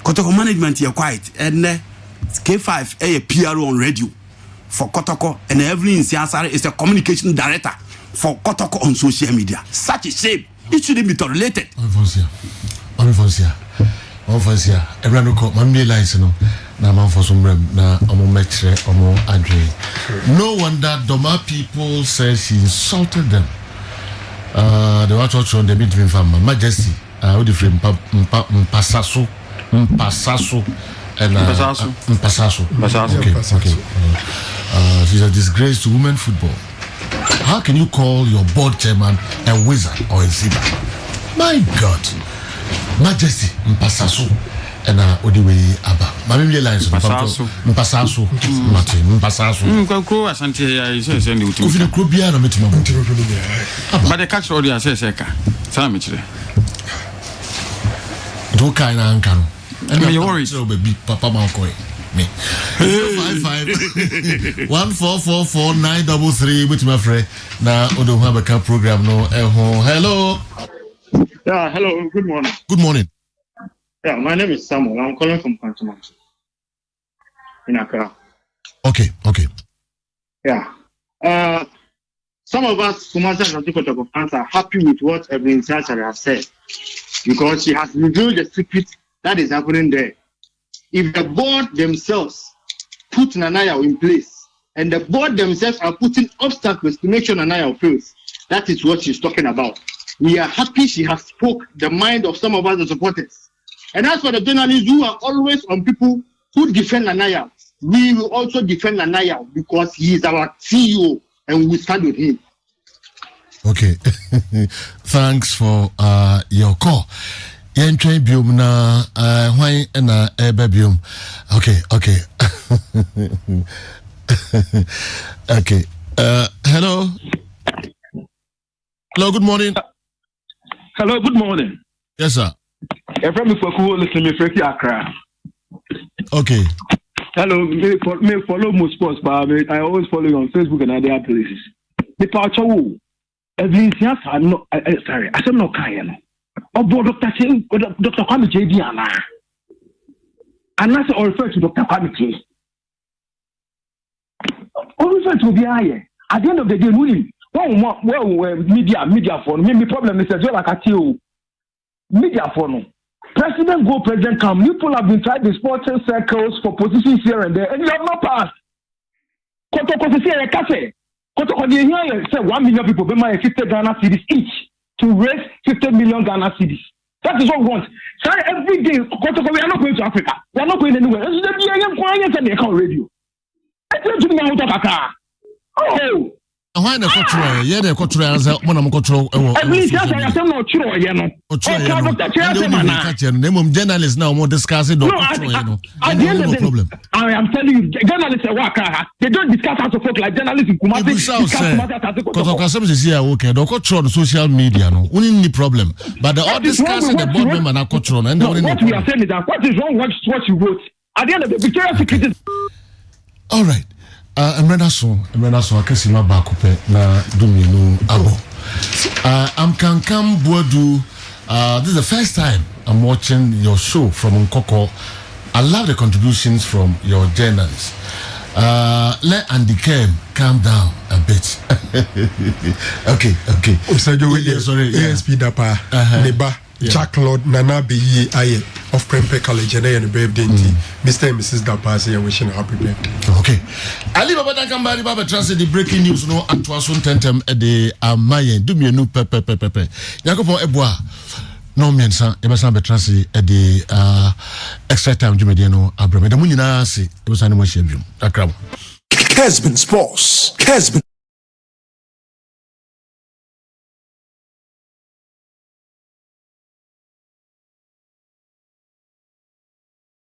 Kotoko management are quiet. And K5 a PRO on radio. For Kotoko and Evelyn Siasare is a communication director for Kotoko on social media. Such a shame. It shouldn't be tolerated. Onfonsia. Everyone call Mammy lines no. Na man for some rem na omo metre omo adre. No wonder Doma people say she insulted them. They were talking on the meeting from Majesty. What the frame Mpasaso. And Mpasaso. Okay. She's a disgrace to women football. How can you call your board chairman a wizard or a zebra? My God. Majesty Mpasaso and Odiwe Abba. Mami realize Mpasaso. Go asante ya ise se ndi uti. Kufina krobia na metima muti. But the catch audio say seka. Sana mechire. Do kai na anka no. And me worry. So baby Papa Malkoy. Me. 55-1444-933 with my friend. Now Odo Habaka program no. Hello. Yeah, hello. Good morning. Good morning. Yeah, my name is Samuel. I'm calling from Kantomanto in Accra. Okay. Yeah. Some of us, Kumasa and Kotoko fans, are happy with what Evelyn Siasare has said because she has revealed the secret that is happening there. If the board themselves put Nanaya in place and the board themselves are putting obstacles to make sure Nanaya fails, that is what she's talking about. We are happy she has spoke the mind of some of us, the supporters. And as for the journalists who are always on people who defend Nanaya, we will also defend Nanaya because he is our CEO and we stand with him. Okay. Thanks for your call. Yentre biom na hwan na biom. Okay. Okay. Hello, good morning. Hello, good morning. Yes, sir. From me for listen me Freaky Accra. Okay. Hello, me follow most sports, but I always follow you on Facebook and other places. The Pacho Evelyn Siasare no sorry, I said no kind. Obo Dr. Kwame JD ana. And that's all refer to Dr. Kwame J. All refer to be higher. At the end of the day, Well, media for me problem is as well like I tell you. Media for no. President go, president come. People have been trying the sporting circles for positions here and there, and you have not passed. Kotoko say a cafe. Kotoko dey hear say 1 million people be my 50 Ghana cedis each to raise 50 million Ghana cedis. That is what we want. So every day, Kotoko, we are not going to Africa. We are not going anywhere. This is the young quiet and they call radio. I tell you now to Kaka. Oh. Why the control? Yeah, the control answer. One of them control. At least yes, I am not sure. You know. Journalists now more discussing the control. At the end of the problem, I am telling you, journalists are working. They don't discuss how to talk like journalists in Kumasi. Because of course, is here okay. The control the social media. No, only the problem. But the all discussing the board member and control. And what we are saying is that what is wrong? What you wrote at the end of the Victoria's Secret is. All right. Emrena so akasi ma ba kupe na duminu abo. I'm Kankam Boadu. This is the first time I'm watching your show from Nkoko. I love the contributions from your journalists. Let Andy Kem calm down a bit. Okay. Sorry, ASP Dapa, Neba, Jack Lord, Nana Biyi Aye of Prempe College and birthday. Mr. and Mrs. Dapa say wishing a happy birthday. Okay. Ali Baba Dankambari Baba translate the breaking news no atwason tentem de amaye do me nu pepe. Yakopon Eboa no miensa e be san be translate de extra time dwumede no abrame da mu nyina se e be san mo hia biom akrabo. Kessben Sports. Kessben